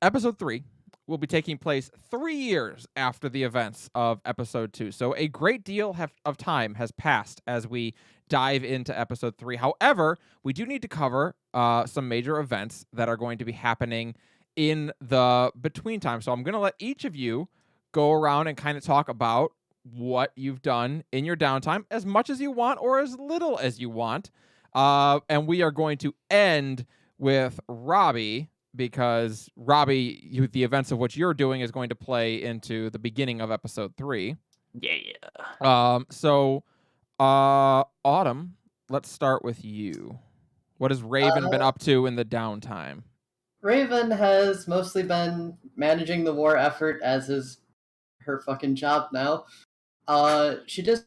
Episode 3 will be taking place 3 years after the events of Episode 2. So a great deal of time has passed as we dive into Episode 3. However, we do need to cover some major events that are going to be happening in the between time. So I'm going to let each of you go around and kind of talk about what you've done in your downtime, as much as you want or as little as you want. And we are going to end with Robbie, because Robbie, the events of what you're doing is going to play into the beginning of Episode 3. Yeah. Autumn, let's start with you. What has Raven been up to in the downtime? Raven has mostly been managing the war effort, as is her fucking job now. She just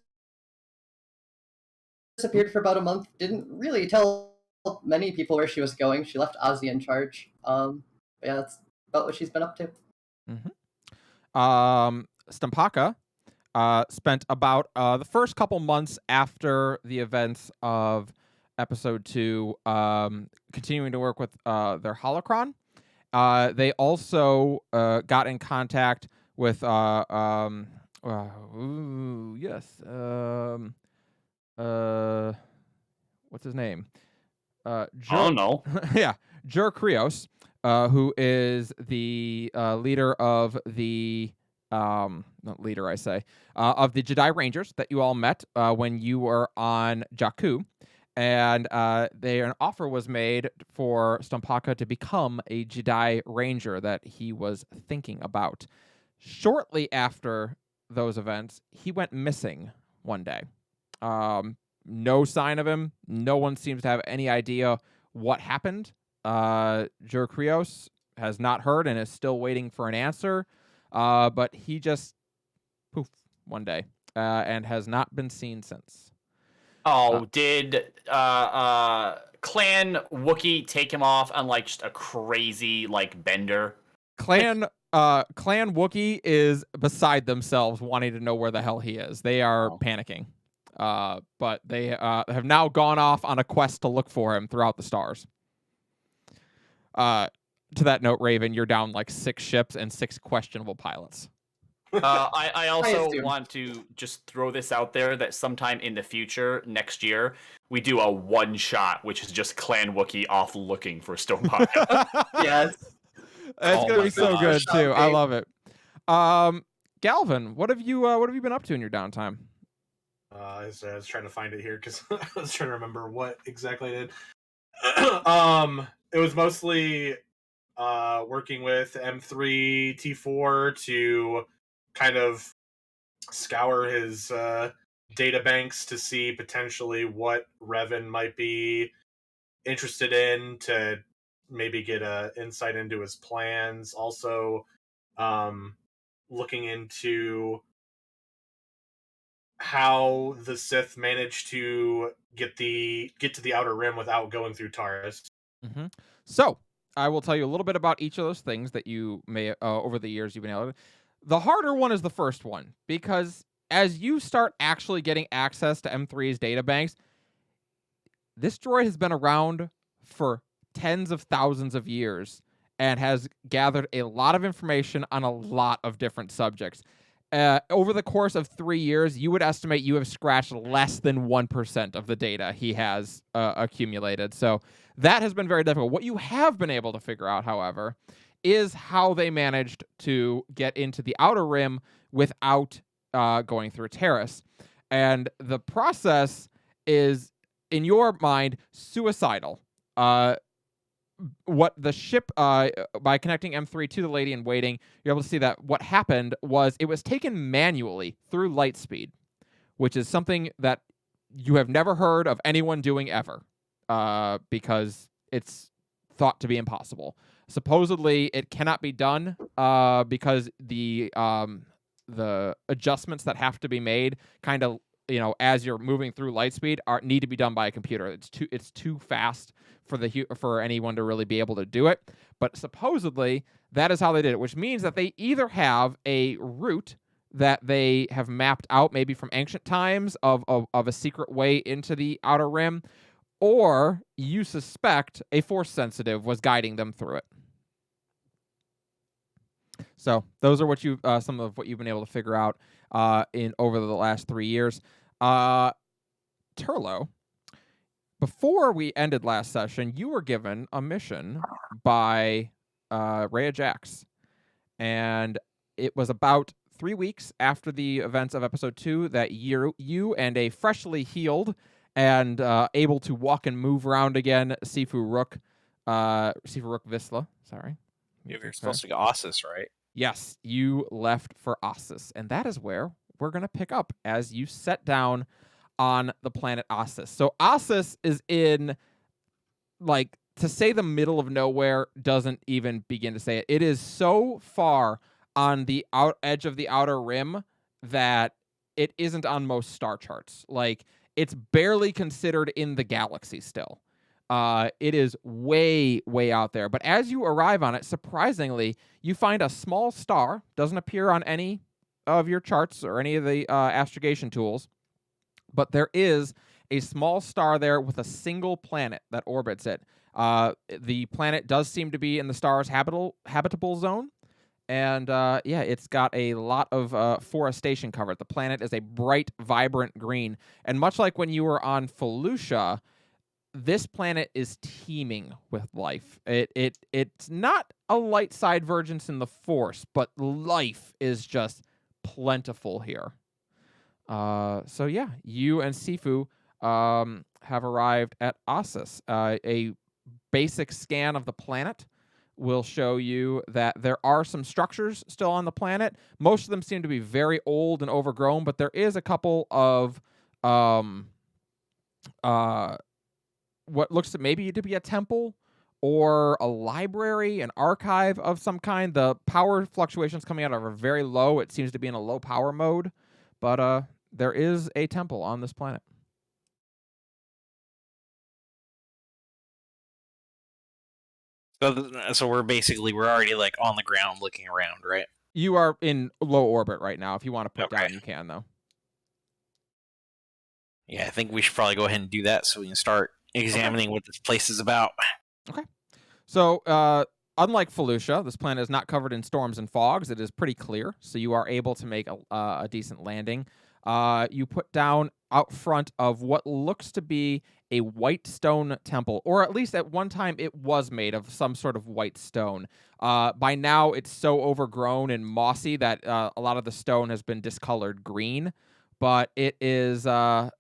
disappeared for about a month. Didn't really tell many people where she was going. She left Ozzy in charge. Yeah, that's about what she's been up to. Stampaka spent about the first couple months after the events of Episode 2 continuing to work with their holocron. They also got in contact with what's his name? Oh no. Yeah, Jur Krios, who is the leader of the not leader, I say, of the Jedi Rangers that you all met when you were on Jakku. And an offer was made for Stampaka to become a Jedi Ranger that he was thinking about. Shortly after those events, he went missing one day. No sign of him. No one seems to have any idea what happened. Jur Krios has not heard and is still waiting for an answer. But he just poof one day and has not been seen since. Did Clan Wookiee take him off on like just a crazy like bender? Clan Wookiee is beside themselves wanting to know where the hell he is. They are panicking. But they have now gone off on a quest to look for him throughout the stars. To that note, Raven, you're down like 6 ships and 6 questionable pilots. I also want to just throw this out there that sometime in the future, next year, we do a one-shot, which is just Clan Wookiee off looking for Stampaka. Yes. It's going to be so good, too. I love it. Galvin, what have you been up to in your downtime? I was trying to find it here because I was trying to remember what exactly I did. It was mostly working with M3 T4 to kind of scour his data banks to see potentially what Revan might be interested in, to maybe get a insight into his plans. Also, looking into how the Sith managed to get to the Outer Rim without going through Taris. Mm-hmm. So I will tell you a little bit about each of those things that you may over the years you've been able to. The harder one is the first one, because as you start actually getting access to M3's databanks, this droid has been around for tens of thousands of years and has gathered a lot of information on a lot of different subjects. Over the course of 3 years, you would estimate you have scratched less than 1% of the data he has accumulated. So that has been very difficult. What you have been able to figure out, however, is how they managed to get into the Outer Rim without going through Taris. And the process is, in your mind, suicidal. What the ship, by connecting M3 to the Lady in Waiting, you're able to see that what happened was it was taken manually through light speed, which is something that you have never heard of anyone doing ever, because it's thought to be impossible. Supposedly, it cannot be done because the adjustments that have to be made, kind of, as you're moving through light speed, need to be done by a computer. It's too fast for anyone to really be able to do it. But supposedly that is how they did it, which means that they either have a route that they have mapped out, maybe from ancient times, of a secret way into the Outer Rim, or you suspect a Force sensitive was guiding them through it. So those are what you some of what you've been able to figure out in over the last 3 years. Turlo, before we ended last session, you were given a mission by Rhea Jax, and it was about 3 weeks after the events of episode 2 that you and a freshly healed and able to walk and move around again, Sifu Rook Visla. Sorry. You're supposed to go Ossus, right? Yes, you left for Ossus, and that is where we're going to pick up as you set down on the planet Ossus. So Ossus is in, like, to say the middle of nowhere doesn't even begin to say it. It is so far on the edge of the outer rim that it isn't on most star charts. Like, it's barely considered in the galaxy still. It is way, way out there. But as you arrive on it, surprisingly, you find a small star. Doesn't appear on any of your charts or any of the astrogation tools. But there is a small star there with a single planet that orbits it. The planet does seem to be in the star's habitable zone. And yeah, it's got a lot of forestation covered. The planet is a bright, vibrant green. And much like when you were on Felucia, this planet is teeming with life. It's not a light side vergence in the Force, but life is just plentiful here. So yeah, you and Sifu have arrived at Ossus. A basic scan of the planet will show you that there are some structures still on the planet. Most of them seem to be very old and overgrown, but there is a couple of what looks to maybe to be a temple or a library, an archive of some kind. The power fluctuations coming out are very low. It seems to be in a low power mode, but there is a temple on this planet. So we're already like on the ground looking around, right? You are in low orbit right now. If you want to put down, you can, though. Yeah, I think we should probably go ahead and do that so we can start examining what this place is about. Okay. So, unlike Felucia, this planet is not covered in storms and fogs. It is pretty clear, so you are able to make a decent landing. You put down out front of what looks to be a white stone temple, or at least at one time it was made of some sort of white stone. By now, it's so overgrown and mossy that a lot of the stone has been discolored green. But it is a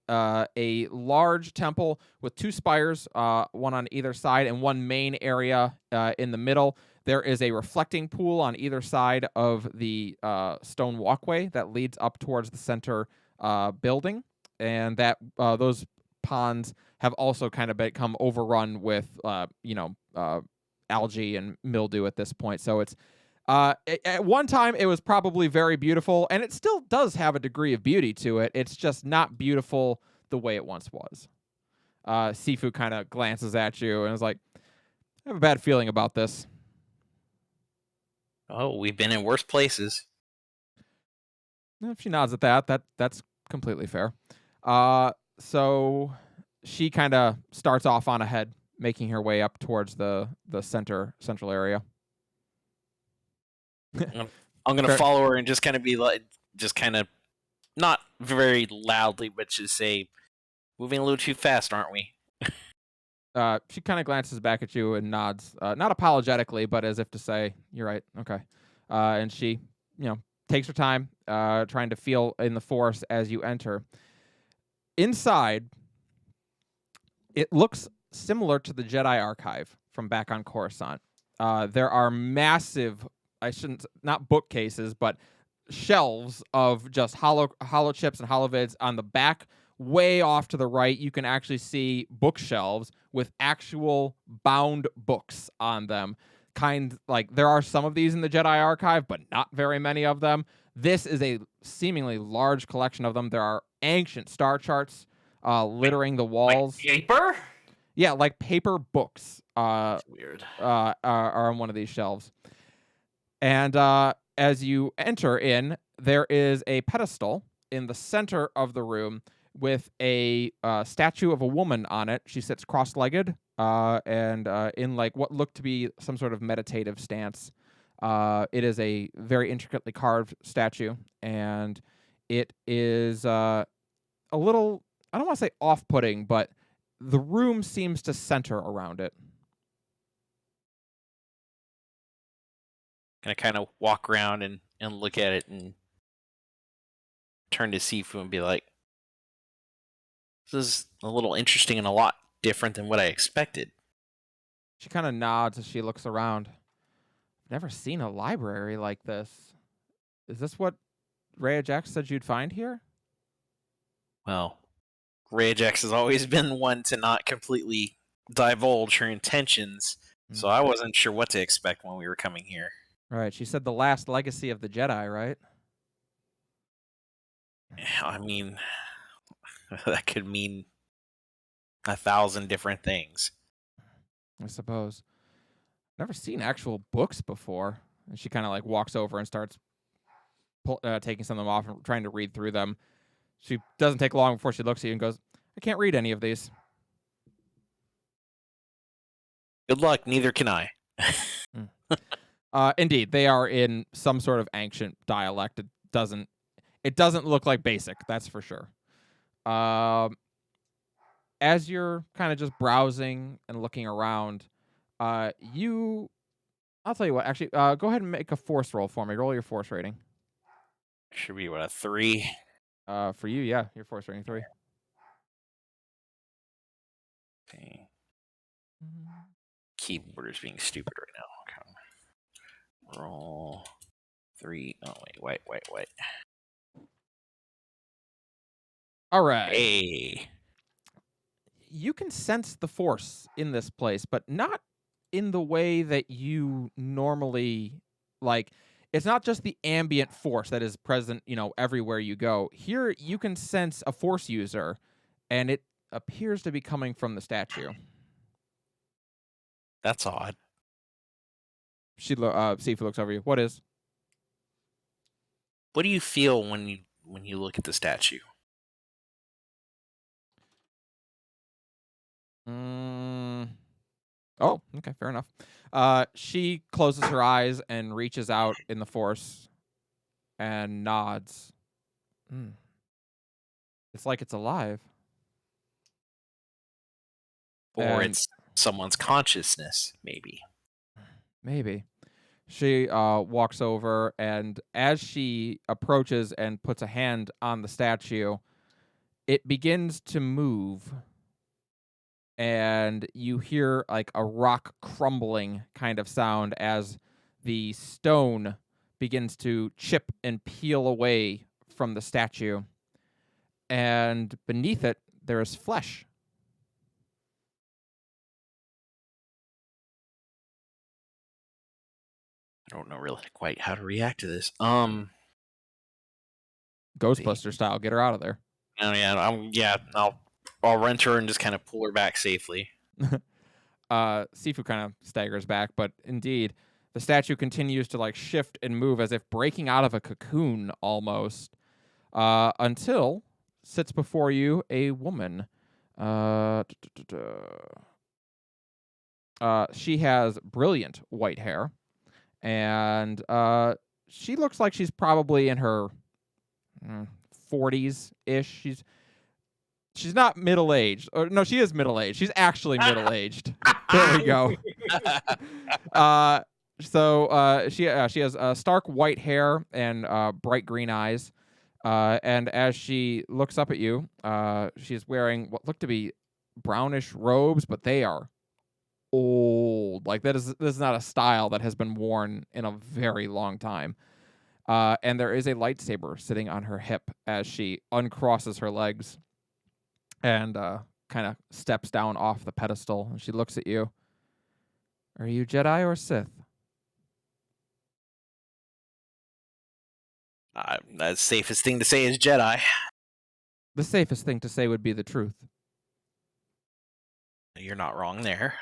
large temple with 2 spires, one on either side, and one main area in the middle. There is a reflecting pool on either side of the stone walkway that leads up towards the center building, and that those ponds have also kind of become overrun with algae and mildew at this point. So it's at one time it was probably very beautiful, and it still does have a degree of beauty to it. It's just not beautiful the way it once was. Sifu kind of glances at you and is like, I have a bad feeling about this. Oh, we've been in worse places. If she nods at that's completely fair. So she kind of starts off on ahead, making her way up towards the central area. I'm gonna follow her and just kind of be like, not very loudly, but just say, moving a little too fast, aren't we? She kind of glances back at you and nods, not apologetically, but as if to say, you're right, okay. And she, takes her time, trying to feel in the Force as you enter. Inside, it looks similar to the Jedi Archive from back on Coruscant. There are massive, not bookcases, but shelves of just hollow chips and holovids on the back. Way off to the right, you can actually see bookshelves with actual bound books on them. There are some of these in the Jedi Archive, but not very many of them. This is a seemingly large collection of them. There are ancient star charts littering the walls. Like paper? Yeah, like paper books. That's weird. Are on one of these shelves. And as you enter in, there is a pedestal in the center of the room with a statue of a woman on it. She sits cross-legged and in like what looked to be some sort of meditative stance. It is a very intricately carved statue, and it is a little, I don't want to say off-putting, but the room seems to center around it. Gonna kind of walk around and look at it and turn to Sifu and be like, this is a little interesting and a lot different than what I expected. She kind of nods as she looks around. I've never seen a library like this. Is this what Rhea Jax said you'd find here? Well, Rhea Jax has always been one to not completely divulge her intentions, so I wasn't sure what to expect when we were coming here. Right, she said the last legacy of the Jedi, right? I mean, that could mean 1,000 different things. I suppose. Never seen actual books before. And she kind of like walks over and starts taking some of them off and trying to read through them. She doesn't take long before she looks at you and goes, I can't read any of these. Good luck, neither can I. Indeed, they are in some sort of ancient dialect. It doesn't look like basic, that's for sure. As you're kind of just browsing and looking around, I'll tell you what, actually, go ahead and make a force roll for me. Roll your force rating. Should be, what, a 3? For you, yeah, your force rating 3. Okay. Keyboard is being stupid right now. Okay. Roll 3. Oh, wait. All right. Hey. You can sense the force in this place, but not in the way that you normally like. It's not just the ambient force that is present, everywhere you go. Here, you can sense a force user, and it appears to be coming from the statue. That's odd. Sifu looks over you. What is? What do you feel when you look at the statue? Oh, okay, fair enough. She closes her eyes and reaches out in the force and nods. It's like it's alive. Or it's someone's consciousness, maybe. Maybe. She walks over, and as she approaches and puts a hand on the statue, it begins to move. And you hear like a rock crumbling kind of sound as the stone begins to chip and peel away from the statue. And beneath it, there is flesh. I don't know really quite how to react to this. Ghostbuster style, get her out of there. Oh yeah, I'll rent her and just kind of pull her back safely. Sifu kind of staggers back, but indeed, the statue continues to like shift and move as if breaking out of a cocoon almost, until sits before you a woman. She has brilliant white hair, and she looks like she's probably in her 40s-ish. She's not middle-aged. Or, no, she is middle-aged. She's actually middle-aged. There we go. She has stark white hair and bright green eyes. And as she looks up at you, she's wearing what look to be brownish robes, but they are old. Like this is not a style that has been worn in a very long time. And there is a lightsaber sitting on her hip as she uncrosses her legs and kind of steps down off the pedestal. And she looks at you. Are you Jedi or Sith? The safest thing to say is Jedi. The safest thing to say would be the truth. You're not wrong there.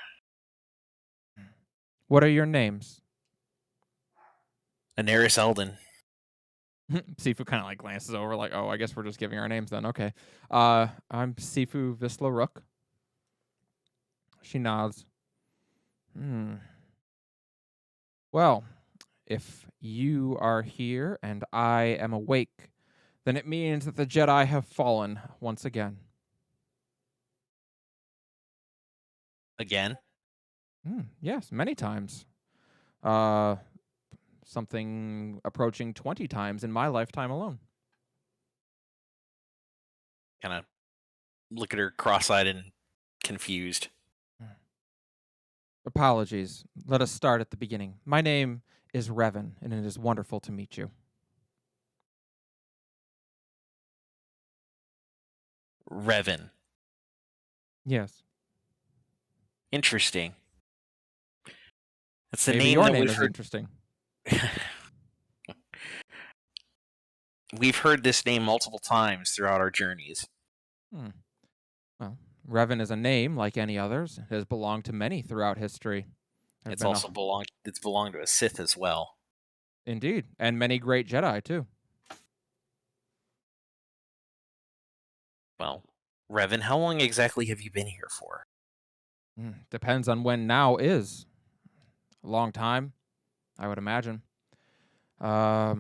What are your names? Daenerys Eldon. Sifu kind of like glances over like, oh, I guess we're just giving our names then. Okay. I'm Sifu Vizsla Rook. She nods. Well, If you are here and I am awake, then it means that the Jedi have fallen once again. Again? Yes, many times. Something approaching 20 times in my lifetime alone. Kind of look at her cross-eyed and confused. Apologies. Let us start at the beginning. My name is Revan, and it is wonderful to meet you. Revan. Yes. Interesting. That's the Maybe name your that name we've is heard. interesting. We've heard this name multiple times throughout our journeys. Well, Revan is a name like any others. It has belonged to many throughout history. There have It's been also belonged to a Sith as well. Indeed, and many great Jedi too. Well, Revan, how long exactly have you been here for? Depends on when now is. A long time, I would imagine. I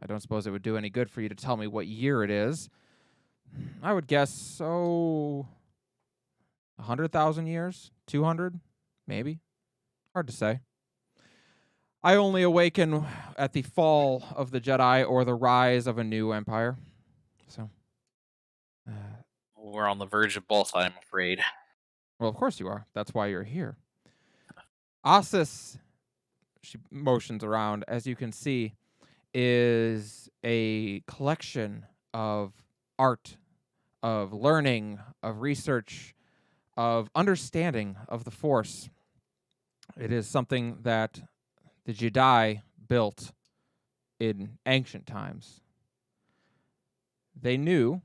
don't suppose it would do any good for you to tell me what year it is. I would guess, 100,000 years? 200? Maybe? Hard to say. I only awaken at the fall of the Jedi or the rise of a new empire. So, We're on the verge of both, I'm afraid. well, of course you are. That's why you're here. Ossus, she motions around, as you can see, is a collection of art, of learning, of research, of understanding of the Force. It is something that the Jedi built in ancient times. They knew,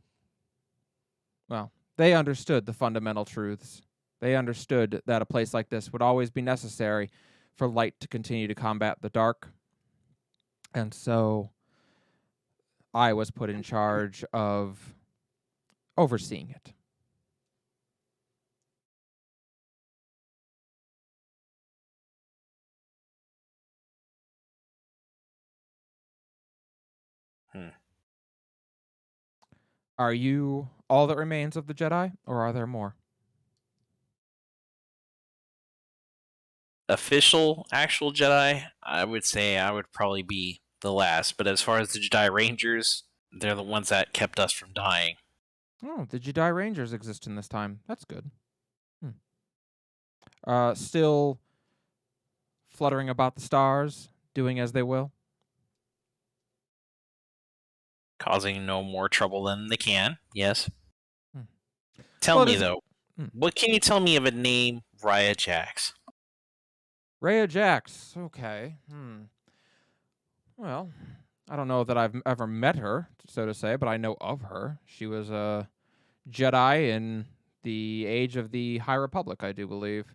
well, they understood the fundamental truths. They understood that a place like this would always be necessary for light to continue to combat the dark. And so I was put in charge of overseeing it. Are you all that remains of the Jedi, or are there more? Official, actual Jedi, I would say I would probably be the last. But as far as the Jedi Rangers, they're the ones that kept us from dying. Oh, the Jedi Rangers exist in this time. That's good. Still fluttering about the stars, doing as they will? Causing no more trouble than they can, yes. Tell Well, me, though, what can you tell me of a name Raya Jax? Rhea Jax. Okay. Well, I don't know that I've ever met her, so to say, but I know of her. She was a Jedi in the age of the High Republic, I do believe.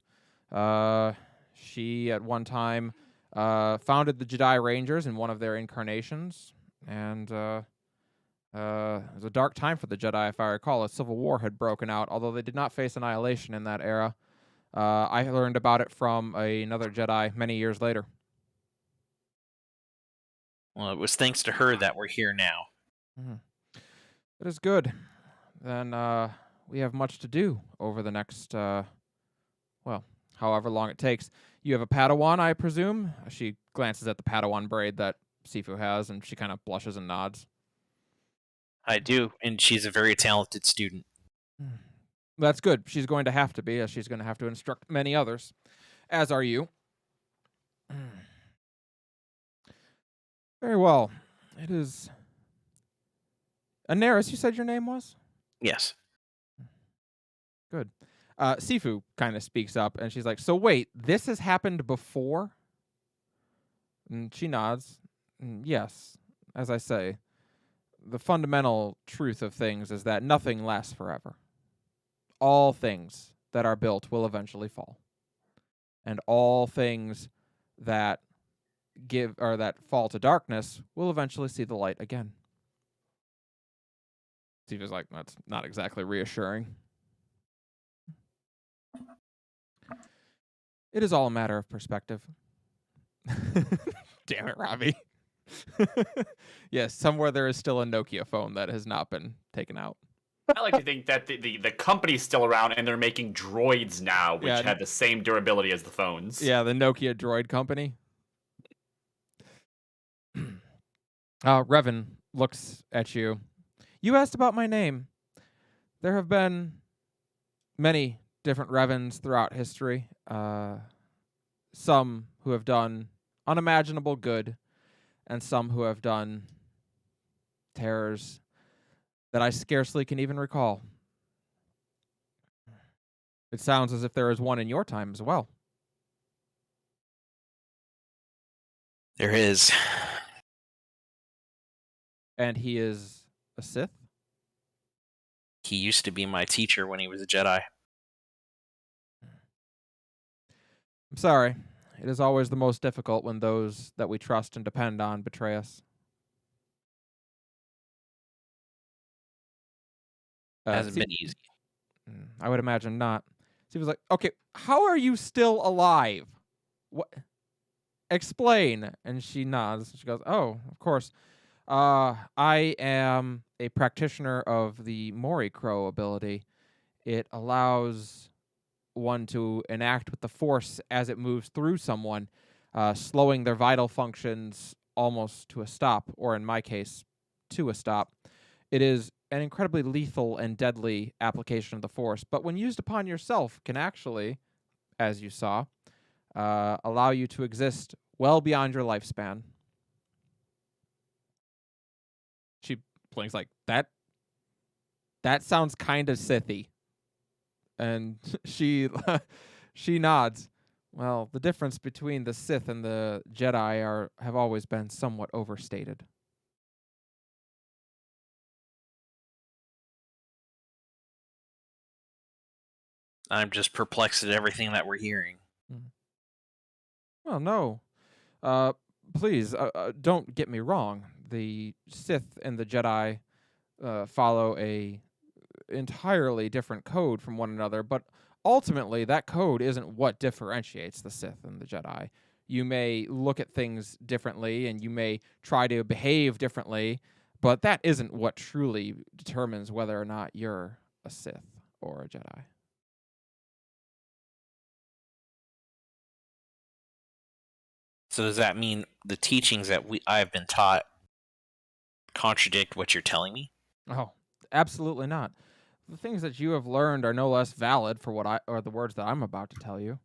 She, at one time, founded the Jedi Rangers in one of their incarnations, and it was a dark time for the Jedi, if I recall. A civil war had broken out, although they did not face annihilation in that era. I learned about it from another Jedi many years later. Well, it was thanks to her that we're here now. It is good. Then we have much to do over the next, however long it takes. You have a Padawan, I presume? She glances at the Padawan braid that Sifu has, and she kind of blushes and nods. I do, and she's a very talented student. That's good. She's going to have to be, as she's going to have to instruct many others, as are you. Very well. It is... Anaris, you said your name was? Yes. Good. Sifu kind of speaks up, and she's like, so wait, this has happened before? And she nods. Yes, as I say, the fundamental truth of things is that nothing lasts forever. All things that are built will eventually fall. And all things that that fall to darkness will eventually see the light again. Sifu's like, that's not exactly reassuring. It is all a matter of perspective. Damn it, Robbie. Yes, somewhere there is still a Nokia phone that has not been taken out. I like to think that the company's still around and they're making droids now, which Yeah. have the same durability as the phones. Yeah, the Nokia Droid Company. Revan looks at you. You asked about my name. There have been many different Revans throughout history. Some who have done unimaginable good, and some who have done terrors that I scarcely can even recall. It sounds as if there is one in your time as well. There is. And he is a Sith? He used to be my teacher when he was a Jedi. I'm sorry. It is always the most difficult when those that we trust and depend on betray us. Hasn't see- been easy. I would imagine not. So he was like, okay, how are you still alive? What? Explain. And she nods. She goes, oh, of course. I am a practitioner of the Mori Crow ability. It allows one to enact with the Force as it moves through someone, slowing their vital functions almost to a stop, or in my case, to a stop. It is an incredibly lethal and deadly application of the Force, but when used upon yourself, can actually, as you saw, allow you to exist well beyond your lifespan. She blinks like, that sounds kind of Sithy. And she nods. Well, the difference between the Sith and the Jedi have always been somewhat overstated. I'm just perplexed at everything that we're hearing. Well, no. Please, don't get me wrong. The Sith and the Jedi follow a entirely different code from one another, but ultimately that code isn't what differentiates the Sith and the Jedi. You may look at things differently and you may try to behave differently, but that isn't what truly determines whether or not you're a Sith or a Jedi. So does that mean the teachings that I've been taught contradict what you're telling me? Oh, absolutely not. The things that you have learned are no less valid for the words that I'm about to tell you.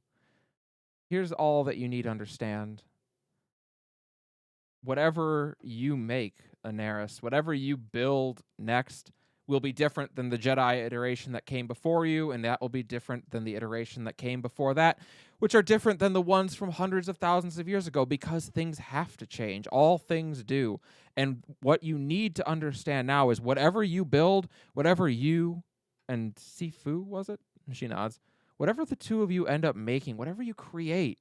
Here's all that you need to understand. Whatever you make, Anaris, whatever you build next will be different than the Jedi iteration that came before you, and that will be different than the iteration that came before that, which are different than the ones from hundreds of thousands of years ago, because things have to change. All things do. And what you need to understand now is whatever you build, whatever you and Sifu, was it? She nods. Whatever the two of you end up making, whatever you create,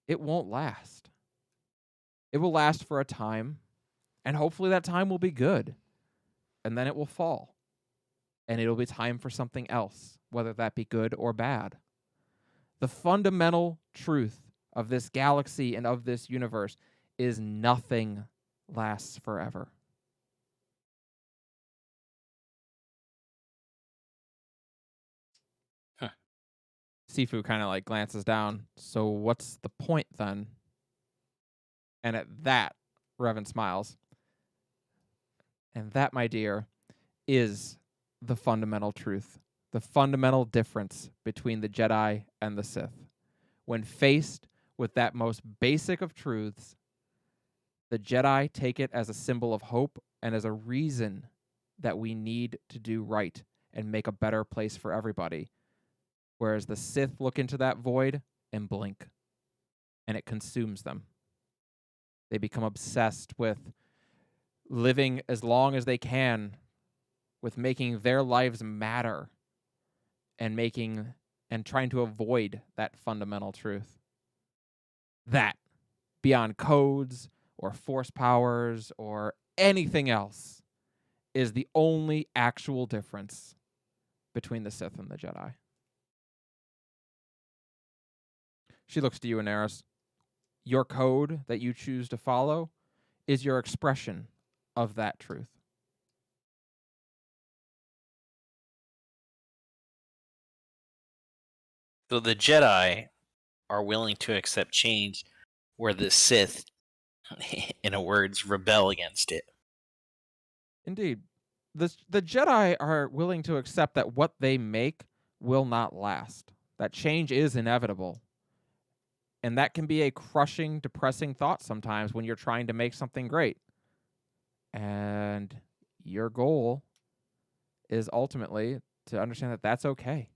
it won't last. It will last for a time, and hopefully that time will be good. And then it will fall. And it'll be time for something else, whether that be good or bad. The fundamental truth of this galaxy and of this universe is nothing lasts forever. Sifu kind of like glances down. So what's the point then? And at that, Revan smiles. And that, my dear, is the fundamental truth, the fundamental difference between the Jedi and the Sith. When faced with that most basic of truths, the Jedi take it as a symbol of hope and as a reason that we need to do right and make a better place for everybody. Whereas the Sith look into that void and blink, and it consumes them. They become obsessed with living as long as they can, with making their lives matter, and trying to avoid that fundamental truth. That, beyond codes or force powers or anything else, is the only actual difference between the Sith and the Jedi. She looks to you, Inaris. Your code that you choose to follow is your expression of that truth. So the Jedi are willing to accept change where the Sith, in a words, rebel against it. Indeed. The Jedi are willing to accept that what they make will not last. That change is inevitable. And that can be a crushing, depressing thought sometimes when you're trying to make something great. And your goal is ultimately to understand that that's okay.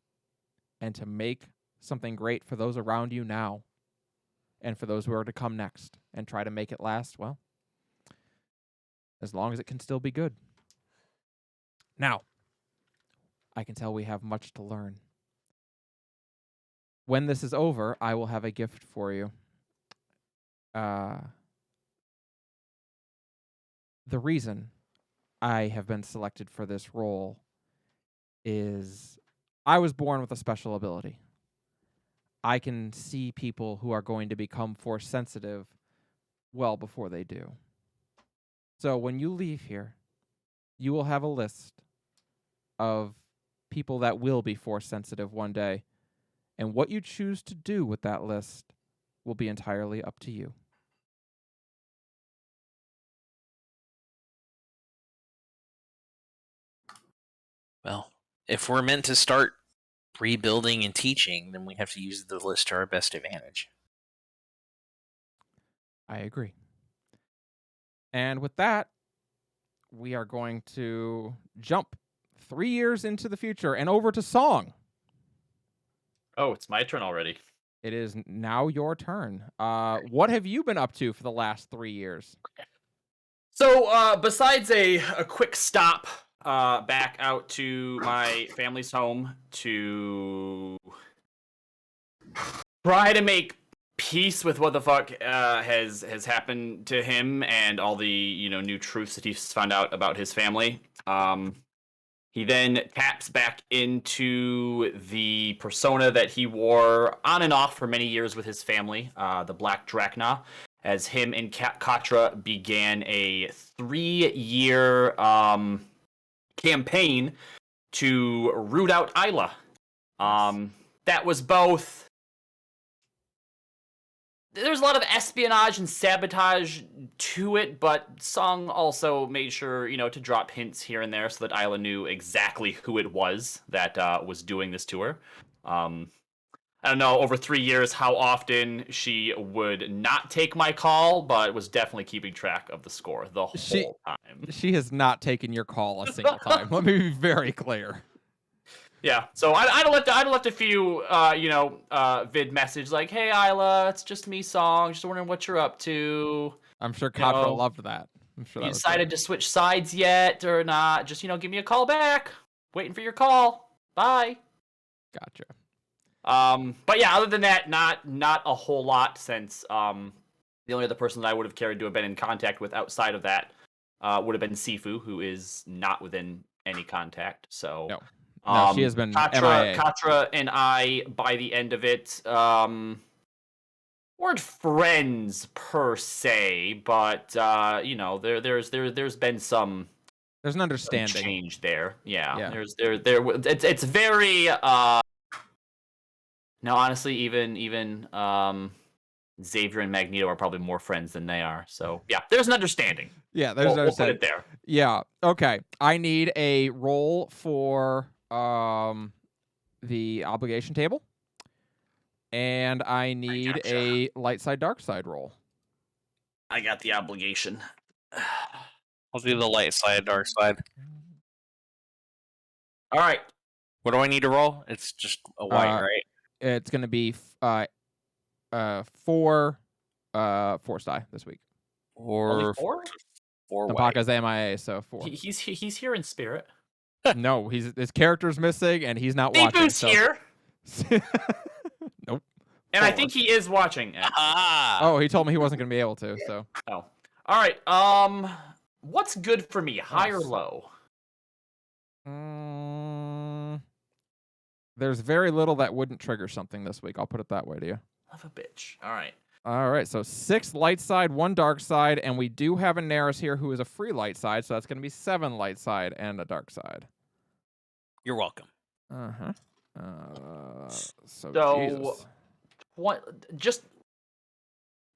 And to make something great for those around you now. And for those who are to come next. And try to make it last, well, as long as it can still be good. Now, I can tell we have much to learn. When this is over, I will have a gift for you. The reason I have been selected for this role is I was born with a special ability. I can see people who are going to become force sensitive well before they do. So when you leave here, you will have a list of people that will be force sensitive one day. And what you choose to do with that list will be entirely up to you. Well, if we're meant to start rebuilding and teaching, then we have to use the list to our best advantage. I agree. And with that, we are going to jump 3 years into the future and over to Song. Oh, it's my turn already. It is now your turn. What have you been up to for the last 3 years? So, besides a quick stop back out to my family's home to try to make peace with what the fuck has happened to him and all the new truths that he's found out about his family. He then taps back into the persona that he wore on and off for many years with his family, the Black Drachna, as him and Katra began a 3-year campaign to root out Isla. That was both... There's a lot of espionage and sabotage to it, but Song also made sure, to drop hints here and there so that Isla knew exactly who it was that was doing this to her. I don't know, over 3 years, how often she would not take my call, but was definitely keeping track of the score the whole time. She has not taken your call a single time. Let me be very clear. Yeah, so I'd have left a few, vid message like, "Hey, Isla, it's just me, Song. Just wondering what you're up to." I'm sure Katra loved that. I'm sure you that was decided to switch sides yet or not? Just give me a call back. Waiting for your call. Bye. Gotcha. But yeah, other than that, not a whole lot since the only other person that I would have cared to have been in contact with outside of that would have been Sifu, who is not within any contact. So. No, she has been MIA. Katra and I, by the end of it, weren't friends per se, but there's been some. There's an understanding change there. Yeah. Yeah. It's very. No, honestly, even Xavier and Magneto are probably more friends than they are. So yeah, there's an understanding. Yeah, there's an understanding. We'll put it there. Yeah. Okay. I need a roll for the obligation table, and I need a light side dark side roll. I got the obligation. I'll do the light side, dark side. All right. What do I need to roll? It's just a white, right? It's going to be 4 force die this week. Only 4? 4 white. Napaka's MIA, so 4. He's here in spirit. No, his character's missing and he's not Deepu's watching. So. Here. Nope. And 4. I think he is watching. Oh, he told me he wasn't going to be able to. So. Oh. All right. What's good for me? High or low? There's very little that wouldn't trigger something this week. I'll put it that way to you. of a bitch. All right. All right, so 6 light side, 1 dark side, and we do have a Neris here who is a free light side, so that's going to be 7 light side and a dark side. You're welcome. Uh-huh. So So, Jesus.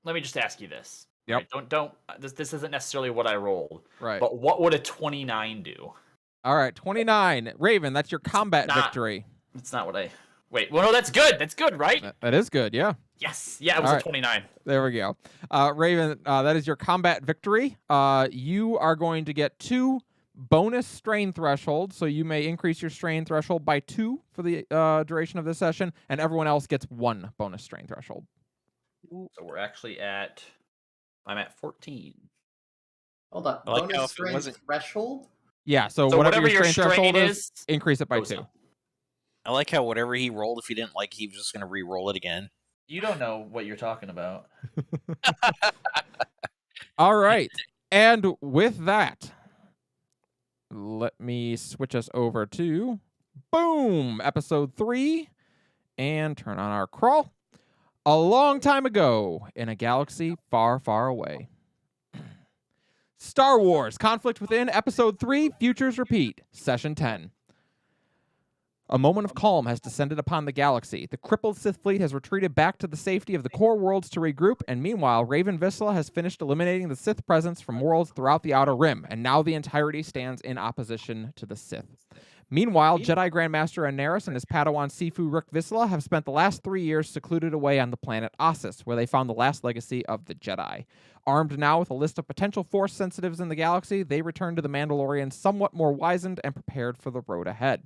Let me just ask you this. Yep. Right? Don't. This isn't necessarily what I rolled. Right. But what would a 29 do? All right, 29. Raven, that's your combat not- victory. It's not what I. Wait. Well, no, that's good. That's good, right? That is good, yeah. Yes. Yeah, it was All a right. 29. There we go. Raven, that is your combat victory. You are going to get 2 bonus strain thresholds, so you may increase your strain threshold by 2 for the duration of this session, and everyone else gets 1 bonus strain threshold. So we're actually at. I'm at 14. Hold on. I like how Bonus if it strain wasn't- threshold? Yeah, so, So whatever your your strain threshold strain is, increase it by goes 2. up. I like how whatever he rolled, if he didn't like, he was just going to re-roll it again. You don't know what you're talking about. All right. And with that, let me switch us over to boom, episode 3, and turn on our crawl. A long time ago, in a galaxy far, far away. Star Wars Conflict Within, episode 3, Futures Repeat, session 10. A moment of calm has descended upon the galaxy. The crippled Sith fleet has retreated back to the safety of the core worlds to regroup, and meanwhile, Raven Vizsla has finished eliminating the Sith presence from worlds throughout the Outer Rim, and now the entirety stands in opposition to the Sith. Meanwhile, Jedi Grandmaster Anaris and his Padawan Sifu Rick Vizsla have spent the last 3 years secluded away on the planet Ossus, where they found the last legacy of the Jedi. Armed now with a list of potential Force sensitives in the galaxy, they return to the Mandalorian somewhat more wizened and prepared for the road ahead.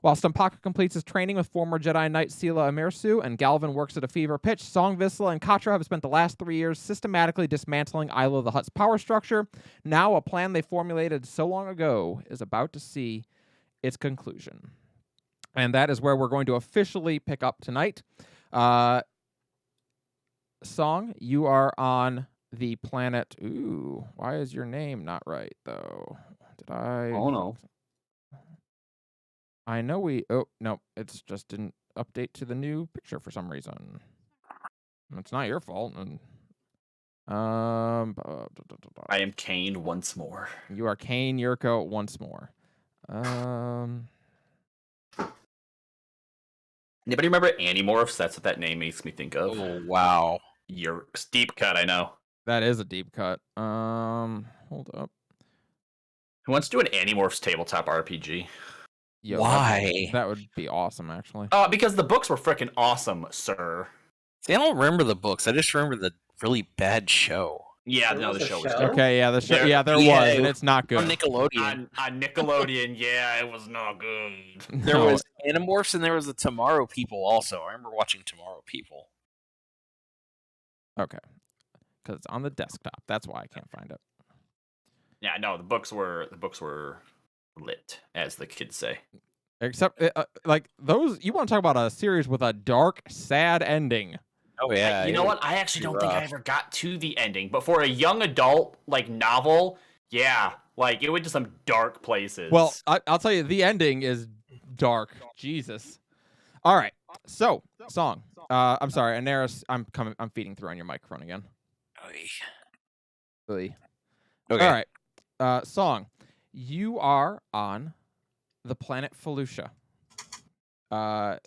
While Stumpaka completes his training with former Jedi Knight Sela Amirsu and Galvin works at a fever pitch, Song Vizsla and Katra have spent the last 3 years systematically dismantling Isla the Hutt's power structure. Now, a plan they formulated so long ago is about to see its conclusion. And that is where we're going to officially pick up tonight. Song, you are on the planet. Ooh, why is your name not right, though? Did I? Oh, no. I know we. Oh no, it's just didn't update to the new picture for some reason. It's not your fault. And I am caned once more. you are Kane Yurko once more. Anybody remember Animorphs? That's what that name makes me think of. Oh, wow. Yerks. Deep cut, I know. That is a deep cut. Hold up. Who wants to do an Animorphs tabletop RPG? Yo, Why? That would be awesome, actually. Because the books were freaking awesome, sir. See, I don't remember the books. I just remember the really bad show. Yeah, There no, was the a show was show? good. Okay, yeah, the show. There- Yeah, there yeah, was, and it- it's not good. On Nickelodeon. On Nickelodeon, yeah, it was not good. There No, was Animorphs and there was the Tomorrow People also. I remember watching Tomorrow People. okay, because it's on the desktop. That's why I can't find it. Yeah, no, the books were lit, as the kids say. Except, like those, you want to talk about a series with a dark, sad ending. Oh, yeah. You know what? I actually don't think I rough. ever got to the ending, but for a young adult like novel, yeah, like it went to some dark places. Well, I'll tell you, the ending is dark. Jesus. All right, so Song. I'm sorry, Anaris. I'm feeding through on your microphone again. Really. Okay. All right, Song. You are on the planet Felucia. For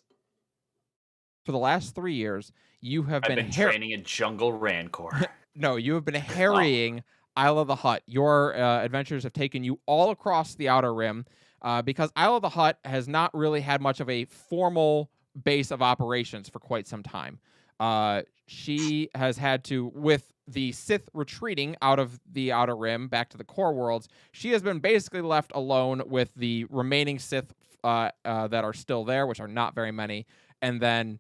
the last 3 years, you have I've been been training a jungle rancor. No, you have been harrying Isle of the Hutt. Your adventures have taken you all across the Outer Rim because Isle of the Hutt has not really had much of a formal base of operations for quite some time. She has had to, with the Sith retreating out of the Outer Rim back to the core worlds, she has been basically left alone with the remaining Sith that are still there, which are not very many, and then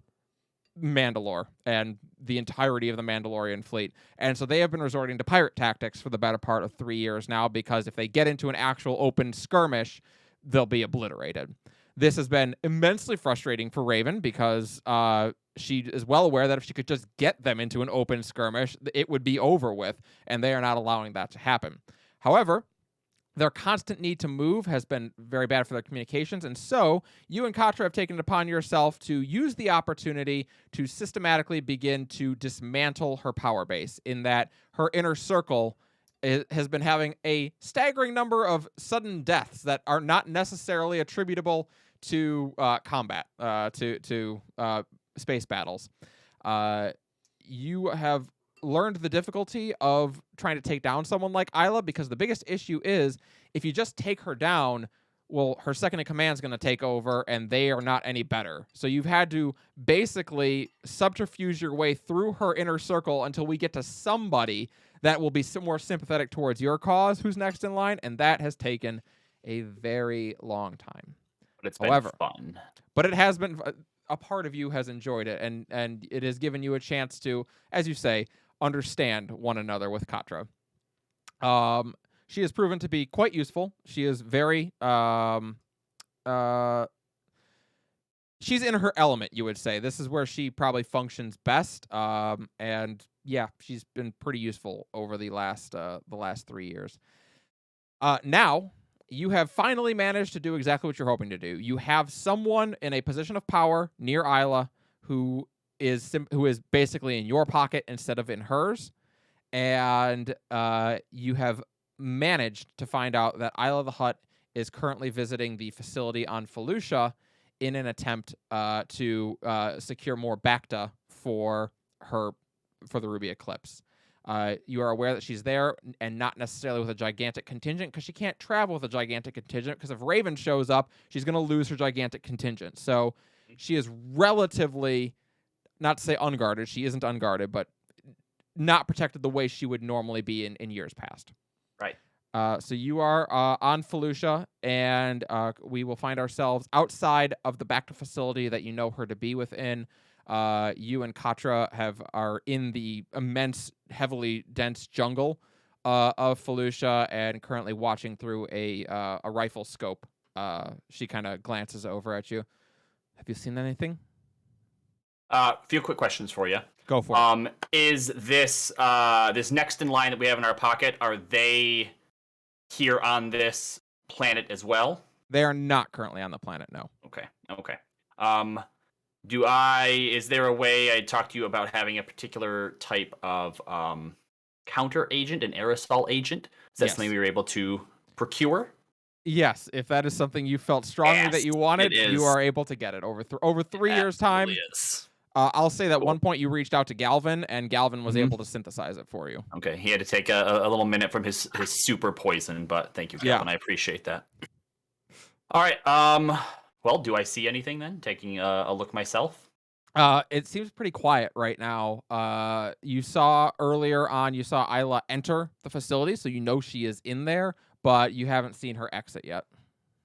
Mandalore and the entirety of the Mandalorian fleet. And so they have been resorting to pirate tactics for the better part of 3 years now, because if they get into an actual open skirmish, they'll be obliterated. This has been immensely frustrating for Raven because she is well aware that if she could just get them into an open skirmish, it would be over with, and they are not allowing that to happen. However, Their constant need to move has been very bad for their communications, and so you and Katra have taken it upon yourself to use the opportunity to systematically begin to dismantle her power base, in that her inner circle has been having a staggering number of sudden deaths that are not necessarily attributable to combat, to space battles. You have learned the difficulty of trying to take down someone like Isla, because the biggest issue is if you just take her down, well, her second in command is going to take over, and they are not any better. So you've had to basically subterfuge your way through her inner circle until we get to somebody that will be more sympathetic towards your cause, who's next in line, and that has taken a very long time. But it's been However, fun. But it has been, a part of you has enjoyed it, and it has given you a chance to, as you say, understand one another with Katra. She has proven to be quite useful. She is very she's in her element, you would say. This is where she probably functions best. And yeah, she's been pretty useful over the last 3 years. Now you have finally managed to do exactly what you're hoping to do. You have someone in a position of power near Isla who is basically in your pocket instead of in hers, and you have managed to find out that Isla the Hutt is currently visiting the facility on Felucia in an attempt to secure more Bacta for the Ruby Eclipse. You are aware that she's there, and not necessarily with a gigantic contingent, because she can't travel with a gigantic contingent, because if Raven shows up, she's going to lose her gigantic contingent. So she is relatively, not to say unguarded, she isn't unguarded, but not protected the way she would normally be in years past. Right. So you are on Felucia, and we will find ourselves outside of the Bacta facility that you know her to be within. You and Katra are in the immense, heavily dense jungle of Felucia, and currently watching through a rifle scope. She kind of glances over at you. Have you seen anything? A few quick questions for you. Go for it. Is this this next in line that we have in our pocket, are they here on this planet as well? They are not currently on the planet, no. Okay. Is there a way I talked to you about having a particular type of counter agent, an aerosol agent? Is that something we were able to procure? Yes, if that is something you felt strongly that you wanted, you are able to get it over 3 years' time. Is. I'll say that one point you reached out to Galvin, and Galvin was able to synthesize it for you. Okay, he had to take a little minute from his super poison, but thank you, Galvin. I appreciate that. All right. Well, do I see anything then? Taking a look myself. It seems pretty quiet right now. You saw earlier on, Isla enter the facility, so you know she is in there, but you haven't seen her exit yet.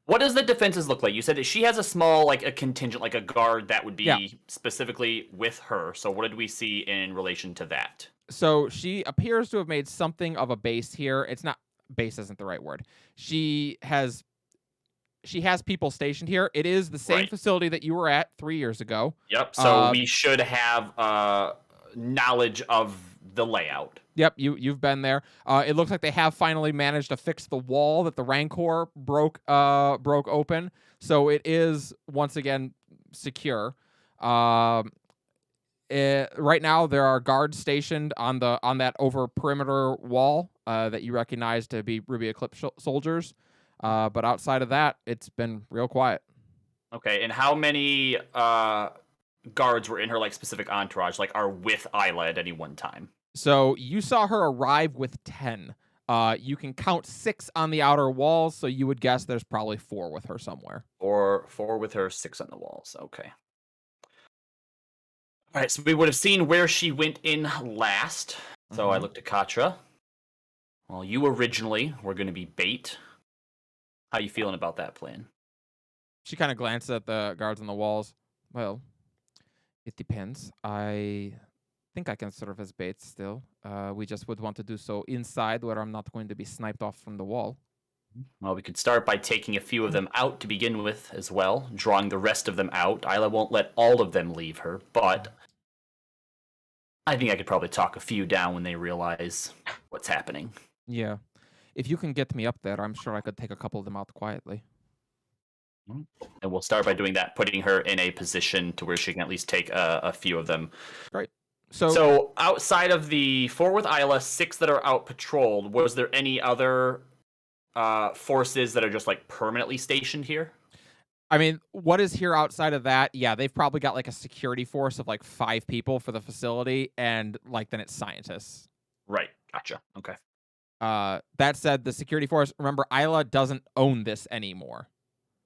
What does the defenses look like? You said that she has a small, like a contingent, like a guard that would be specifically with her. So what did we see in relation to that? So she appears to have made something of a base here. It's not, base isn't the right word. She has people stationed here. It is the same facility that you were at 3 years ago. Yep. So we should have knowledge of the layout. Yep, you've been there. It looks like they have finally managed to fix the wall that the Rancor broke open. So it is once again secure. Right now there are guards stationed on that over perimeter wall that you recognize to be Ruby Eclipse soldiers. But outside of that, it's been real quiet. Okay, and how many guards were in her like specific entourage, like are with Isla at any one time? So you saw her arrive with 10. You can count 6 on the outer walls, so you would guess there's probably 4 with her somewhere. Or 4 with her, 6 on the walls. Okay. All right, so we would have seen where she went in last. So I looked at Katra. Well, you originally were going to be bait. How you feeling about that plan? She kind of glances at the guards on the walls. Well, it depends. I think I can serve as bait still. We just would want to do so inside, where I'm not going to be sniped off from the wall. Well, we could start by taking a few of them out to begin with as well, drawing the rest of them out. Isla won't let all of them leave her, but I think I could probably talk a few down when they realize what's happening. Yeah. if you can get me up there, I'm sure I could take a couple of them out quietly. And we'll start by doing that, putting her in a position to where she can at least take a few of them. So outside of the 4 with Isla, 6 that are out patrolled, was there any other forces that are just like permanently stationed here? I mean, what is here outside of that? Yeah, they've probably got like a security force of like 5 people for the facility, and like then it's scientists. Right. Gotcha. Okay. That said, the security force, remember, Isla doesn't own this anymore.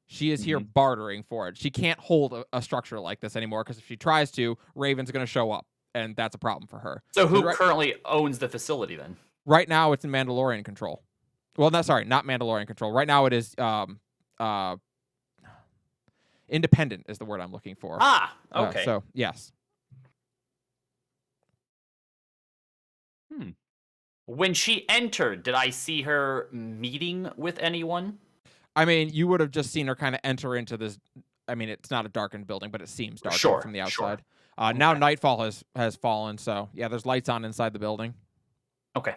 She is here bartering for it. She can't hold a structure like this anymore, because if she tries to, Raven's going to show up, and that's a problem for her. So who currently owns the facility then? Right now, it's in Mandalorian control. Well, no, sorry, not Mandalorian control. Right now, it is independent is the word I'm looking for. Ah, okay. So, yes. When she entered, did I see her meeting with anyone? I mean, you would have just seen her kind of enter into this. I mean, it's not a darkened building, but it seems darkened from the outside. Now nightfall has fallen, so yeah, there's lights on inside the building. Okay.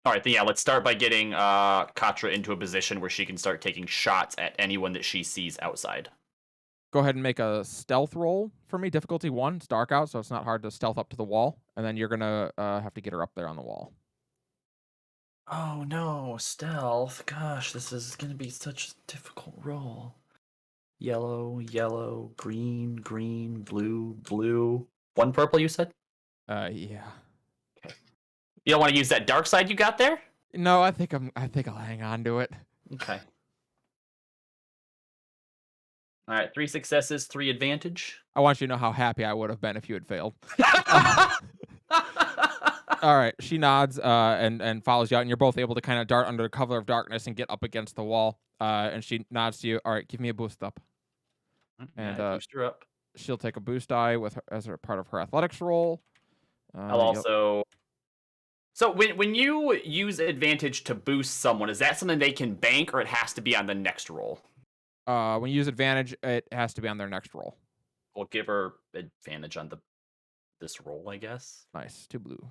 All right, then yeah, let's start by getting Katra into a position where she can start taking shots at anyone that she sees outside. Go ahead and make a stealth roll for me. Difficulty 1. It's dark out, so it's not hard to stealth up to the wall. And then you're going to have to get her up there on the wall. Oh no, stealth. Gosh, this is going to be such a difficult roll. Yellow, yellow, green, green, blue, blue. 1 purple, you said? Yeah. You don't want to use that dark side you got there? No, I think I'll hang on to it. Okay. All right, 3 successes, 3 advantage. I want you to know how happy I would have been if you had failed. All right, she nods and follows you out, and you're both able to kind of dart under the cover of darkness and get up against the wall. And she nods to you. All right, give me a boost up. And boost her up. She'll take a boost die with her, as a part of her athletics roll. I'll also. So when you use advantage to boost someone, is that something they can bank, or it has to be on the next roll? When you use advantage, it has to be on their next roll. We'll give her advantage on this roll, I guess.9 2 blue.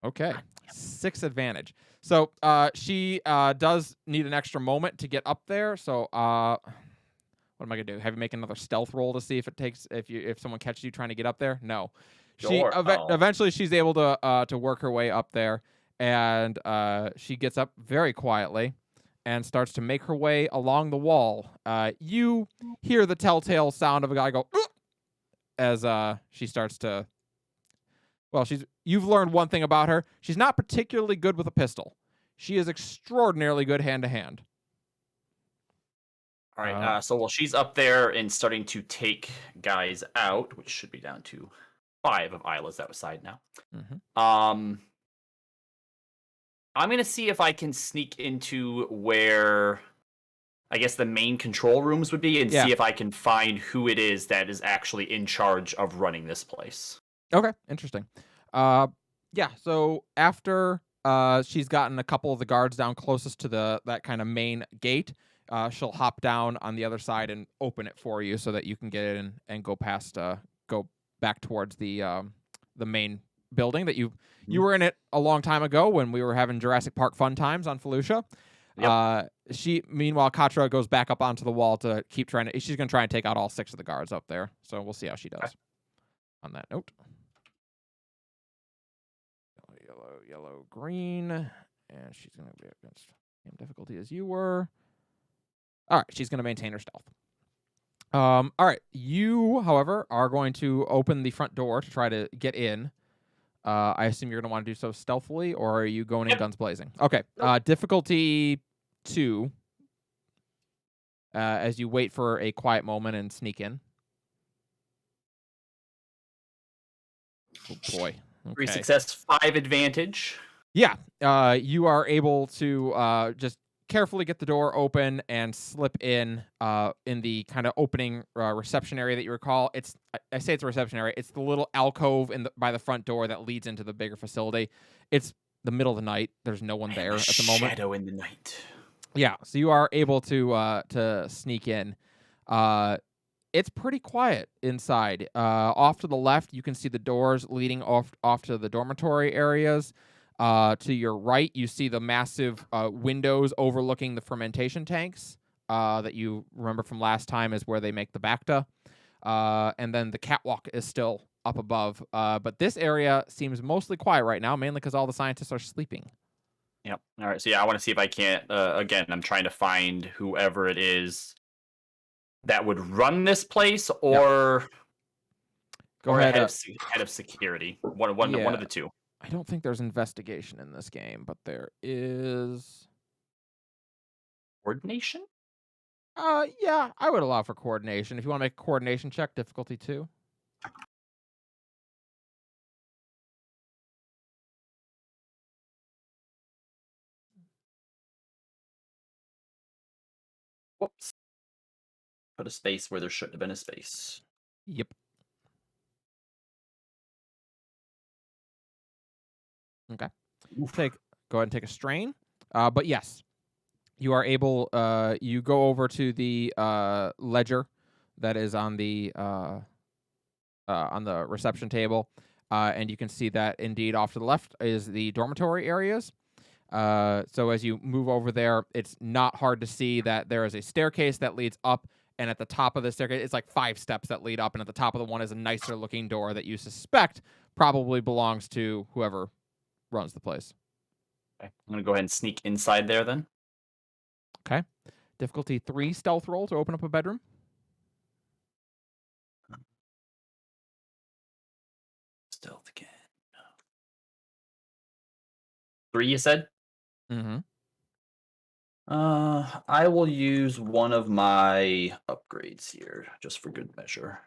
Okay, 6 advantage. So she does need an extra moment to get up there. So what am I gonna do? Have you make another stealth roll to see if it takes if someone catches you trying to get up there? No. Sure. Eventually she's able to work her way up there, and she gets up very quietly and starts to make her way along the wall. You hear the telltale sound of a guy go as she starts to. Well, you've learned one thing about her. She's not particularly good with a pistol. She is extraordinarily good hand to hand. All right. So while she's up there and starting to take guys out, which should be down to 5 of Isla's outside now. I'm gonna see if I can sneak into where I guess the main control rooms would be, and see if I can find who it is that is actually in charge of running this place. Okay, interesting. Yeah. So after she's gotten a couple of the guards down closest to that kind of main gate, she'll hop down on the other side and open it for you so that you can get in and go past, go back towards the main building that you were in it a long time ago when we were having Jurassic Park fun times on Felucia. Yep. Meanwhile, Katra goes back up onto the wall to keep trying to. She's going to try and take out all 6 of the guards up there. So we'll see how she does. Okay. On that note, yellow, green, and she's going to be against the same difficulty as you were. All right, she's going to maintain her stealth. All right, you, however, are going to open the front door to try to get in. I assume you're going to want to do so stealthily, or are you going in guns blazing? Okay, difficulty 2, as you wait for a quiet moment and sneak in. Oh, boy. Okay. 3 success, 5 advantage. Yeah, you are able to just carefully get the door open and slip in the kind of opening reception area that you recall. I say it's a reception area. It's the little alcove by the front door that leads into the bigger facility. It's the middle of the night. There's no one there at the moment. Shadow in the night. Yeah, so you are able to sneak in. It's pretty quiet inside. Off to the left, you can see the doors leading off to the dormitory areas. To your right, you see the massive windows overlooking the fermentation tanks that you remember from last time is where they make the Bacta. And then the catwalk is still up above. But this area seems mostly quiet right now, mainly because all the scientists are sleeping. Yep. All right. So yeah, I want to see if I can't. Again, I'm trying to find whoever it is that would run this place, or Go or ahead. head of security. One Yeah. of the two. I don't think there's investigation in this game, but there is. Coordination. Yeah, I would allow for coordination. If you want to make a coordination check, difficulty 2. Whoops. Put a space where there shouldn't have been a space. Yep. Okay. Go ahead and take a strain. But yes, you are able. You go over to the ledger that is on the reception table, and you can see that indeed off to the left is the dormitory areas. So as you move over there, it's not hard to see that there is a staircase that leads up, and at the top of the staircase, it's like 5 steps that lead up, and at the top of the one is a nicer looking door that you suspect probably belongs to whoever runs the place. Okay. I'm gonna go ahead and sneak inside there then. Okay. Difficulty 3 stealth roll to open up a bedroom. Stealth again. 3, you said? Mm-hmm. I will use one of my upgrades here, just for good measure.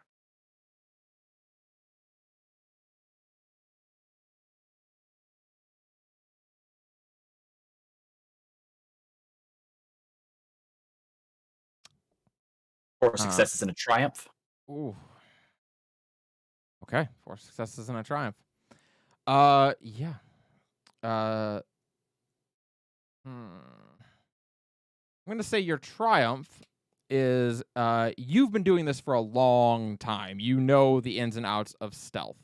Four successes and a triumph. Ooh. Okay. 4 successes and a triumph. Yeah. I'm gonna say your triumph is you've been doing this for a long time. You know the ins and outs of stealth.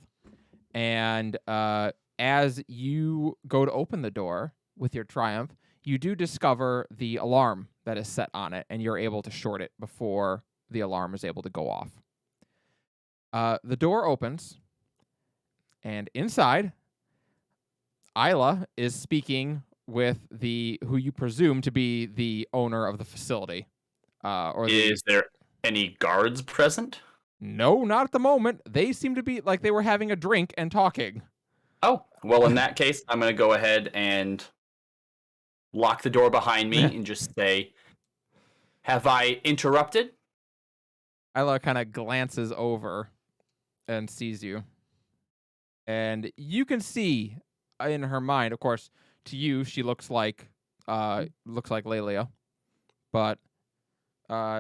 And as you go to open the door with your triumph, you do discover the alarm that is set on it, and you're able to short it before the alarm is able to go off. The door opens, and inside, Isla is speaking with who you presume to be the owner of the facility. Is there any guards present? No, not at the moment. They seem to be like they were having a drink and talking. Oh, well, in that case, I'm going to go ahead and lock the door behind me and just say, have I interrupted? Isla kind of glances over and sees you. And you can see in her mind, of course, to you, she looks like Lelia. But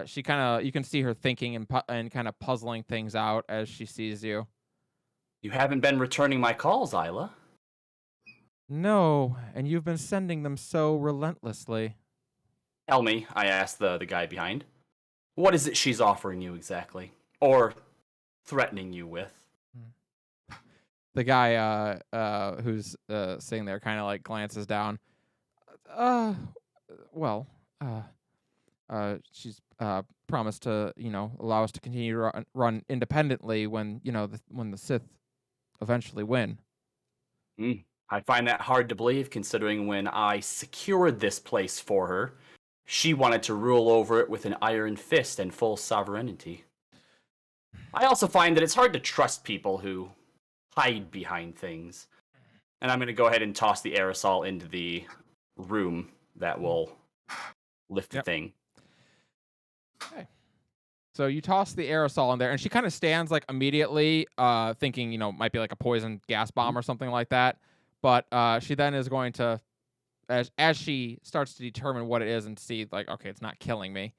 she kind of, you can see her thinking and kind of puzzling things out as she sees you. You haven't been returning my calls, Isla. No, and you've been sending them so relentlessly. Tell me, I asked the guy behind. What is it she's offering you exactly? Or threatening you with? The guy who's sitting there kind of like glances down. Well, she's promised to, allow us to continue to run independently when, when the Sith eventually win. I find that hard to believe, considering when I secured this place for her, she wanted to rule over it with an iron fist and full sovereignty. I also find that it's hard to trust people who hide behind things. And I'm going to go ahead and toss the aerosol into the room that will lift the thing. Okay. So you toss the aerosol in there, and she kind of stands like immediately thinking, might be like a poison gas bomb or something like that. But she then is going to, as she starts to determine what it is and see, like, okay, it's not killing me,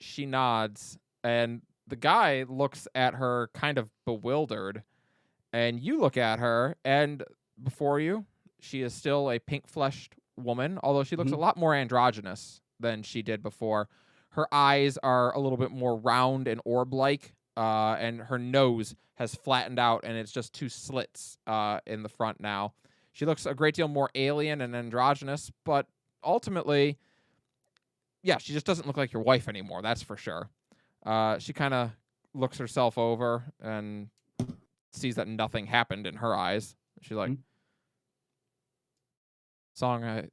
she nods, and the guy looks at her kind of bewildered, and you look at her, and before you, she is still a pink-fleshed woman, although she looks a lot more androgynous than she did before. Her eyes are a little bit more round and orb-like, and her nose has flattened out, and it's just 2 slits in the front now. She looks a great deal more alien and androgynous, but ultimately, yeah, she just doesn't look like your wife anymore. That's for sure. She kind of looks herself over and sees that nothing happened in her eyes. She's like, Song, I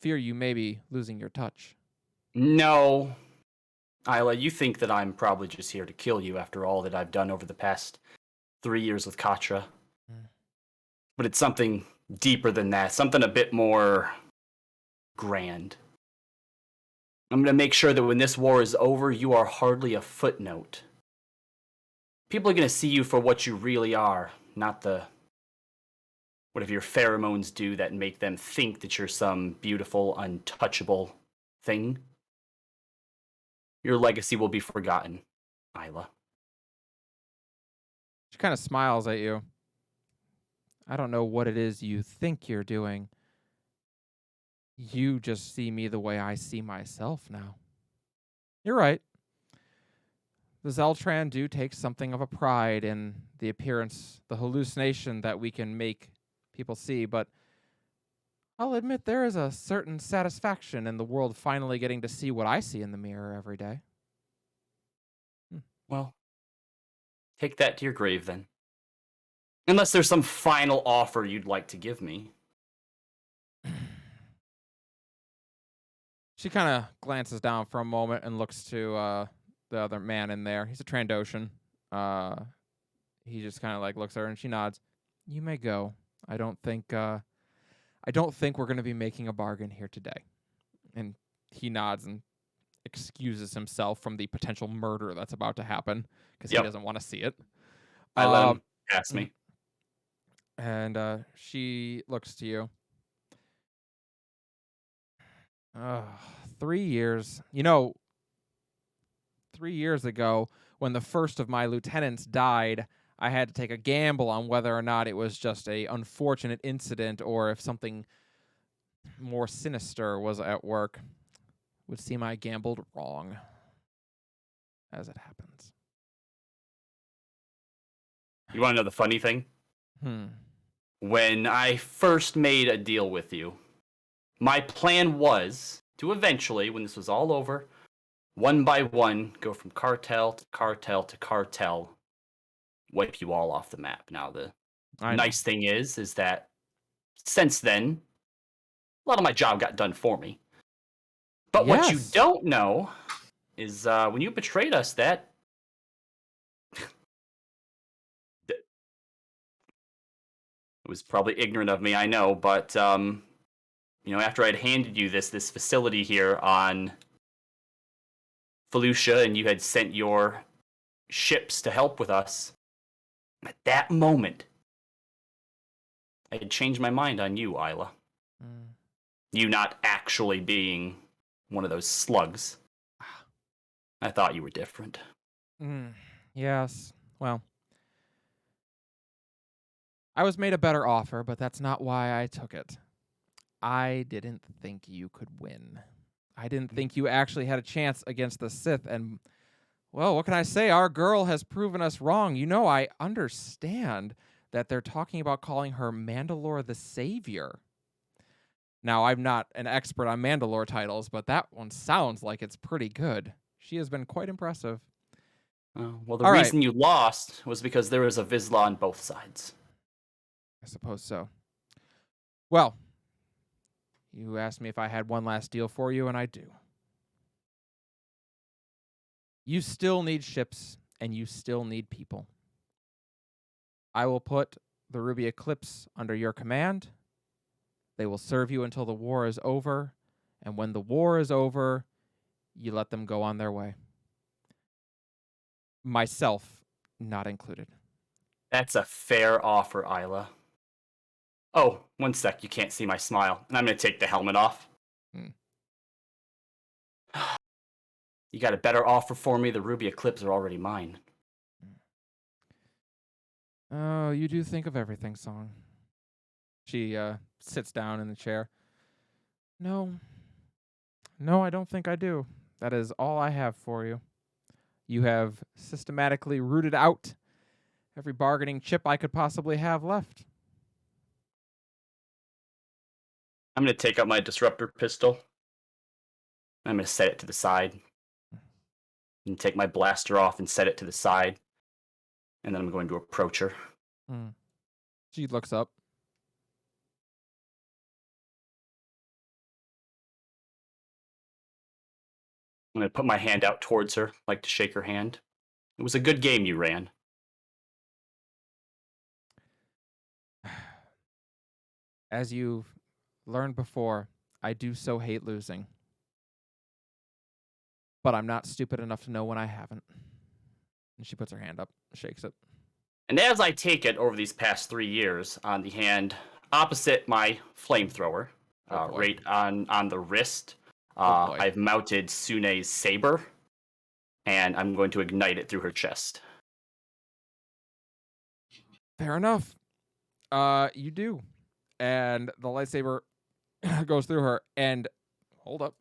fear you may be losing your touch. No, Isla, you think that I'm probably just here to kill you after all that I've done over the past 3 years with Katra. But it's something deeper than that, something a bit more grand. I'm going to make sure that when this war is over, you are hardly a footnote. People are going to see you for what you really are, not the whatever your pheromones do that make them think that you're some beautiful, untouchable thing. Your legacy will be forgotten, Isla. She kind of smiles at you. I don't know what it is you think you're doing. You just see me the way I see myself now. You're right. The Zeltran do take something of a pride in the appearance, the hallucination that we can make people see, but I'll admit there is a certain satisfaction in the world finally getting to see what I see in the mirror every day. Well, take that to your grave then. Unless there's some final offer you'd like to give me. She kind of glances down for a moment and looks to the other man in there. He's a Trandoshan. He just kind of like looks at her and she nods. You may go. I don't think we're going to be making a bargain here today. And he nods and excuses himself from the potential murder that's about to happen because he doesn't want to see it. I let him pass me. And she looks to you. 3 years. 3 years ago, when the first of my lieutenants died, I had to take a gamble on whether or not it was just a unfortunate incident or if something more sinister was at work. Would seem I gambled wrong, as it happens. You want to know the funny thing? When I first made a deal with you, my plan was to eventually, when this was all over, one by one, go from cartel to cartel to cartel, wipe you all off the map. Now, the nice thing is that since then, a lot of my job got done for me. But what you don't know is when you betrayed us, that it was probably ignorant of me, I know, but after I'd handed you this facility here on Felucia and you had sent your ships to help with us, at that moment, I had changed my mind on you, Isla. You not actually being one of those slugs. I thought you were different. Yes. Well, I was made a better offer, but that's not why I took it. I didn't think you could win. I didn't think you actually had a chance against the Sith, and, well, what can I say? Our girl has proven us wrong. I understand that they're talking about calling her Mandalore the Savior. Now, I'm not an expert on Mandalore titles, but that one sounds like it's pretty good. She has been quite impressive. Well, the reason you lost was because there was a Vizsla on both sides. I suppose so. Well, you asked me if I had one last deal for you, and I do. You still need ships, and you still need people. I will put the Ruby Eclipse under your command. They will serve you until the war is over, and when the war is over, you let them go on their way. Myself not included. That's a fair offer, Isla. Oh, one sec, you can't see my smile. And I'm going to take the helmet off. You got a better offer for me? The Ruby Eclipse are already mine. Oh, you do think of everything, Song. She sits down in the chair. No, I don't think I do. That is all I have for you. You have systematically rooted out every bargaining chip I could possibly have left. I'm gonna take out my disruptor pistol. I'm gonna set it to the side. And take my blaster off and set it to the side. And then I'm going to approach her. She looks up. I'm gonna put my hand out towards her, like to shake her hand. It was a good game you ran. As you've learned before, I do so hate losing. But I'm not stupid enough to know when I haven't. And she puts her hand up, shakes it. And as I take it over these past 3 years on the hand opposite my flamethrower, Oh, boy. right on the wrist, Oh, boy. I've mounted Sune's saber, and I'm going to ignite it through her chest. Fair enough. You do. And the lightsaber goes through her. And hold up.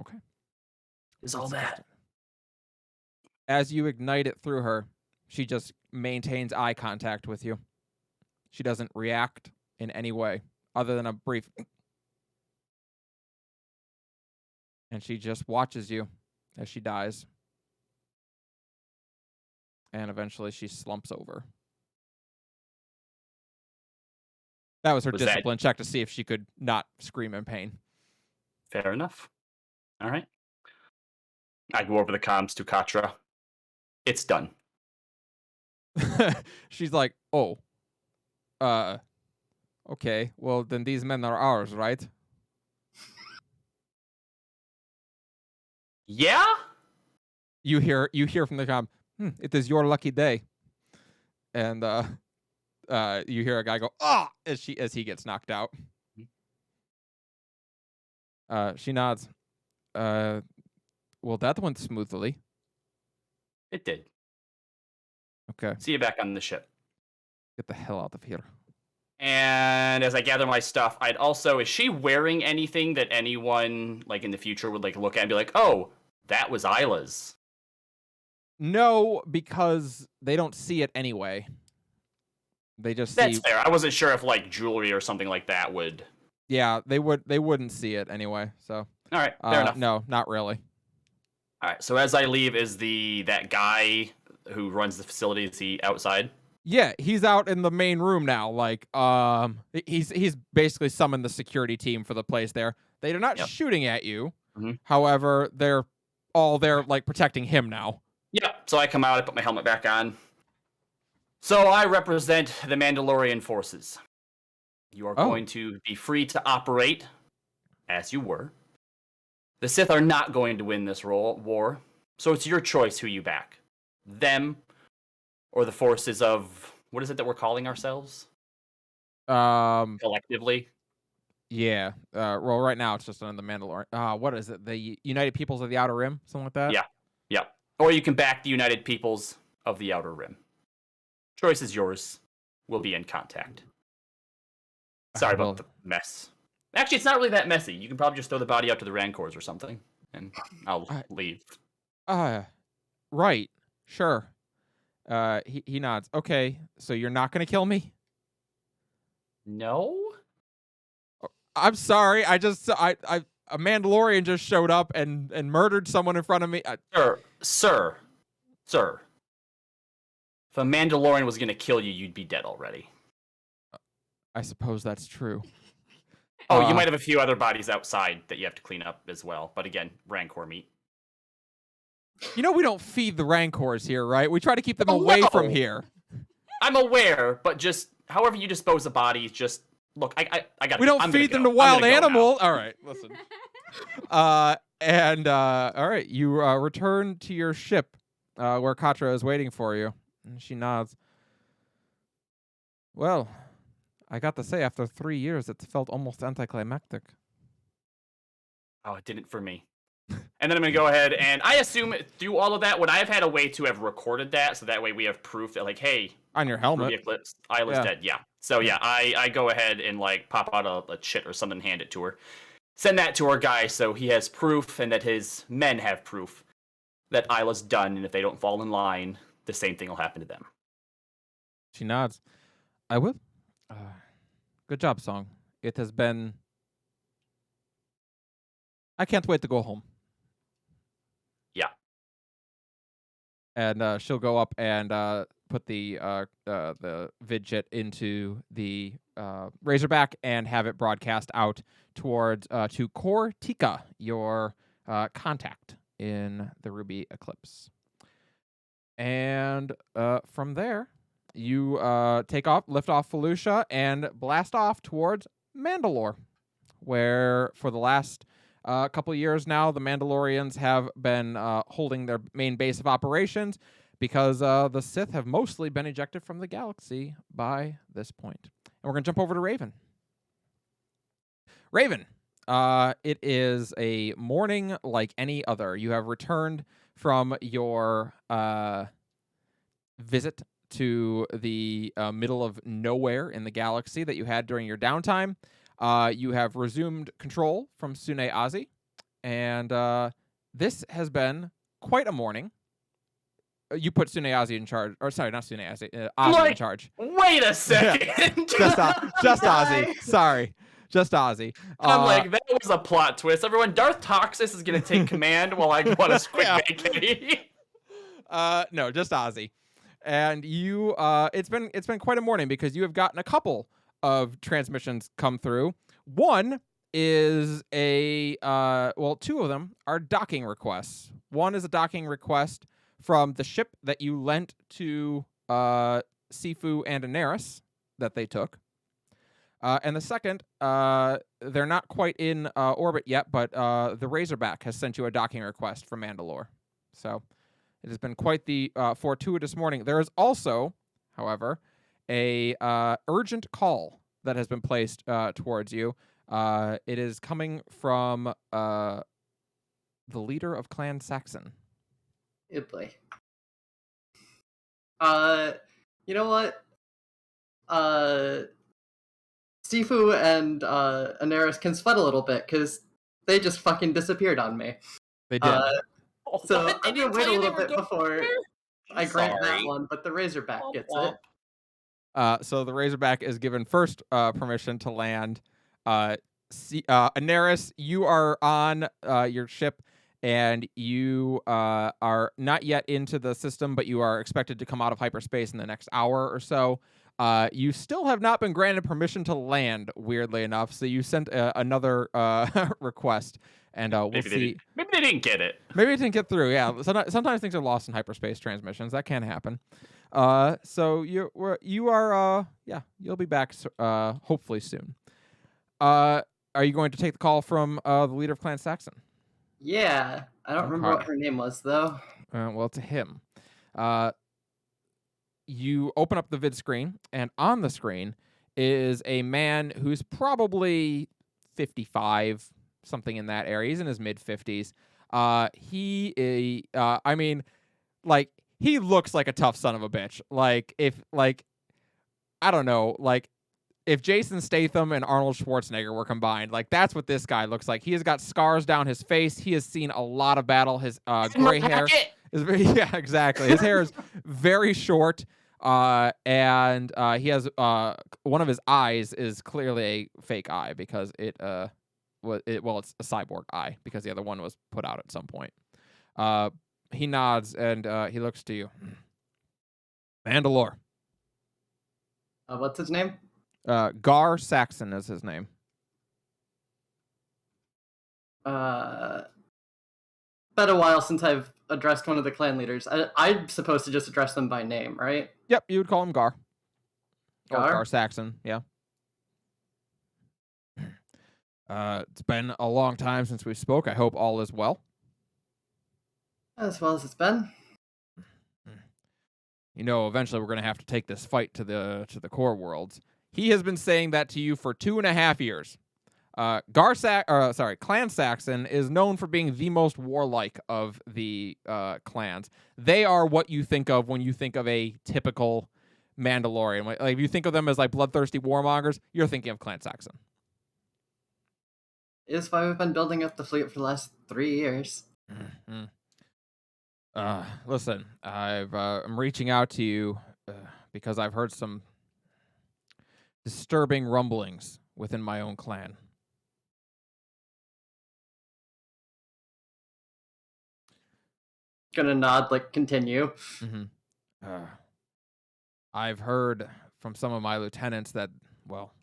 Okay. Is all that? As you ignite it through her, she just maintains eye contact with you. She doesn't react in any way other than a brief. And she just watches you as she dies. And eventually she slumps over. That was her Was that- discipline check to see if she could not scream in pain. Fair enough. All right. I go over the comms to Katra. It's done. She's like, oh, okay, well, then these men are ours, right? Yeah? You hear from the comm, it is your lucky day. And you hear a guy go, ah, as he gets knocked out. She nods. Well, that went smoothly. It did. Okay, See you back on the ship. get the hell out of here. And as I gather my stuff, I'd also, is she wearing anything that anyone like in the future would like look at and be like, oh, that was Isla's? No, because they don't see it anyway. They just That's see. fair. I wasn't sure if like jewelry or something like that would. Yeah, they wouldn't see it anyway. So All right, fair enough. no, not really. All right, so as I leave, is that guy who runs the facility, is he outside? Yeah, he's out in the main room now. Like, he's basically summoned the security team for the place there. They're not Yep. shooting at you. Mhm. However, they're all there, like, protecting him now. Yeah. So I come out, I put my helmet back on. So I represent the Mandalorian forces. You are Oh. going to be free to operate as you were. The Sith are not going to win this war, so it's your choice who you back. Them or the forces of, what is it that we're calling ourselves collectively? Yeah. Well, right now it's just under the Mandalorian. What is it? The United Peoples of the Outer Rim, something like that. Yeah. Yeah. Or you can back the United Peoples of the Outer Rim. Choice is yours. We'll be in contact. Sorry Well, about the mess. Actually, it's not really that messy. You can probably just throw the body out to the Rancors or something, and I'll leave. Right. Sure. He nods. Okay, so you're not gonna kill me? No? I'm sorry. I a Mandalorian just showed up and murdered someone in front of me. Sir. If a Mandalorian was gonna kill you, you'd be dead already. I suppose that's true. Oh, you might have a few other bodies outside that you have to clean up as well. But again, Rancor meat. You know we don't feed the Rancors here, right? We try to keep them away from no. here. I'm aware, but just however you dispose of bodies, just look. I got. We don't feed them to wild animals. All right, listen. All right, you return to your ship, where Katra is waiting for you, and she nods. Well, I got to say, after 3 years, it felt almost anticlimactic. Oh, it didn't for me. And then I'm going to go ahead and I assume through all of that, would I have had a way to have recorded that so that way we have proof that, like, hey, On your Ruby helmet. Eclipse, Isla's Yeah. dead. Yeah. So, yeah, I go ahead and, like, pop out a chit or something, hand it to her. Send that to our guy so he has proof and that his men have proof. that Isla's done, and if they don't fall in line, the same thing will happen to them. She nods. I will. Good job, Song. It has been. I can't wait to go home. Yeah. And she'll go up and put the vidjet into the Razorback and have it broadcast out towards to Core Tika, your contact in the Ruby Eclipse. And from there, you lift off Felucia and blast off towards Mandalore, where for the last couple of years now, the Mandalorians have been holding their main base of operations because the Sith have mostly been ejected from the galaxy by this point. And we're going to jump over to Raven. Raven, it is a morning like any other. You have returned from your visit to the middle of nowhere in the galaxy that you had during your downtime. You have resumed control from Sune Ozzy, and this has been quite a morning. You put Sune Ozzy in charge, or sorry, not Sune Ozzy, Ozzy in charge. Wait a second. Just Ozzy. Sorry, just Ozzy. I'm like, that was a plot twist. Everyone, Darth Toxis is gonna take command while I go on a quick vacay. No, just Ozzy. And you, it's been quite a morning because you have gotten a couple of transmissions come through. One is two of them are docking requests. One is a docking request from the ship that you lent to Sifu and Daenerys that they took. And the second, they're not quite in orbit yet, but the Razorback has sent you a docking request from Mandalore. So it has been quite the fortuitous morning. There is also, however, a urgent call that has been placed towards you. It is coming from the leader of Clan Saxon. Oh boy. You know what? Sifu and Daenerys can sweat a little bit because they just fucking disappeared on me. They did. So What? They I'm gonna didn't wait tell a you they little were bit going before there? I grant that Sorry. one, but the Razorback gets it. So the Razorback is given first permission to land. Daenerys, you are on your ship, and you are not yet into the system, but you are expected to come out of hyperspace in the next hour or so. You still have not been granted permission to land, weirdly enough, so you sent another request, and we'll see. Maybe they didn't get it. Maybe it didn't get through. Yeah, sometimes things are lost in hyperspace transmissions. That can happen. So you are you'll be back hopefully soon. Are you going to take the call from the leader of Clan Saxon? Yeah, I don't remember what her name was though. Well, to him. You open up the vid screen, and on the screen is a man who's probably 55, something in that area. He's in his mid-50s. He looks like a tough son of a bitch. If Jason Statham and Arnold Schwarzenegger were combined, that's what this guy looks like. He has got scars down his face. He has seen a lot of battle. His gray hair is very, yeah, exactly. His hair is very short, and he has one of his eyes is clearly a fake eye because it's a cyborg eye because the other one was put out at some point. He nods and he looks to you. Mandalore. What's his name? Gar Saxon is his name. Been a while since I've addressed one of the clan leaders. I'm supposed to just address them by name, right? Yep, you would call him Gar. Or Gar? Gar Saxon, yeah. It's been a long time since we spoke. I hope all is well. As well as it's been. Eventually we're going to have to take this fight to the core worlds. He has been saying that to you for 2.5 years. Clan Saxon is known for being the most warlike of the clans. They are what you think of when you think of a typical Mandalorian. If you think of them as bloodthirsty warmongers, you're thinking of Clan Saxon. Is why we've been building up the fleet for the last 3 years. Mm-hmm. Listen, I'm reaching out to you because I've heard some disturbing rumblings within my own clan. Gonna nod, like, continue. Mm-hmm. I've heard from some of my lieutenants that, well,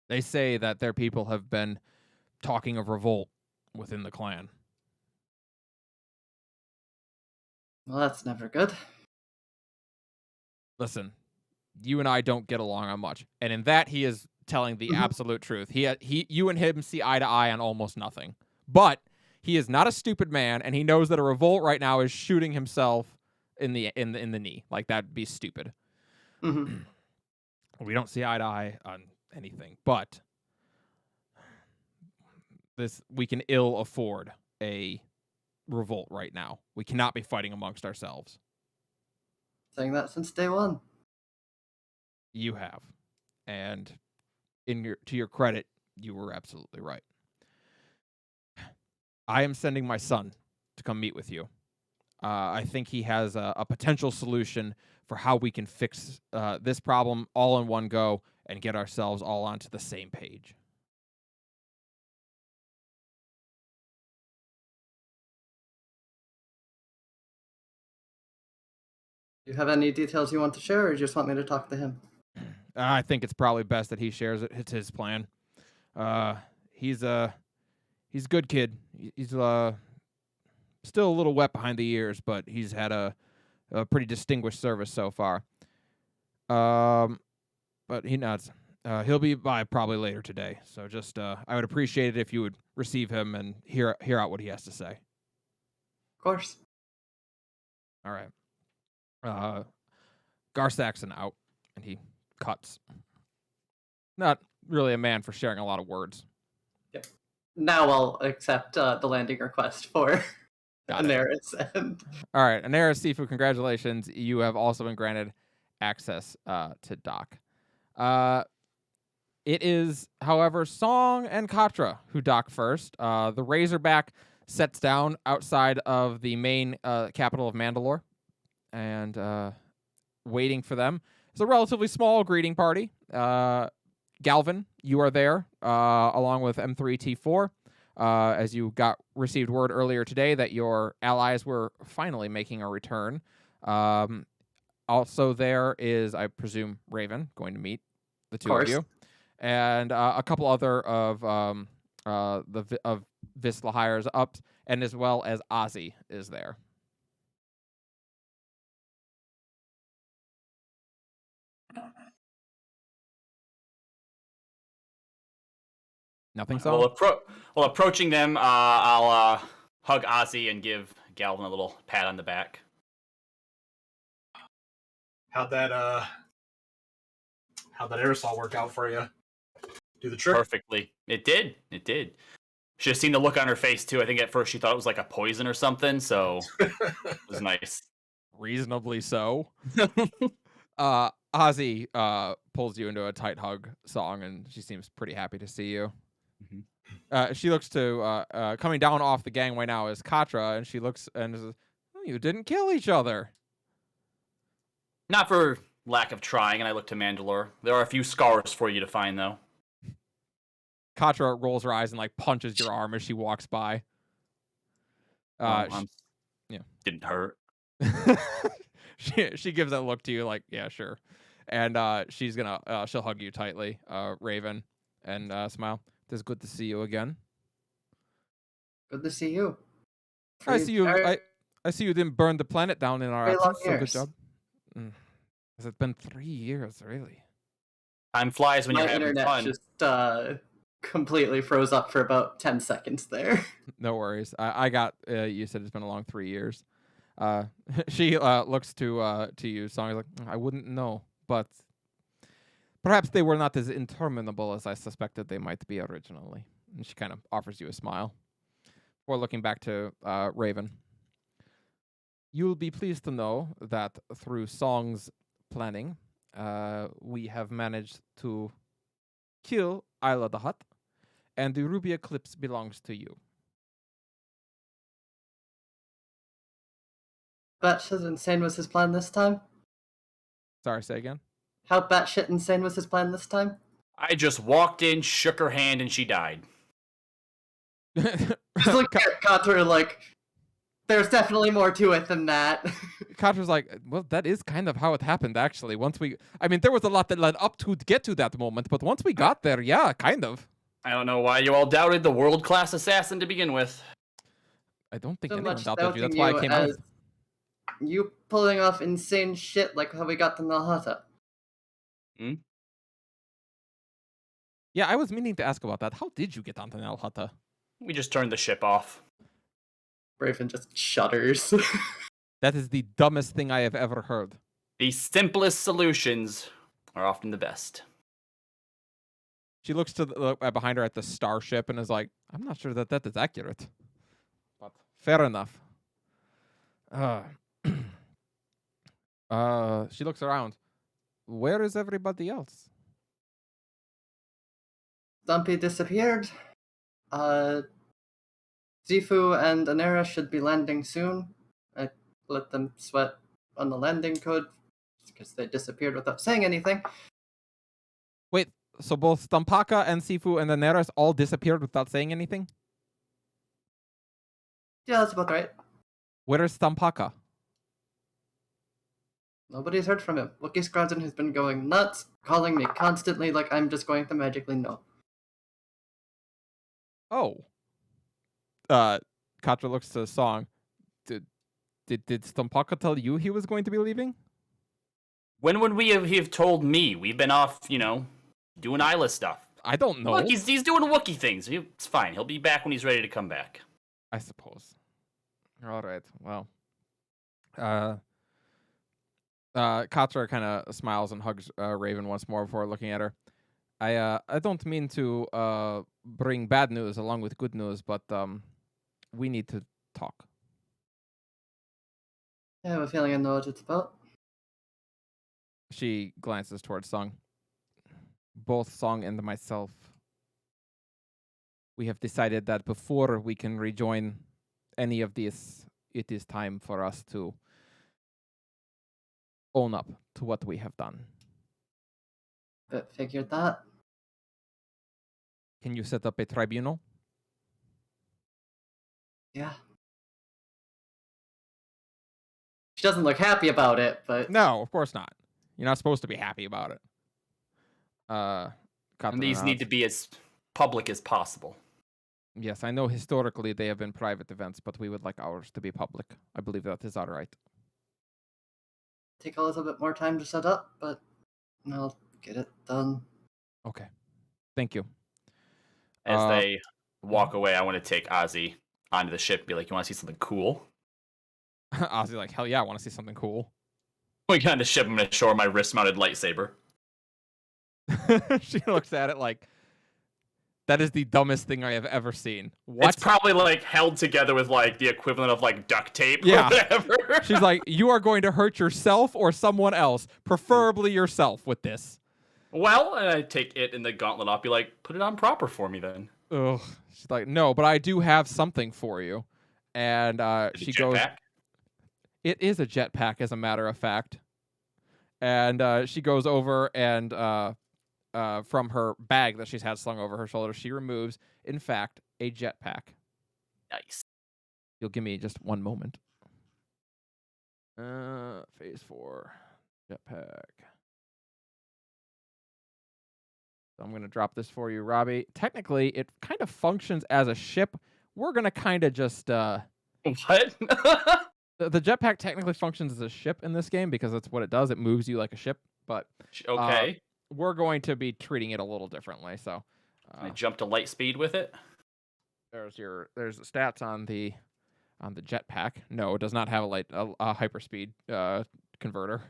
they say that their people have been talking of revolt within the clan. Well, that's never good. Listen, you and I don't get along on much, and in that he is telling the Mhm. absolute truth. You and him see eye to eye on almost nothing, but he is not a stupid man, and he knows that a revolt right now is shooting himself in the knee. Like, that'd be stupid. Mhm. We don't see eye to eye on anything, but we can ill afford a revolt right now. We cannot be fighting amongst ourselves. Saying that since day one. You have, and to your credit, you were absolutely right. I am sending my son to come meet with you. I think he has a potential solution for how we can fix this problem all in one go and get ourselves all onto the same page. Do you have any details you want to share, or you just want me to talk to him? I think it's probably best that he shares it. It's his plan. He's a good kid. He's still a little wet behind the ears, but he's had a pretty distinguished service so far. But he nods. He'll be by probably later today. So just I would appreciate it if you would receive him and hear out what he has to say. Of course. All right. Gar Saxon out, and he cuts. Not really a man for sharing a lot of words. Now I'll accept the landing request for Got it. Anaris. And All right, Anaris Sifu, congratulations. You have also been granted access to dock. It is, however, Song and Katra who dock first. The Razorback sets down outside of the main capital of Mandalore, and waiting for them. It's a relatively small greeting party. Galvin, you are there along with M3T4. As you received word earlier today that your allies were finally making a return. Also there is, I presume, Raven going to meet the two of you, and a couple other of Vizsla hires up, and as well as Ozzy is there. Nothing so? Well, approaching them, I'll hug Ozzy and give Galvin a little pat on the back. How'd that aerosol work out for you? Do the trick? Perfectly. It did. Should have seen the look on her face too. I think at first she thought it was like a poison or something, so it was nice. Reasonably so. Ozzy pulls you into a tight hug, Song, and she seems pretty happy to see you. Mm-hmm. She looks to coming down off the gangway now is Katra, and she looks and says, oh, you didn't kill each other. Not for lack of trying, and I look to Mandalore. There are a few scars for you to find, though. Katra rolls her eyes and like punches your arm as she walks by. Didn't hurt. she gives that look to you like, yeah, sure. And she's gonna she'll hug you tightly, Raven, and smile. It's good to see you again. good to see you. I see you. I see you didn't burn the planet down in our Very long absence. So good years. job. Has it been 3 years, really? Time flies when My you're having internet fun. just completely froze up for about 10 seconds there. No worries. I got. You said it's been a long 3 years. She looks to you. Song is like, I wouldn't know, but perhaps they were not as interminable as I suspected they might be originally. And she kind of offers you a smile. Before looking back to Raven, you'll be pleased to know that through Song's planning, we have managed to kill Isla the Hutt, and the Ruby Eclipse belongs to you. batshit insane was his plan this time? Sorry, say again. How batshit insane was his plan this time? I just walked in, shook her hand, and she died. Just look at Contour like, there's definitely more to it than that. Contour's like, well, that is kind of how it happened, actually. I mean, there was a lot that led up to get to that moment, but once we got there, yeah, kind of. I don't know why you all doubted the world-class assassin to begin with. I don't think So anyone much doubted you. doubting That's why I you came out. as you pulling off insane shit like how we got to Nalhata. Yeah, I was meaning to ask about that. How did you get onto Nalhata? We just turned the ship off. Raven just shudders. That is the dumbest thing I have ever heard. The simplest solutions are often the best. She looks to behind her at the starship and is like, I'm not sure that is accurate. But fair enough. She looks around. Where is everybody else? Dumpy disappeared. Zifu and Anera should be landing soon. I let them sweat on the landing code because they disappeared without saying anything. Wait, so both Stampaka and Sifu and the Neras all disappeared without saying anything? Yeah, that's about right. Where is Stampaka? Nobody's heard from him. Wookiee Scrounton has been going nuts, calling me constantly like I'm just going to magically know. Oh. Katra looks to Song. Did Stampaka tell you he was going to be leaving? When would we have told me? We've been off, doing Isla stuff. I don't know. Look, he's doing Wookiee things. It's fine. He'll be back when he's ready to come back. I suppose. All right. Well. Katra kind of smiles and hugs Raven once more before looking at her. I don't mean to bring bad news along with good news, but we need to talk. I have a feeling I know what it's about. She glances towards Song. Both Song and myself. We have decided that before we can rejoin any of this, it is time for us to own up to what we have done. But figured that. Can you set up a tribunal? Yeah. She doesn't look happy about it, but No, of course not. You're not supposed to be happy about it. And these need to be as public as possible. Yes, I know historically they have been private events, but we would like ours to be public. I believe that is our right. take a little bit more time to set up, but I'll get it done. Okay. Thank you. As they walk away, I want to take Ozzy onto the ship and be like, you want to see something cool? Ozzy like, hell yeah, I want to see something cool. We get on the ship, I'm going to show her my wrist-mounted lightsaber. She looks at it like, that is the dumbest thing I have ever seen. What? It's probably like held together with like the equivalent of like duct tape Yeah. or whatever. She's like, you are going to hurt yourself or someone else, preferably yourself with this. Well, and I take it in the gauntlet off, be like, put it on proper for me then. Ugh. She's like, no, but I do have something for you. And she goes, it is a jetpack, as a matter of fact. And she goes over and from her bag that she's had slung over her shoulder, she removes, in fact, a jetpack. Nice. You'll give me just one moment. Phase 4 jetpack. So I'm going to drop this for you, Robbie. Technically, it kind of functions as a ship. We're going to kind of just... What? The jetpack technically functions as a ship in this game because that's what it does. It moves you like a ship. But Okay. we're going to be treating it a little differently. So I jump to light speed with it. there's the stats on the jetpack. No, it does not have a hyperspeed converter.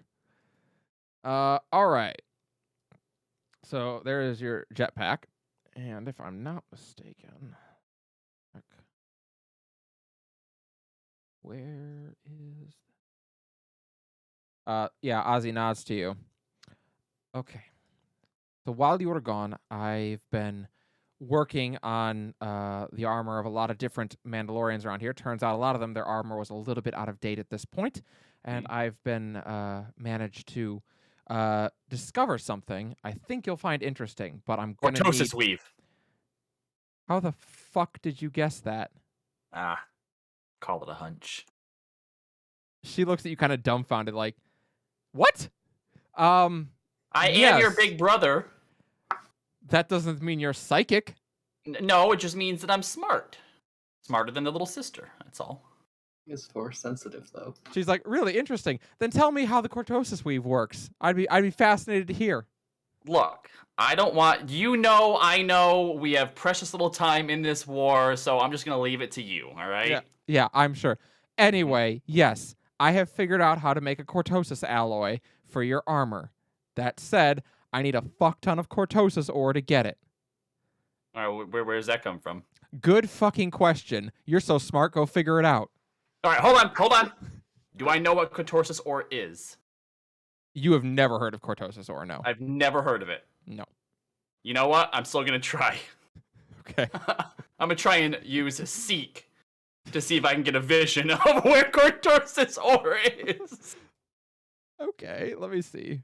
All right. So there is your jetpack, and if I'm not mistaken, where is? Yeah, Ozzy nods to you. Okay. So while you were gone, I've been working on the armor of a lot of different Mandalorians around here. Turns out a lot of them, their armor was a little bit out of date at this point, and I've been managed to discover something I think you'll find interesting. But I'm gonna Cortosis need. weave. How the fuck did you guess that? Ah, call it a hunch. She looks at you kind of dumbfounded, like, what? I am your Yes. big brother. That doesn't mean you're psychic. No, it just means that I'm smart. Smarter than the little sister. That's all. Is force sensitive though. She's like, really interesting. Then tell me how the cortosis weave works. I'd be fascinated to hear. Look, I don't want I know we have precious little time in this war, so I'm just gonna leave it to you, all right? Yeah, I'm sure. Anyway, yes, I have figured out how to make a cortosis alloy for your armor. That said, I need a fuck ton of cortosis ore to get it. All right, where does that come from? Good fucking question. You're so smart, go figure it out. All right, hold on. Do I know what Cortosis ore is? You have never heard of cortosis ore, no? I've never heard of it. No. You know what? I'm still gonna try. Okay. I'm gonna try and use Seek to see if I can get a vision of where Cortosis ore is. Okay, let me see.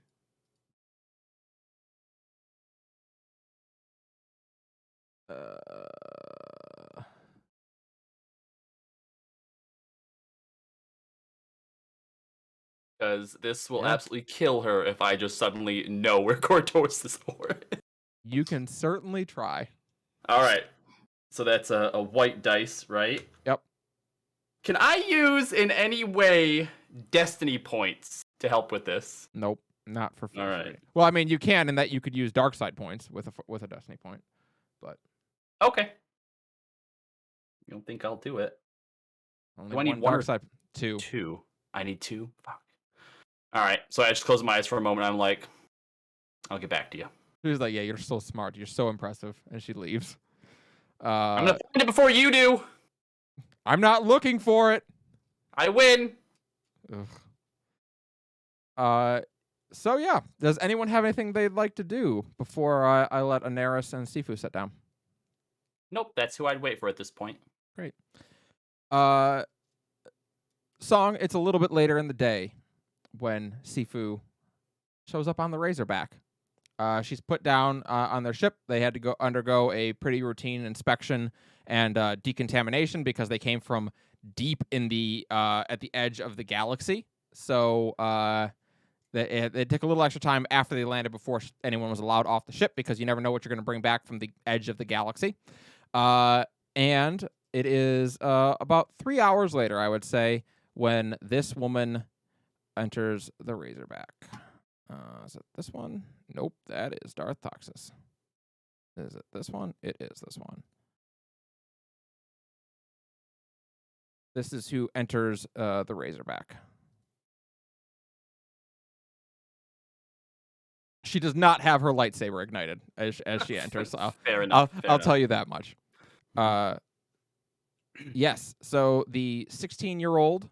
Because this will Yeah. absolutely kill her if I just suddenly know where Cortosis ore is. You can certainly try. All right. So that's a white dice, right? Yep. Can I use in any way destiny points to help with this? Nope, not for free. All right. Well, I mean, you can in that you could use dark side points with a destiny point, but Okay. You don't think I'll do it? only Do I need one one dark or side. Two. Two. I need two? Fuck. All right. So I just close my eyes for a moment. I'm like, I'll get back to you. She's like, yeah, you're so smart. You're so impressive, and she leaves. I'm going to find it before you do. I'm not looking for it. I win. Ugh. So yeah, does anyone have anything they'd like to do before I let Anaris and Sifu sit down? Nope. That's who I'd wait for at this point. Great. Song, it's a little bit later in the day when Sifu shows up on the Razorback. She's put down on their ship. They had to undergo a pretty routine inspection and decontamination because they came from deep in the at the edge of the galaxy. So they took a little extra time after they landed before anyone was allowed off the ship because you never know what you're going to bring back from the edge of the galaxy. And it is about 3 hours later, I would say, when this woman enters the Razorback. Is it this one? Nope, that is Darth Toxus. Is it this one? It is this one. This is who enters the Razorback. She does not have her lightsaber ignited as she enters. So Fair enough. I'll tell you that much. Yes. So the 16-year-old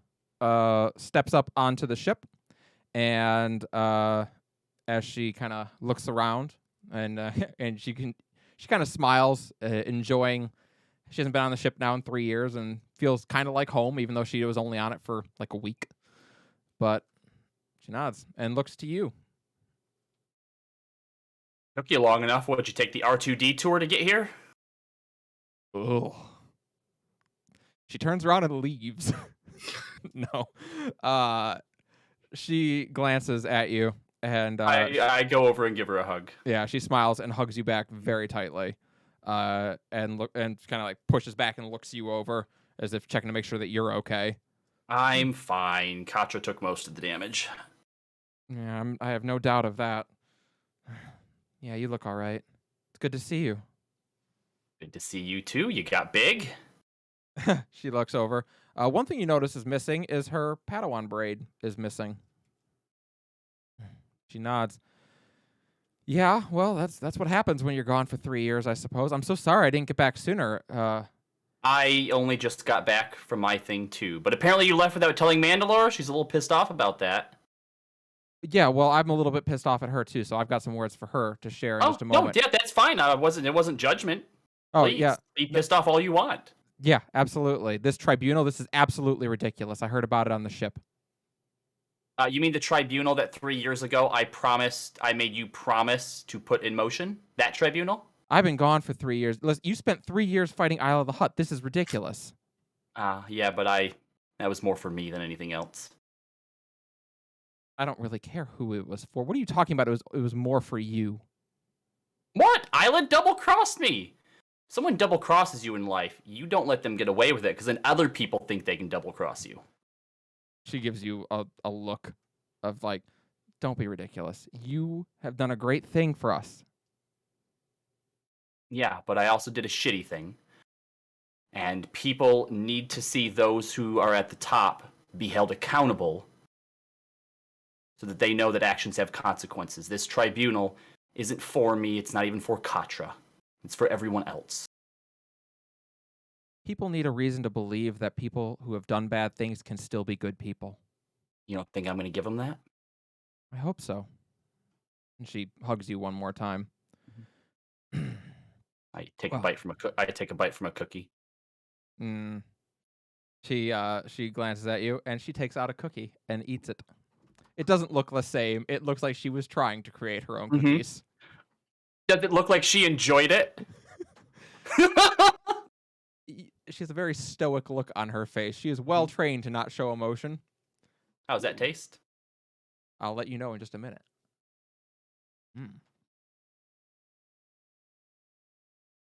steps up onto the ship, and as she kind of looks around, and she kind of smiles, enjoying. She hasn't been on the ship now in 3 years, and feels kind of like home, even though she was only on it for like a week. But she nods and looks to you. Took you long enough. Would you take the R2D tour to get here? Ugh. She turns around and leaves. No. She glances at you, and I go over and give her a hug. yeah, she smiles and hugs you back very tightly, and kind of like pushes back and looks you over as if checking to make sure that you're okay. I'm fine. Katra took most of the damage. Yeah, I have no doubt of that. Yeah, you look all right. It's good to see you. Good to see you too. You got big. She looks over. One thing you notice is missing is her Padawan braid is missing. She nods. Yeah, well, that's what happens when you're gone for 3 years, I suppose. I'm so sorry I didn't get back sooner. I only just got back from my thing too, but apparently you left without telling Mandalore. She's a little pissed off about that. Yeah, well, I'm a little bit pissed off at her too, so I've got some words for her to share in just a moment. No, yeah, that's fine. It wasn't judgment. Oh Please, yeah, be pissed off all you want. yeah, absolutely. This tribunal, this is absolutely ridiculous. I heard about it on the ship. You mean the tribunal that 3 years ago I made you promise to put in motion? That tribunal? I've been gone for 3 years. Listen, you spent 3 years fighting Isle of the Hut. This is ridiculous. Yeah, but that was more for me than anything else. I don't really care who it was for. What are you talking about? It was more for you. What? Isla double-crossed me. Someone double-crosses you in life, you don't let them get away with it, because then other people think they can double-cross you. She gives you a look of like, don't be ridiculous. You have done a great thing for us. Yeah, but I also did a shitty thing. And people need to see those who are at the top be held accountable so that they know that actions have consequences. This tribunal isn't for me, it's not even for Katra. It's for everyone else. People need a reason to believe that people who have done bad things can still be good people. You don't think I'm going to give them that? I hope so. And she hugs you one more time. I take Well. a bite from a cookie. She glances at you and she takes out a cookie and eats it. It doesn't look the same. It looks like she was trying to create her own cookies. Does it look like she enjoyed it? She has a very stoic look on her face. She is well trained to not show emotion. How's that taste? I'll let you know in just a minute.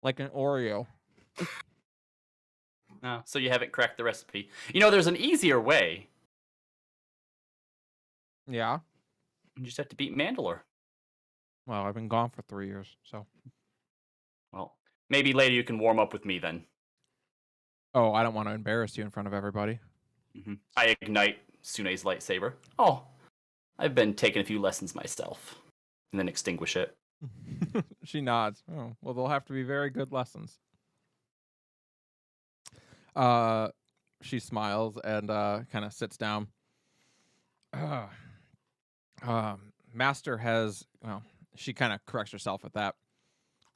Like an Oreo. No, so you haven't cracked the recipe. You know, there's an easier way. Yeah. You just have to beat Mandalore. Well, I've been gone for 3 years, so. Well, maybe later you can warm up with me then. Oh, I don't want to embarrass you in front of everybody. I ignite Sune's lightsaber. Oh, I've been taking a few lessons myself. And then extinguish it. She nods. Oh, well, they'll have to be very good lessons. She smiles and kind of sits down. Master has, well, she kind of corrects herself with that.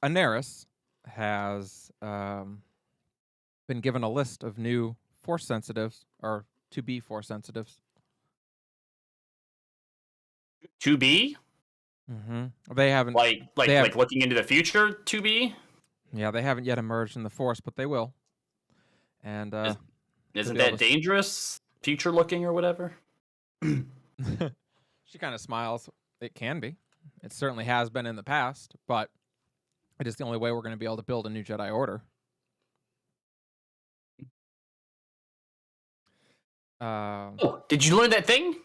Anaris has been given a list of new force sensitives, or to be force sensitives. To be? They haven't, Like they have- looking into the future, to be? yeah, they haven't yet emerged in the force, but they will. And Isn't be able that to- dangerous? Future looking or whatever? she kind of smiles. It can be. It certainly has been in the past, but it is the only way we're going to be able to build a new Jedi Order. Oh, did you learn that thing?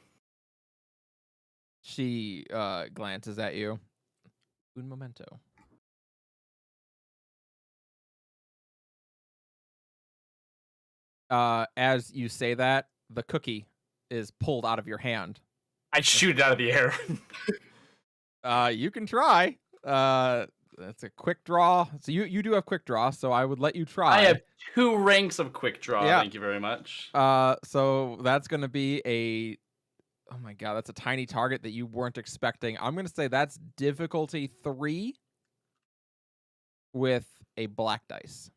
She glances at you. Un momento. As you say that, the cookie is pulled out of your hand. I'd shoot it out of the air. You can try. That's a quick draw. So you do have quick draw, so I would let you try. I have 2 ranks of quick draw. Yeah. Thank you very much. So that's gonna be a, oh my god, that's a tiny target that you weren't expecting. I'm gonna say that's difficulty 3 with a black dice.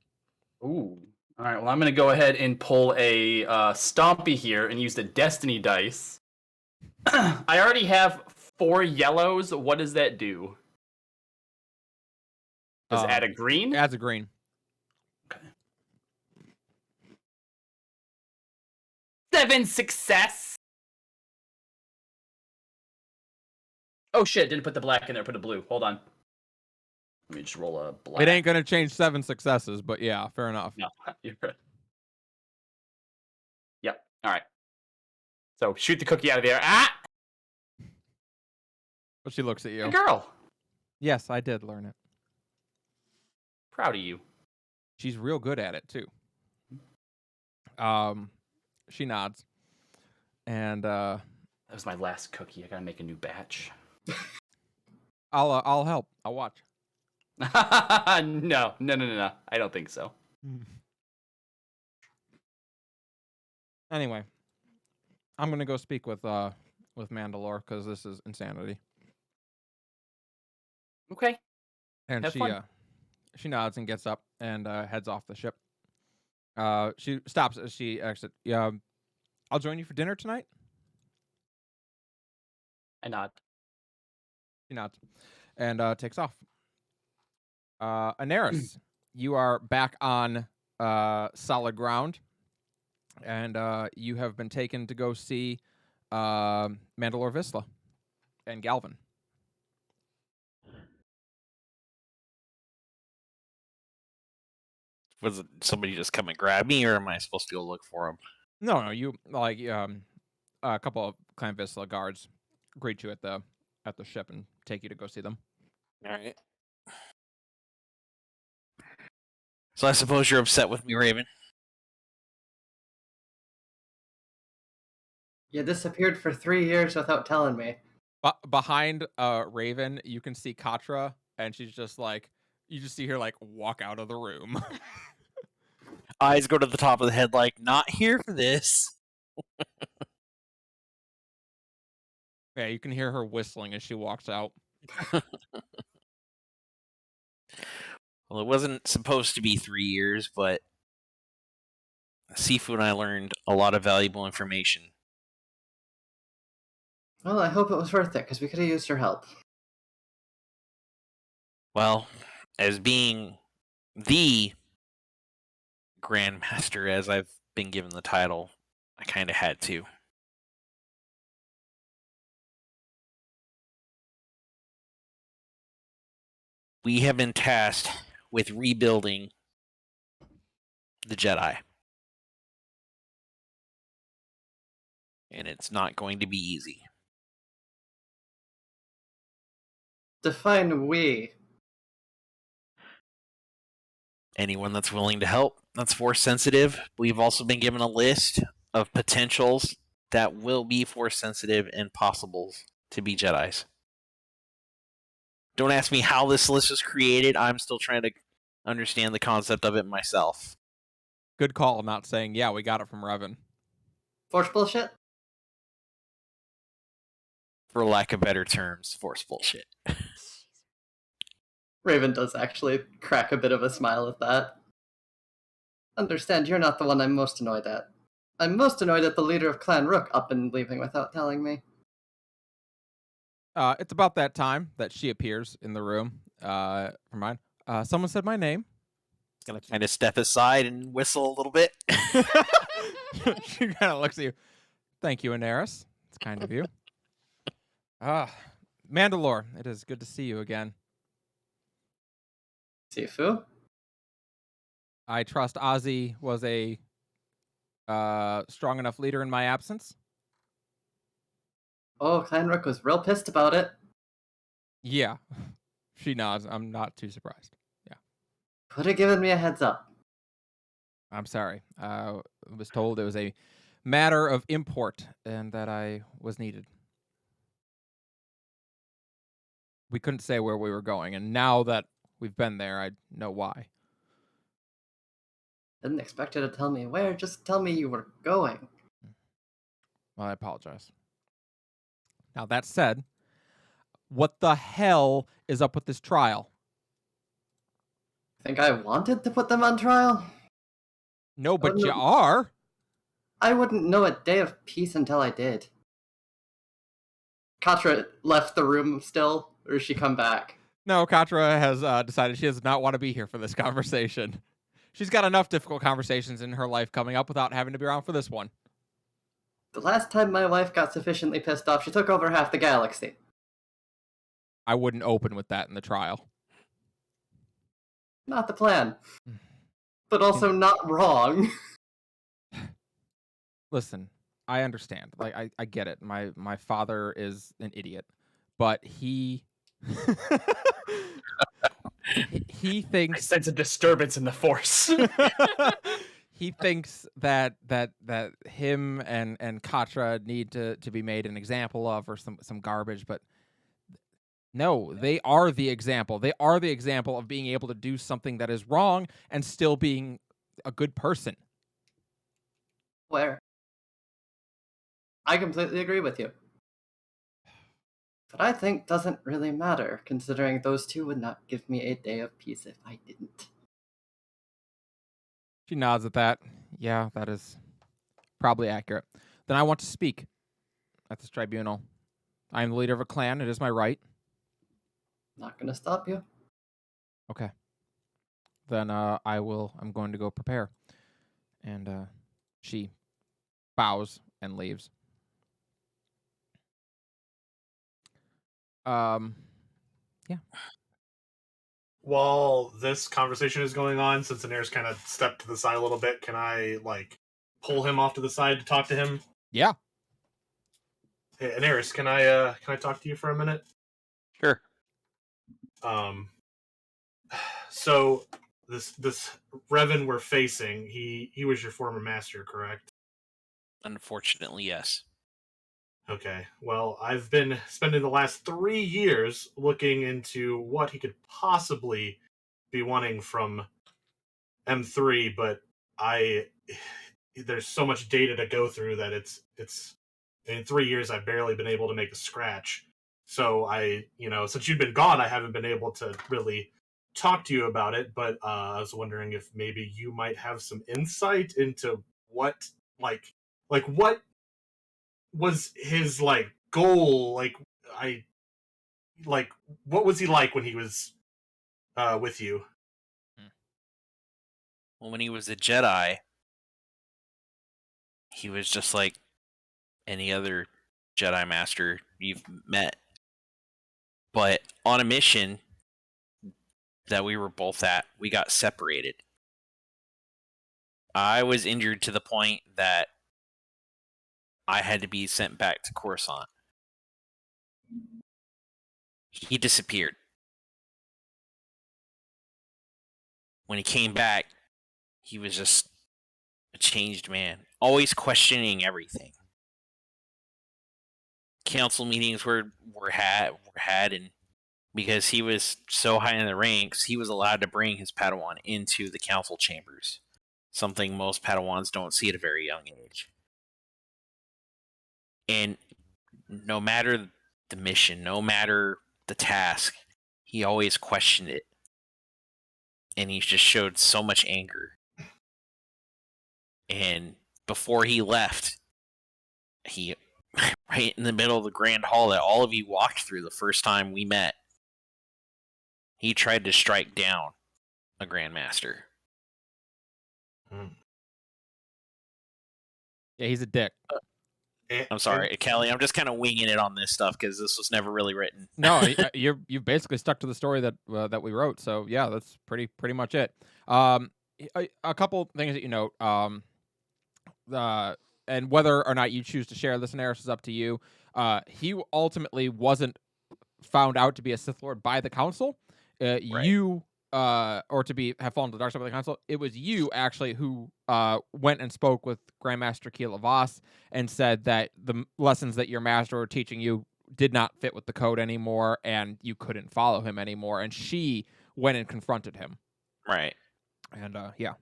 Ooh. All right. Well, I'm going to go ahead and pull a Stompy here and use the Destiny dice. I already have 4 yellows. What does that do? Does it add a green? Adds a green. Okay. 7 success. Oh shit! Didn't put the black in there. Put a blue. Hold on. Let me just roll a black. It ain't gonna change 7 successes, but yeah, fair enough. No, you're right. Yep. All right. So shoot the cookie out of the air. Ah! But she looks at you. Good girl. Yes, I did learn it. Proud of you. She's real good at it too. She nods, and That was my last cookie. I gotta make a new batch. I'll help. I'll watch. No. I don't think so. Anyway, I'm gonna go speak with Mandalore because this is insanity. Okay. And Have fun. she nods and gets up and heads off the ship. She stops as she exits. Yeah, I'll join you for dinner tonight. I nod. She nods and takes off. Anaris, you are back on solid ground, and you have been taken to go see Mandalore Visla and Galvin. Was it somebody just come and grab me, or am I supposed to go look for him? No, you like a couple of Clan Visla guards greet you at the ship and take you to go see them. All right. So I suppose you're upset with me, Raven. You disappeared for 3 years without telling me. Behind Raven, you can see Katra, and she's just like, you just see her like walk out of the room. Eyes go to the top of the head, like, not here for this. Yeah, you can hear her whistling as she walks out. Well, it wasn't supposed to be 3 years, but Sifu and I learned a lot of valuable information. Well, I hope it was worth it, because we could have used your help. Well, as being the Grandmaster, as I've been given the title, I kind of had to. We have been tasked with rebuilding the Jedi. And it's not going to be easy. Define we. Anyone that's willing to help, that's force sensitive. We've also been given a list of potentials that will be force sensitive and possibles to be Jedis. Don't ask me how this list was created. I'm still trying to understand the concept of it myself. Good call, not saying, yeah, we got it from Revan. Force bullshit? For lack of better terms, force bullshit. Raven does actually crack a bit of a smile at that. Understand, you're not the one I'm most annoyed at. I'm most annoyed at the leader of Clan Rook up and leaving without telling me. It's about that time that she appears in the room. For mine, someone said my name. Gonna kind of step aside and whistle a little bit. She kind of looks at you. Thank you, Anaris. It's kind of you. Mandalore, it is good to see you again. Sifu? I trust Ozzy was a strong enough leader in my absence. Oh, Clan Rook was real pissed about it. Yeah. She nods. I'm not too surprised. Yeah. Could have given me a heads up. I'm sorry. I was told it was a matter of import and that I was needed. We couldn't say where we were going, and now that we've been there, I know why. Didn't expect you to tell me where, just tell me you were going. Well, I apologize. Now, that said, what the hell is up with this trial? Think I wanted to put them on trial? No, but no. you are. I wouldn't know a day of peace until I did. Katra left the room still, or did she come back? No, Katra has decided she does not want to be here for this conversation. She's got enough difficult conversations in her life coming up without having to be around for this one. The last time my wife got sufficiently pissed off, she took over half the galaxy. I wouldn't open with that in the trial. Not the plan. But also not wrong. Listen, I understand. Like, I get it. My father is an idiot, but he he I thinks sense a disturbance in the force. he thinks that him and Katra need to be made an example of, or some garbage, but no, they are the example. They are the example of being able to do something that is wrong and still being a good person. Where? I completely agree with you. But I think doesn't really matter, considering those two would not give me a day of peace if I didn't. She nods at that. Yeah, that is probably accurate. Then I want to speak at this tribunal. I am the leader of a clan. It is my right. Not gonna stop you. Okay. Then I'm going to go prepare. And she bows and leaves. Yeah. While this conversation is going on, since Daenerys kind of stepped to the side a little bit, can I like pull him off to the side to talk to him? Yeah. Hey, Daenerys, can I talk to you for a minute? Sure. So this Revan we're facing, he was your former master, correct? Unfortunately, yes. Okay. Well, I've been spending the last 3 years looking into what he could possibly be wanting from M3, but there's so much data to go through that it's in 3 years I've barely been able to make a scratch. So since you've been gone, I haven't been able to really talk to you about it, but I was wondering if maybe you might have some insight into what what was his goal, I what was he like when he was with you? Well, when he was a Jedi, he was just like any other Jedi Master you've met. But on a mission that we were both at, we got separated. I was injured to the point that I had to be sent back to Coruscant. He disappeared. When he came back, he was just a changed man, always questioning everything. Council meetings were had, and because he was so high in the ranks, he was allowed to bring his Padawan into the council chambers, something most Padawans don't see at a very young age. And no matter the mission, no matter the task, he always questioned it. And he just showed so much anger. And before he left, he, right in the middle of the Grand Hall that all of you walked through the first time we met, he tried to strike down a Grandmaster. Yeah, he's a dick. I'm sorry, Kelly. I'm just kind of winging it on this stuff because this was never really written. No, you've basically stuck to the story that we wrote. So yeah, that's pretty much it. A couple things that you note. And whether or not you choose to share this narrative is up to you. He ultimately wasn't found out to be a Sith Lord by the Council. Right. You or to have fallen to the dark side by the Council. It was you actually who went and spoke with Grandmaster Keela Voss and said that the lessons that your master were teaching you did not fit with the code anymore, and you couldn't follow him anymore. And she went and confronted him. Right. And yeah.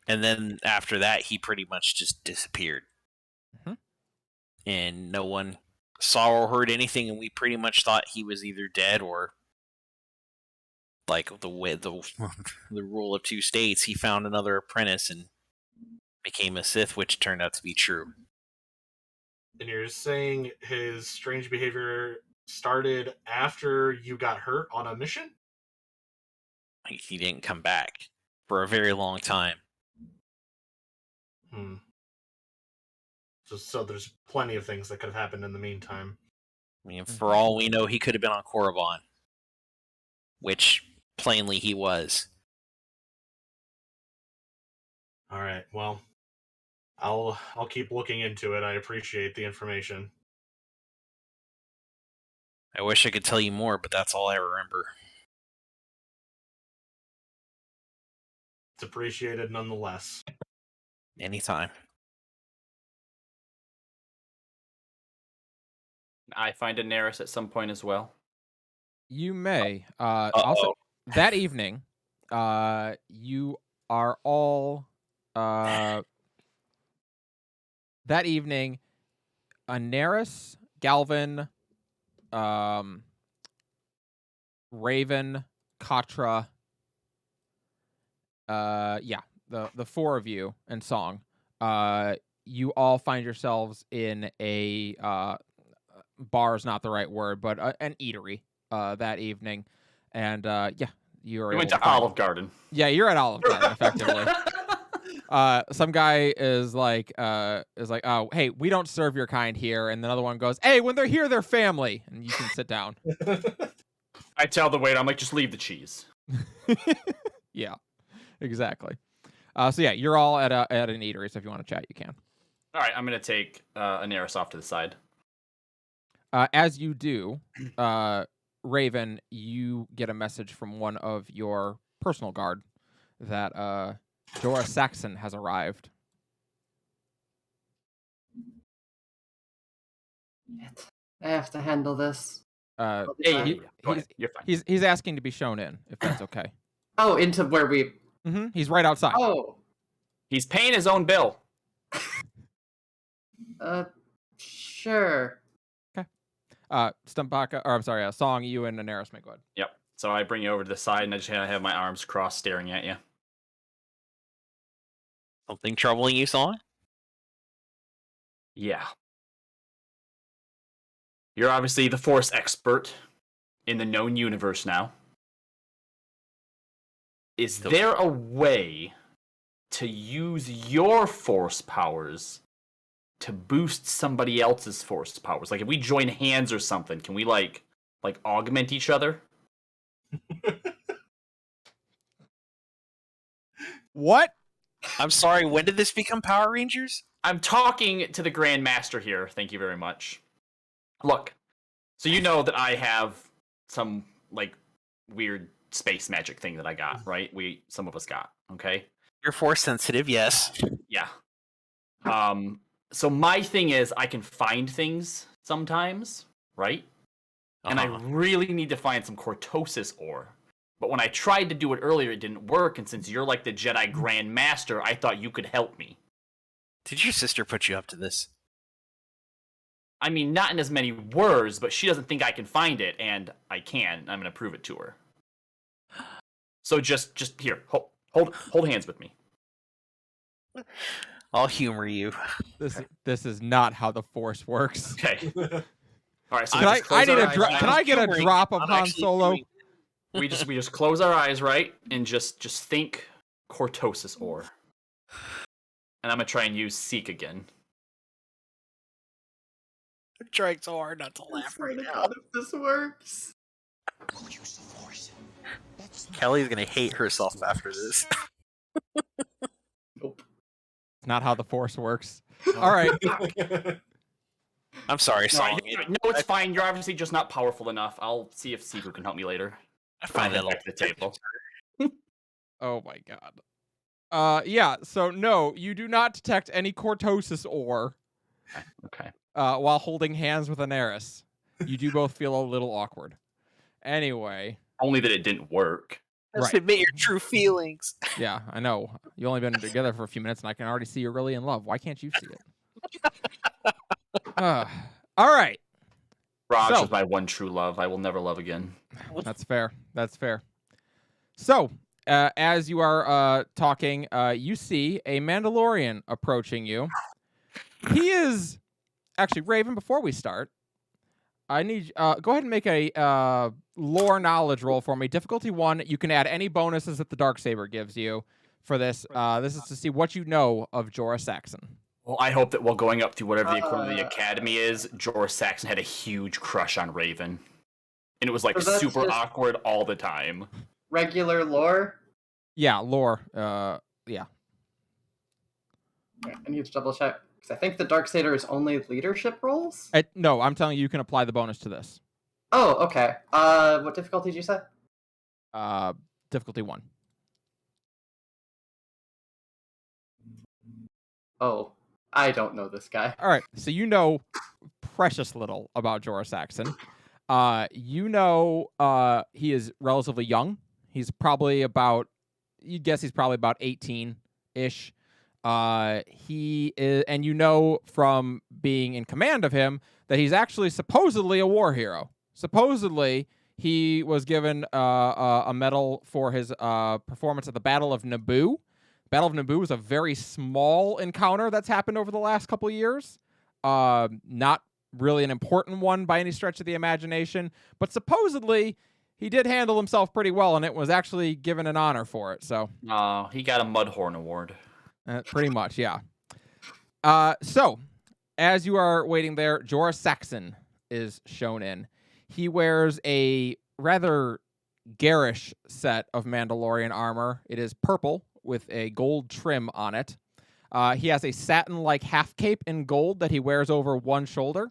And then after that, he pretty much just disappeared. Mm-hmm. And no one saw or heard anything, and we pretty much thought he was either dead or, like the rule of two states, he found another apprentice and became a Sith, which turned out to be true. And you're saying his strange behavior started after you got hurt on a mission? Like, he didn't come back for a very long time. So there's plenty of things that could have happened in the meantime. I mean, for all we know, he could have been on Korriban, which plainly he was. All right. Well, I'll keep looking into it. I appreciate the information. I wish I could tell you more, but that's all I remember. It's appreciated nonetheless. Anytime. I find Daenerys at some point as well. You may. Also, that evening, you are all. That evening, Daenerys, Galvin, Raven, Katra. Yeah, the four of you and Song, you all find yourselves in a bar is not the right word, but an eatery that evening, and yeah, you are We able went to to find- Olive Garden. Yeah, you're at Olive Garden effectively. Some guy is like, oh, hey, we don't serve your kind here, and another one goes, hey, when they're here, they're family, and you can sit down. I tell the waiter, I'm like, just leave the cheese. Yeah, exactly. So yeah, you're all at an eatery. So if you want to chat, you can. All right, I'm gonna take Anaris off to the side. As you do, Raven, you get a message from one of your personal guard that Jorah Saxon has arrived. Shit. I have to handle this. Uh, I'll be Hey, back. go ahead. You're fine. he's asking to be shown in, if that's okay. Oh, into where we. He's right outside. Oh. He's paying his own bill. Sure. Stumpaka, or I'm sorry, Song, you and Anaris may go ahead. Yep. So I bring you over to the side, and I just have my arms crossed, staring at you. Something troubling you, Song? Yeah. You're obviously the Force expert in the known universe now. Is there a way to use your Force powers to boost somebody else's Force powers? Like, if we join hands or something, can we, like augment each other? What? I'm sorry, when did this become Power Rangers? I'm talking to the Grand Master here. Thank you very much. Look, so you know that I have some, like, weird space magic thing that I got, right? Some of us got, okay? You're Force sensitive, yes. Yeah. So my thing is I can find things sometimes, right? And I Uh-huh. really need to find some cortosis ore. But when I tried to do it earlier, it didn't work, and since you're like the Jedi Grand Master, I thought you could help me. Did your sister put you up to this? I mean, not in as many words, but she doesn't think I can find it, and I can. I'm gonna prove it to her. So just here, hold hands with me. I'll humor you. This is not how the Force works. Okay. All right. So Can we I, just close I need our a dro- eyes can now. I get a humoring drop you. of I'm Han actually Solo? doing- We just close our eyes, right, and just think cortosis ore. And I'm gonna try and use seek again. I'm trying so hard not to I laugh swear right to now. God, if this works. Kelly's gonna hate herself after this. Nope. It's not how the Force works. All right. I'm sorry, No, Song. no, it's fine. You're obviously just not powerful enough. I'll see if Seeku can help me later. I find that I'll head back to the table. Oh my god. Yeah. So no, you do not detect any cortosis ore Okay. while holding hands with Anaris. You do both feel a little awkward. Anyway, Only that it didn't work. Just Right. admit your true feelings. yeah, I know you only been together for a few minutes, and I can already see you're really in love. Why can't you see it? All right. Raj So- was my one true love. I will never love again. That's fair. That's fair. So, as you are talking, you see a Mandalorian approaching you. He is actually Raven. Before we start, I need go ahead and make a lore knowledge roll for me. Difficulty 1. You can add any bonuses that the Darksaber gives you for this. This is to see what you know of Jorah Saxon. Well, I hope that while going up to whatever the equivalent of the academy is, Jorah Saxon had a huge crush on Raven. And it was like So that's super just- awkward all the time. Regular lore. Yeah, lore. I need to double check because I think the Darksaber is only leadership roles. No, I'm telling you, you can apply the bonus to this. Oh, okay. What difficulty did you say? Difficulty 1. Oh, I don't know this guy. All right, so you know precious little about Jorah Saxon. You know he is relatively young. He's probably about, you'd guess he's probably about 18-ish. He is, and you know from being in command of him that he's actually supposedly a war hero. Supposedly, he was given a medal for his performance at the Battle of Naboo. Battle of Naboo is a very small encounter that's happened over the last couple of years. Not really an important one by any stretch of the imagination, but supposedly he did handle himself pretty well, and it was actually given an honor for it. So, He got a Mudhorn award. pretty much, yeah. So, as you are waiting there, Jorah Saxon is shown in. He wears a rather garish set of Mandalorian armor. It is purple with a gold trim on it. He has a satin-like half cape in gold that he wears over one shoulder.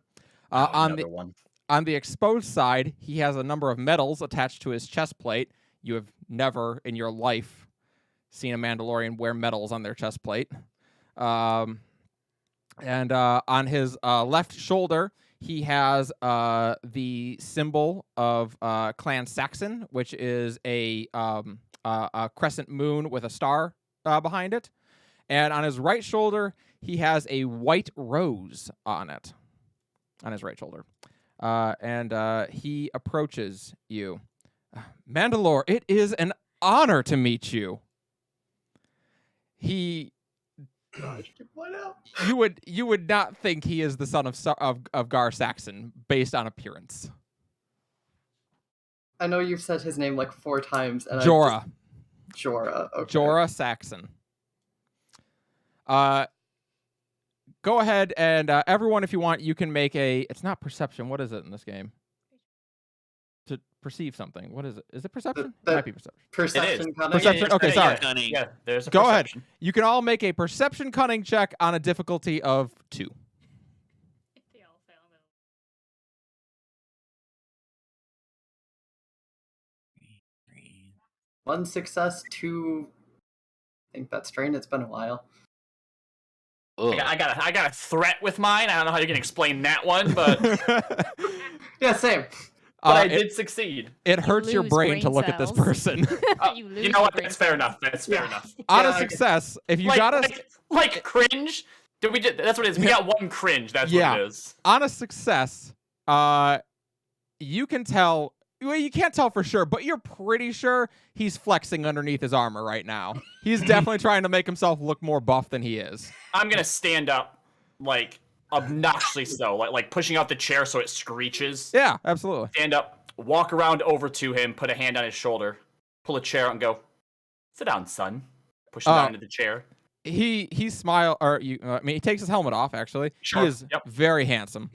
On the exposed side, he has a number of medals attached to his chest plate. You have never in your life seen a Mandalorian wear medals on their chest plate. And on his left shoulder, he has the symbol of Clan Saxon, which is a crescent moon with a star behind it. And on his right shoulder, he has a white rose on it, on his right shoulder. And he approaches you. Mandalore, it is an honor to meet you. He... You would not think he is the son of Gar Saxon based on appearance. I know you've said his name like 4 times. And Jorah. Jorah. Okay. Jorah Saxon. Go ahead and everyone, if you want, you can make a. It's not perception. What is it in this game? To perceive something. What is it? Is it perception? It might be perception. Perception. Cunning? Perception. Okay, sorry. Cunning. Yeah, there's a Go ahead. perception. You can all make a perception cunning check on a difficulty of 2. They all fail. 1 success, 2. I think that's strained. It's been a while. Ugh. I got a threat with mine. I don't know how you can explain that one, but Yeah, same. I did succeed. It hurts your lose brain brain to look at this cells. person. You You lose know what? brain That's fair cells. enough. That's fair Yeah. enough. On Yeah, a I get- success, if you like, got us like cringe. Did we? That's what it is. We got 1 cringe. That's Yeah. what it is. on a success, you can tell. Well, you can't tell for sure, but you're pretty sure he's flexing underneath his armor right now. He's definitely trying to make himself look more buff than he is. I'm gonna stand up, like obnoxiously so, like pushing out the chair so it screeches. Yeah, absolutely. Stand up, walk around over to him, put a hand on his shoulder, pull a chair out, and go, "Sit down, son." Push him down into the chair. He smile or you. I mean, he takes his helmet off. Actually, Sure, he is yep. very handsome.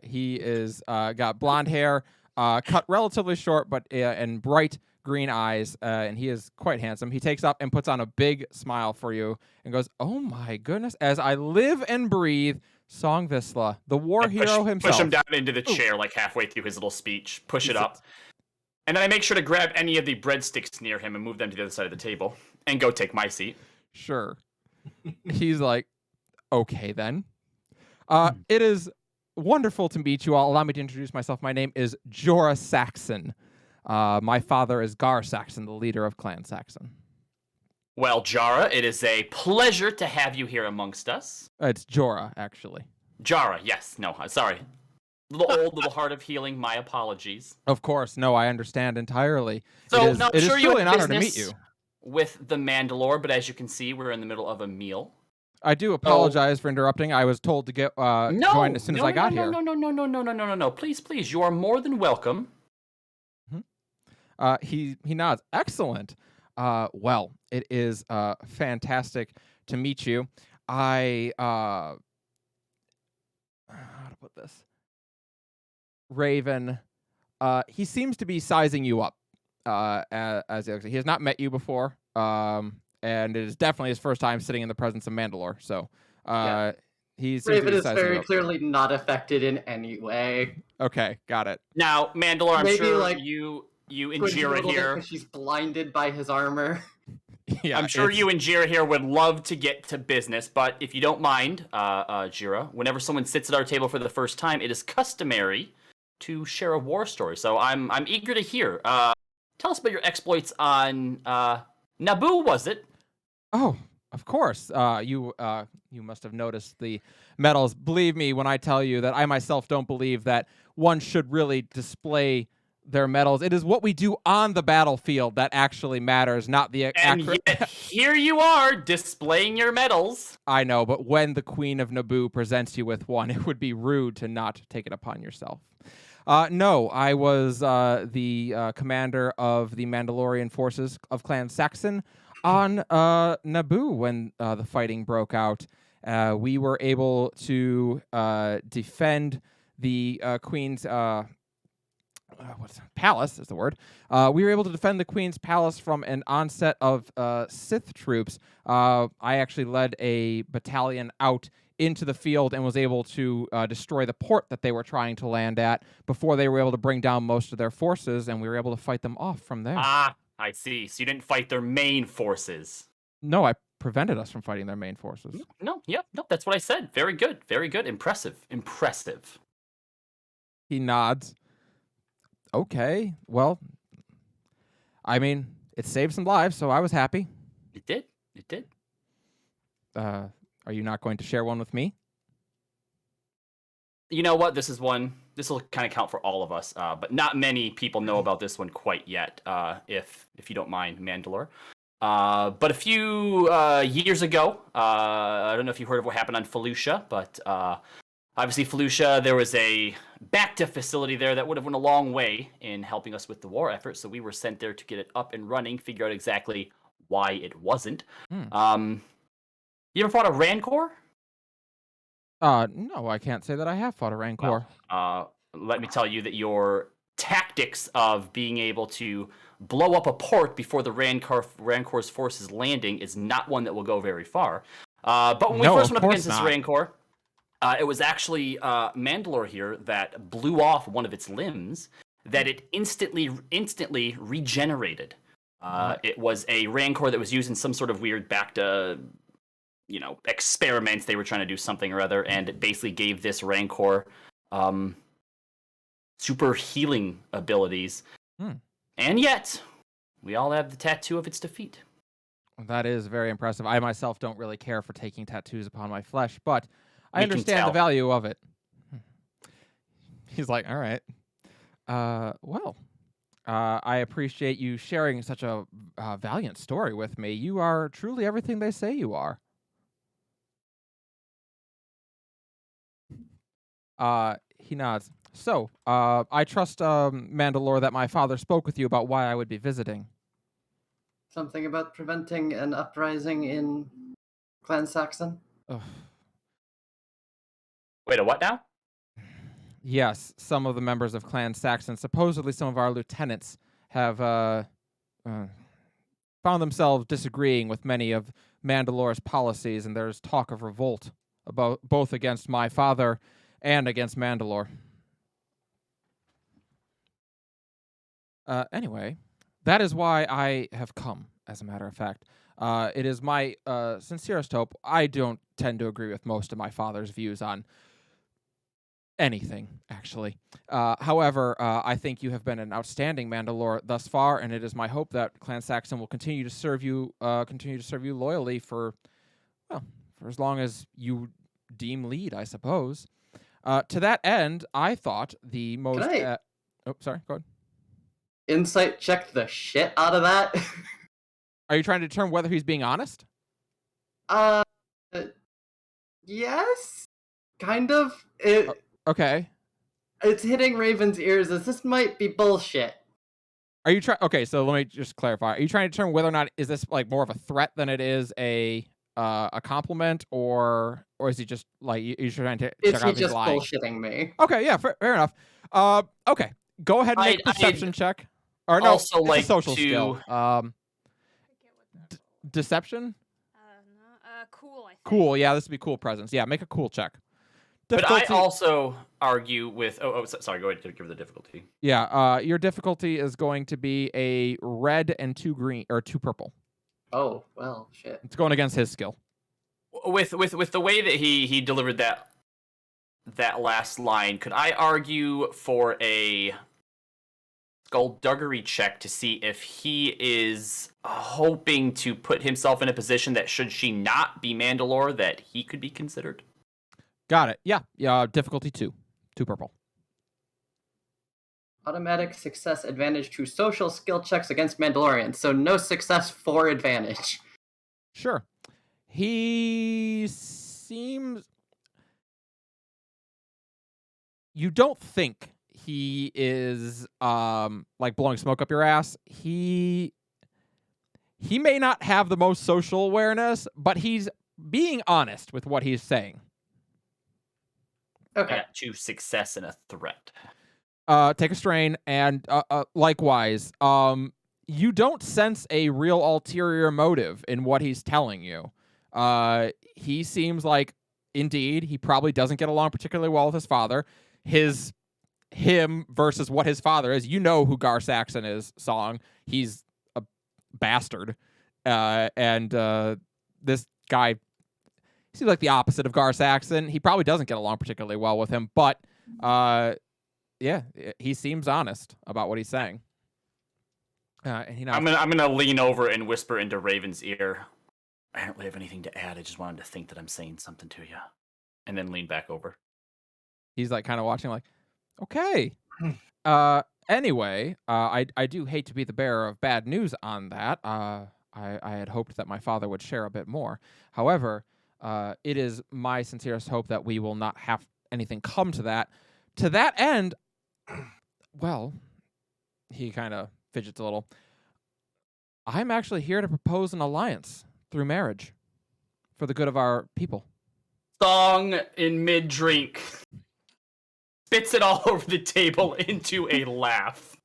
He is got blonde hair, cut relatively short, but and bright green eyes, and he is quite handsome. He takes up and puts on a big smile for you and goes, "Oh my goodness! As I live and breathe, Song Visla, the war And hero himself." Push him down into the chair, like halfway through his little speech. Push it up. And then I make sure to grab any of the breadsticks near him and move them to the other side of the table and go take my seat. Sure. He's like, "Okay then." It is wonderful to meet you all. Allow me to introduce myself. My name is Jorah Saxon. My father is Gar Saxon, the leader of Clan Saxon. Well, Jara, it is a pleasure to have you here amongst us. It's Jorah, actually. Jara, yes. No, sorry. Little old, little hard of healing. My apologies. Of course, no, I understand entirely. So, it is, now, it is sure, you truly an have honor to meet business you. with the Mandalore, but as you can see, we're in the middle of a meal. I do apologize for interrupting. I was told to get join as soon as I got here. No. Please. You are more than welcome. He nods. Excellent. Well, it is fantastic to meet you. How to put this? Raven, he seems to be sizing you up. As he has not met you before, and it is definitely his first time sitting in the presence of Mandalore. So, he seems to Raven be is sizing you very up. clearly not affected in any way. Okay, got it. Now, Mandalore, I'm Maybe, sure like, you and Squints a Jira little bit here. 'cause she's blinded by his armor. Yeah, I'm sure it's- you and Jira here would love to get to business, but if you don't mind, Jira, whenever someone sits at our table for the first time, it is customary to share a war story. So I'm eager to hear. Tell us about your exploits on Naboo, was it? Oh, of course. You must have noticed the medals. Believe me when I tell you that I myself don't believe that one should really display their medals. It is what we do on the battlefield that actually matters, not the And yet, here you are displaying your medals. I know, but when the Queen of Naboo presents you with one, it would be rude to not take it upon yourself. No, I was the commander of the Mandalorian forces of Clan Saxon on Naboo when the fighting broke out. We were able to defend the Queen's palace is the word. We were able to defend the Queen's palace from an onset of Sith troops. I actually led a battalion out into the field and was able to destroy the port that they were trying to land at before they were able to bring down most of their forces, and we were able to fight them off from there. Ah, I see. So you didn't fight their main forces. No, I prevented us from fighting their main forces. No, that's what I said. Very good, very good. Impressive. He nods. Okay, well, I mean, it saved some lives, so I was happy. It did. Are you not going to share one with me? You know what? This will kind of count for all of us, but not many people know about this one quite yet. If you don't mind, Mandalore. But a few years ago, I don't know if you heard of what happened on Felucia, but obviously Felucia, there was a Bacta facility there that would have went a long way in helping us with the war effort. So we were sent there to get it up and running, figure out exactly why it wasn't. You ever fought a Rancor? No, I can't say that I have fought a Rancor. Let me tell you that your tactics of being able to blow up a port before the Rancor's forces landing is not one that will go very far. But when we first went up against this Rancor, it was actually Mandalore here that blew off one of its limbs that it instantly regenerated. It was a Rancor that was using some sort of weird Bacta, experiments. They were trying to do something or other, and it basically gave this Rancor super healing abilities. And yet, we all have the tattoo of its defeat. That is very impressive. I myself don't really care for taking tattoos upon my flesh, but I We can understand the tell. value of it. He's like, all right. I appreciate you sharing such a valiant story with me. You are truly everything they say you are. He nods. So, I trust, Mandalore, that my father spoke with you about why I would be visiting. Something about preventing an uprising in Clan Saxon? Ugh. Wait, a what now? Yes, some of the members of Clan Saxon, supposedly some of our lieutenants, have found themselves disagreeing with many of Mandalore's policies, and there's talk of revolt about both against my father and against Mandalore. Anyway, that is why I have come, as a matter of fact. It is my sincerest hope. I don't tend to agree with most of my father's views on anything, actually. However, I think you have been an outstanding Mandalore thus far, and it is my hope that Clan Saxon will continue to serve you loyally for as long as you deem lead, I suppose. To that end, I thought the most. Sorry, go ahead. Insight check the shit out of that. Are you trying to determine whether he's being honest? Yes, kind of. Okay. It's hitting Raven's ears as this might be bullshit. Are you trying? Okay, so let me just clarify. Are you trying to determine whether or not is this like more of a threat than it is a compliment, or is he just like you're trying to Is check he out if he's just lying? bullshitting me? Okay, yeah, fair enough. Okay, go ahead and make a perception check. Or no, also it's like a social to- skill. I forget what that was. Deception. Cool. I think. Cool. Yeah, this would be cool presence. Yeah, make a cool check. But I Difficulty- also argue with. Sorry. Go ahead. Give the difficulty. Yeah, your difficulty is going to be a red and 2 green or 2 purple. Oh, well, shit. It's going against his skill. With the way that he delivered that last line, could I argue for a skullduggery check to see if he is hoping to put himself in a position that should she not be Mandalore, that he could be considered? Got it. Yeah. Difficulty 2. 2 purple. Automatic success advantage to social skill checks against Mandalorians, so no success for advantage. Sure. He seems. You don't think he is like blowing smoke up your ass. He may not have the most social awareness, but he's being honest with what he's saying. I Okay. got 2 success and a threat. Take a strain, and likewise, you don't sense a real ulterior motive in what he's telling you. He seems like, indeed, he probably doesn't get along particularly well with his father. Him versus what his father is. You know who Gar Saxon is, Song. He's a bastard. And this guy seems like the opposite of Gar Saxon. He probably doesn't get along particularly well with him, but yeah, he seems honest about what he's saying. And he I'm gonna lean over and whisper into Raven's ear. I don't really have anything to add. I just wanted to think that I'm saying something to you, and then lean back over. He's like kind of watching, like, okay. Anyway, I do hate to be the bearer of bad news on that. I had hoped that my father would share a bit more. However, it is my sincerest hope that we will not have anything come to that. To that end, well, he kind of fidgets a little. I'm actually here to propose an alliance through marriage for the good of our people. Song in mid-drink spits it all over the table into a laugh.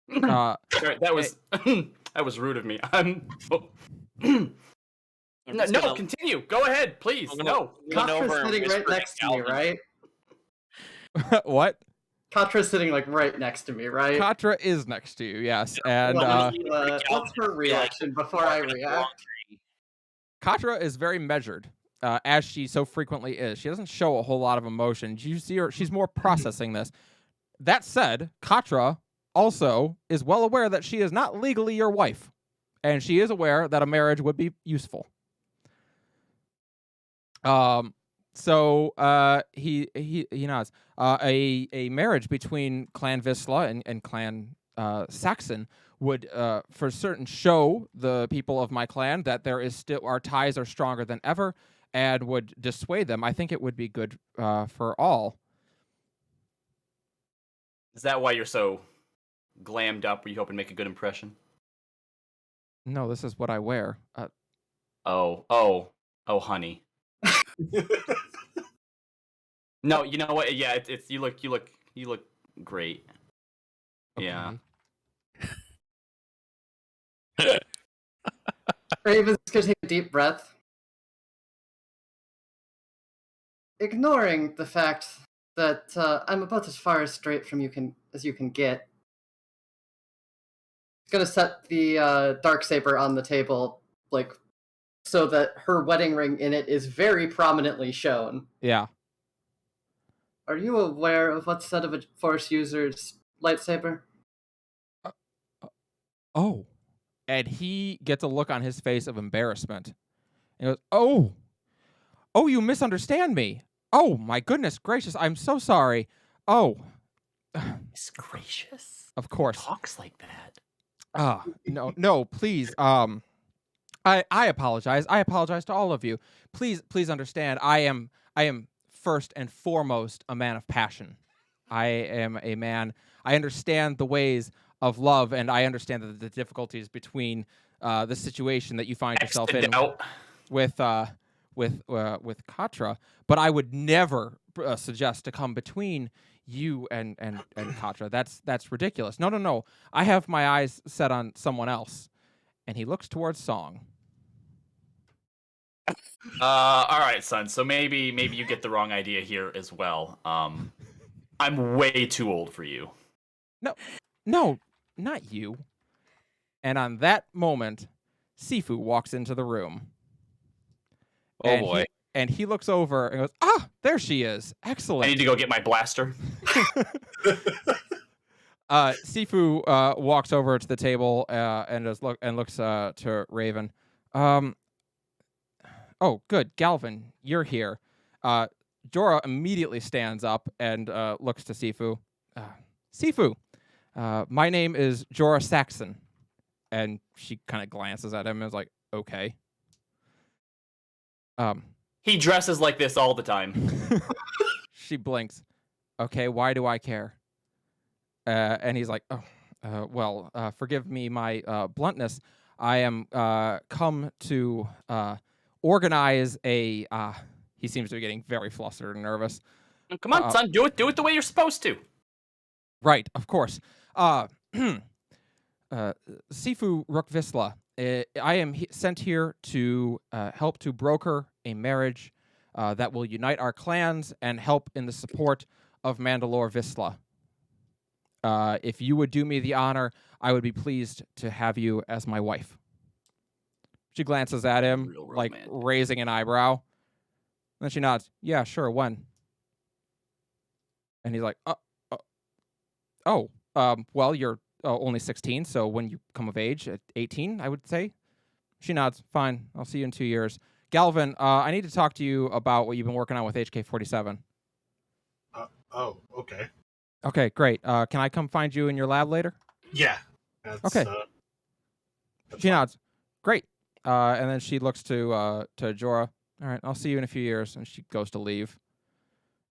Sorry, that was that was rude of me. No, continue. Go ahead, please. No. Katra's sitting right next to me, right? What? Katra's sitting like right next to me, right? Katra is next to you, yes. And What's her reaction before I react? Katra is very measured, as she so frequently is. She doesn't show a whole lot of emotion. You see her; she's more processing this. That said, Katra also is well aware that she is not legally your wife, and she is aware that a marriage would be useful. So he nods. A marriage between Clan Vizsla and Clan Saxon would for certain show the people of my clan that there is still, our ties are stronger than ever, and would dissuade them. I think it would be good for all. Is that why you're so glammed up? Were you hoping to make a good impression? No, this is what I wear. Oh, honey. No, you know what? Yeah, it's you look great. Okay. Yeah. Raven's gonna take a deep breath. Ignoring the fact that I'm about as far straight from as you can get. Gonna set the Darksaber on the table, like, so that her wedding ring in it is very prominently shown. Yeah. Are you aware of what's said of a Force user's lightsaber? Oh. And he gets a look on his face of embarrassment. And he goes, "Oh. Oh, you misunderstand me. Oh, my goodness gracious. I'm so sorry. Oh." It's gracious. Of course. Talks like that. No, please. I apologize. I apologize to all of you. Please understand. I am first and foremost a man of passion. I am a man. I understand the ways of love, and I understand the difficulties between the situation that you find yourself in with Katra. But I would never suggest to come between you and Katra. That's ridiculous. No. I have my eyes set on someone else. And he looks towards Song. All right, son. So maybe you get the wrong idea here as well. I'm way too old for you. No, not you. And on that moment, Sifu walks into the room. Oh boy. And he looks over and goes, "Ah, there she is. Excellent." I need to go get my blaster. Sifu walks over to the table and looks to Raven. Oh, good, Galvin, you're here. Jorah immediately stands up and looks to Sifu. Sifu, my name is Jorah Saxon. And she kind of glances at him and is like, okay. He dresses like this all the time. She blinks. Okay, why do I care? And he's like, forgive me my bluntness. I am come to organize a. He seems to be getting very flustered and nervous. Come on, son, do it the way you're supposed to. Right, of course. Sifu Rukvisla, I am sent here to help to broker a marriage that will unite our clans and help in the support of Mandalore Visla. If you would do me the honor, I would be pleased to have you as my wife. She glances at him, Real like romantic. raising an eyebrow. Then she nods. Yeah, sure. When? And he's like, well, you're only 16, so when you come of age at 18, I would say. She nods. Fine. I'll see you in 2 years. Galvin, I need to talk to you about what you've been working on with HK-47. Oh, okay. Okay, great. Can I come find you in your lab later? Yeah. That's, Okay. that's She fine. nods. Great. And then she looks to Jorah. All right, I'll see you in a few years. And she goes to leave.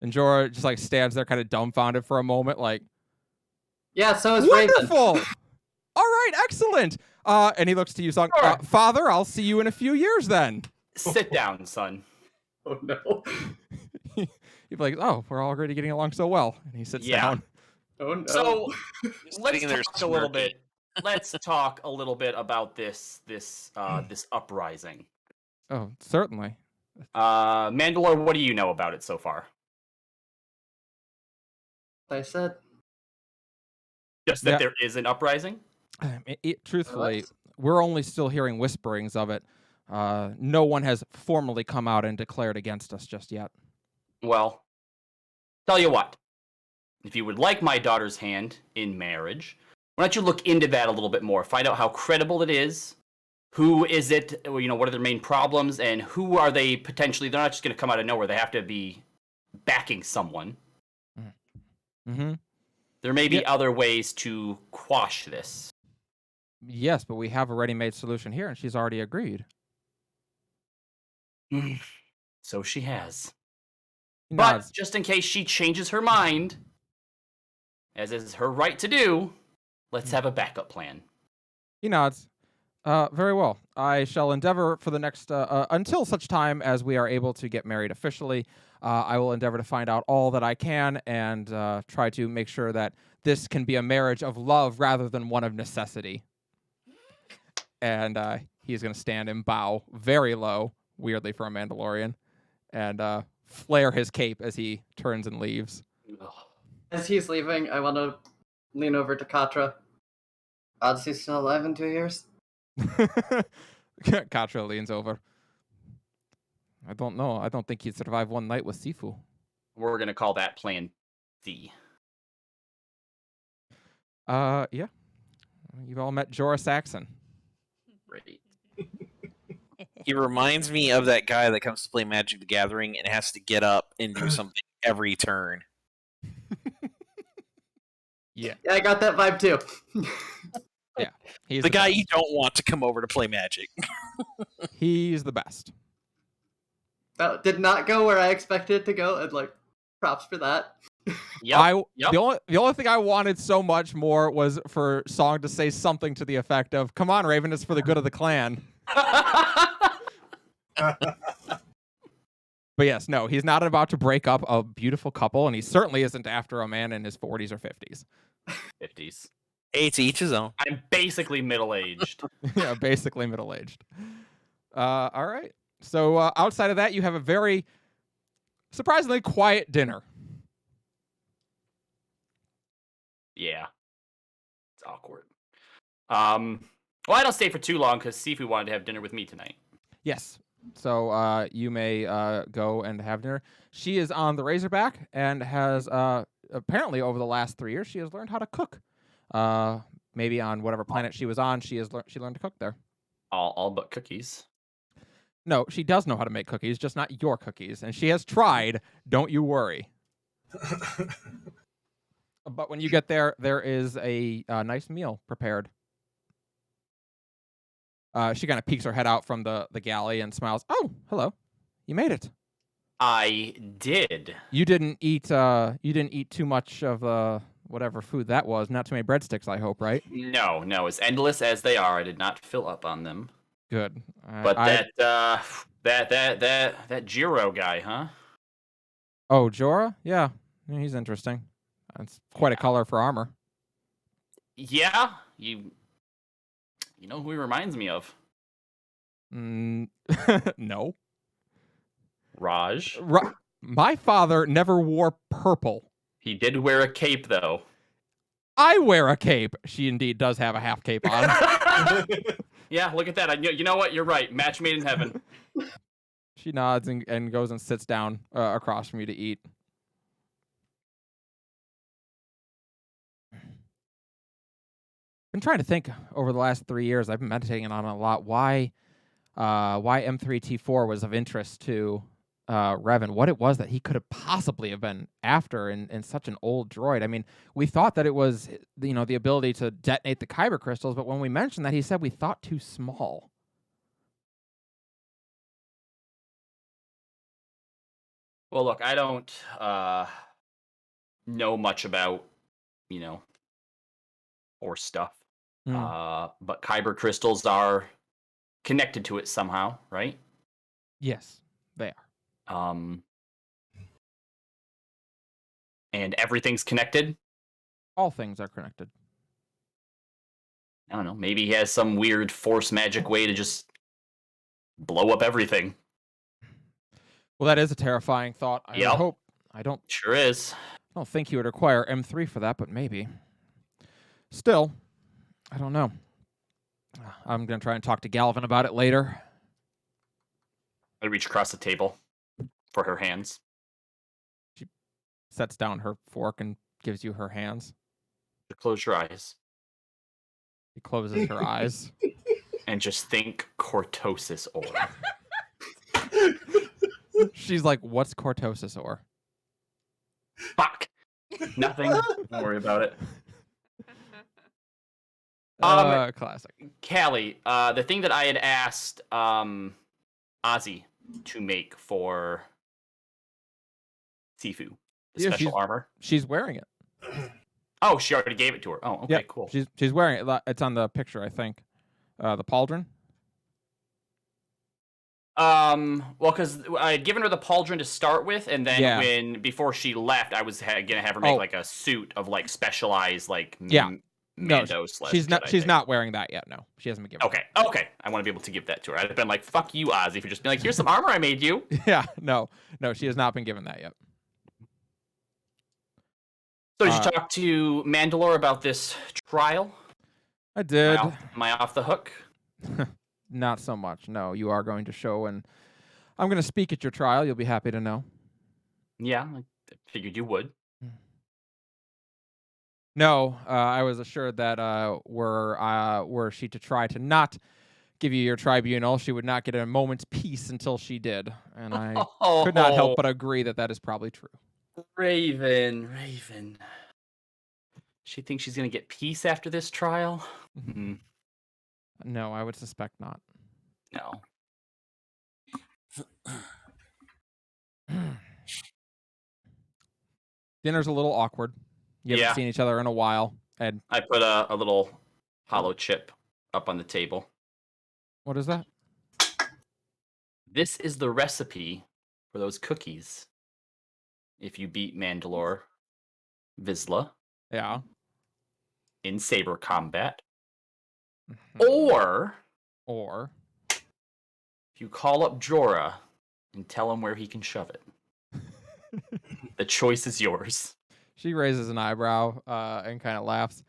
And Jorah just like stands there kind of dumbfounded for a moment, like, Yeah, so is Raven. wonderful! All right, excellent. And he looks to you, Song. Sure. Father, I'll see you in a few years then. Sit down, son. Oh no. He'd be like, oh, we're already getting along so well. And he sits Yeah. down. Oh no. So let's sitting there talk a little smirking. bit. Let's talk a little bit about this uprising. Oh, certainly. Mandalore, what do you know about it so far? I said. Just that Yeah. there is an uprising? Truthfully, we're only still hearing whisperings of it. No one has formally come out and declared against us just yet. Well, tell you what. If you would like my daughter's hand in marriage, why don't you look into that a little bit more? Find out how credible it is. Who is it? You know, what are their main problems, and who are they potentially? They're not just going to come out of nowhere. They have to be backing someone. Mm-hmm. There may be Yeah. other ways to quash this. Yes, but we have a ready-made solution here, and she's already agreed. So she has. He But nods. just in case she changes her mind, as is her right to do, let's have a backup plan. He nods. Very well. I shall endeavor for the next until such time as we are able to get married officially. I will endeavor to find out all that I can and try to make sure that this can be a marriage of love rather than one of necessity. And he's going to stand and bow very low, weirdly for a Mandalorian, and flare his cape as he turns and leaves. As he's leaving, I want to lean over to Katra. Odyssey's still alive in 2 years? Katra leans over. I don't know. I don't think he'd survive one night with Sifu. We're going to call that Plan C. Yeah. You've all met Jorah Saxon. Right. He reminds me of that guy that comes to play Magic the Gathering and has to get up and do something every turn. Yeah. Yeah, I got that vibe too. He's The guy best. you don't want to come over to play Magic. He's the best. That did not go where I expected it to go, and like, props for that. Yep. The only thing I wanted so much more was for Song to say something to the effect of, "Come on, Raven, it's for the good of the clan." But yes, no, he's not about to break up a beautiful couple, and he certainly isn't after a man in his 40s or 50s. 50s. Hey, to each his own. I'm basically middle-aged. Yeah, basically middle-aged. All right. So outside of that, you have a very surprisingly quiet dinner. Yeah. It's awkward. Well, I don't stay for too long because Sifu wanted to have dinner with me tonight. Yes. So you may go and have dinner. She is on the Razorback and has apparently over the last 3 years she has learned how to cook. Maybe on whatever planet she was on, she learned to cook there. All but cookies. No, she does know how to make cookies, just not your cookies, and she has tried. Don't you worry. But when you get there, there is a nice meal prepared. She kind of peeks her head out from the galley and smiles. Oh, hello. You made it. I did. You didn't eat too much of whatever food that was. Not too many breadsticks, I hope, right? No, as endless as they are, I did not fill up on them. Good. But that Jiro guy, huh? Oh, Jorah? Yeah, he's interesting. That's quite a color for armor. Yeah, you know who he reminds me of? No. Raj. My father never wore purple. He did wear a cape, though. I wear a cape. She indeed does have a half cape on. Yeah, look at that. You know what? You're right. Match made in heaven. She nods and goes and sits down across from you to eat. Been trying to think over the last 3 years. I've been meditating on it a lot. Why M3T4 was of interest to Revan, what it was that he could have possibly have been after in such an old droid. I mean, we thought that it was, the ability to detonate the kyber crystals, but when we mentioned that, he said we thought too small. Well, look, I don't know much about, Force stuff. But kyber crystals are connected to it somehow, right? Yes, they are. And everything's connected. All things are connected. I don't know. Maybe he has some weird force magic way to just blow up everything. Well, that is a terrifying thought. I Yep. hope. I don't Sure is. think he would require M3 for that, but maybe. Still, I don't know. I'm going to try and talk to Galvin about it later. I reach across the table for her hands. Sets down her fork and gives you her hands. Close your eyes He closes her eyes. and just think cortosis ore. She's like, what's cortosis ore? Fuck. Nothing. Don't worry about it. Classic. Callie, the thing that I had asked Ozzy to make for Sifu, the Yeah, special armor. She's wearing it. Oh, she already gave it to her. Oh, okay, Yeah, cool. She's wearing it. It's on the picture, I think. The pauldron. Well, because I had given her the pauldron to start with, and then before she left, I was gonna have her make like a suit of like specialized like Mando slash she's not. Jedi She's thing. not wearing that yet. No, she hasn't been given. Okay. I want to be able to give that to her. I'd have been like, "Fuck you, Ozzy," for just being like, "Here's some armor I made you." Yeah, no, she has not been given that yet. So did you talk to Mandalore about this trial? I did. Am I off the hook? Not so much. No, you are going to show, and I'm going to speak at your trial. You'll be happy to know. Yeah, I figured you would. No, I was assured that were she to try to not give you your tribunal, she would not get a moment's peace until she did, and I could not help but agree that that is probably true. Raven. She thinks she's gonna get peace after this trial? No, I would suspect not. No. Dinner's a little awkward. You haven't Yeah. seen each other in a while. And I put a little hollow chip up on the table. what is that? This is the recipe for those cookies. If you beat Mandalore Vizsla Yeah. in saber combat, Mhm. or Or if you call up Jorah and tell him where he can shove it. The choice is yours. she raises an eyebrow and kind of laughs.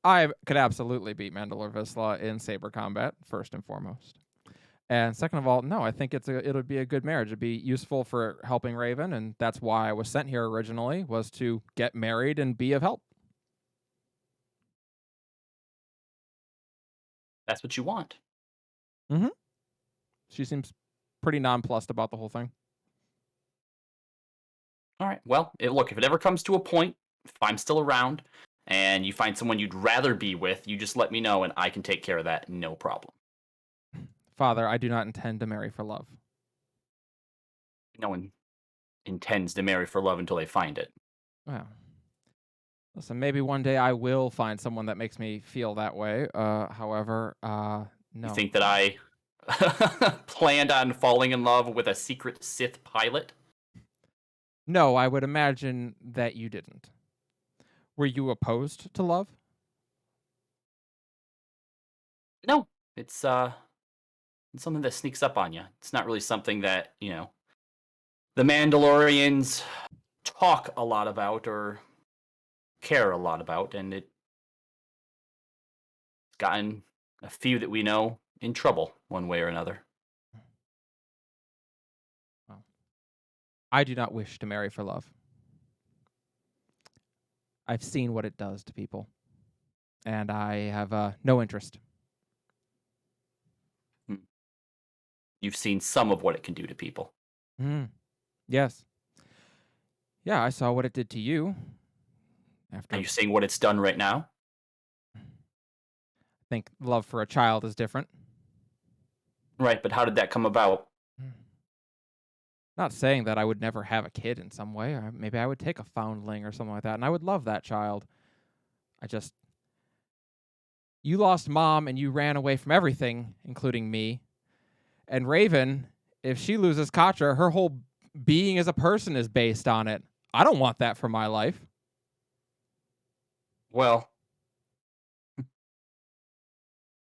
I could absolutely beat Mandalore Vizsla in saber combat, first and foremost. And second of all, no, I think it'll be a good marriage. It'd be useful for helping Raven, and that's why I was sent here originally, was to get married and be of help. That's what you want. She seems pretty nonplussed about the whole thing. All right. Well, look, if it ever comes to a point if I'm still around and you find someone you'd rather be with, you just let me know and I can take care of that, no problem. Father, I do not intend to marry for love. No one intends to marry for love until they find it. Well, listen, maybe one day I will find someone that makes me feel that way. However, no. You think that I planned on falling in love with a secret Sith pilot? No, I would imagine that you didn't. Were you opposed to love? No, it's something that sneaks up on you. It's not really something that, the Mandalorians talk a lot about or care a lot about, and it's gotten a few that we know in trouble one way or another. Well, I do not wish to marry for love. I've seen what it does to people, and I have no interest. You've seen some of what it can do to people. Yes. Yeah, I saw what it did to you. After Are you seeing what it's done right now? I think love for a child is different. Right, but how did that come about? Not saying that I would never have a kid in some way. Or maybe I would take a foundling or something like that, and I would love that child. You lost mom and you ran away from everything, including me. And Raven, if she loses Katra, her whole being as a person is based on it. I don't want that for my life. Well,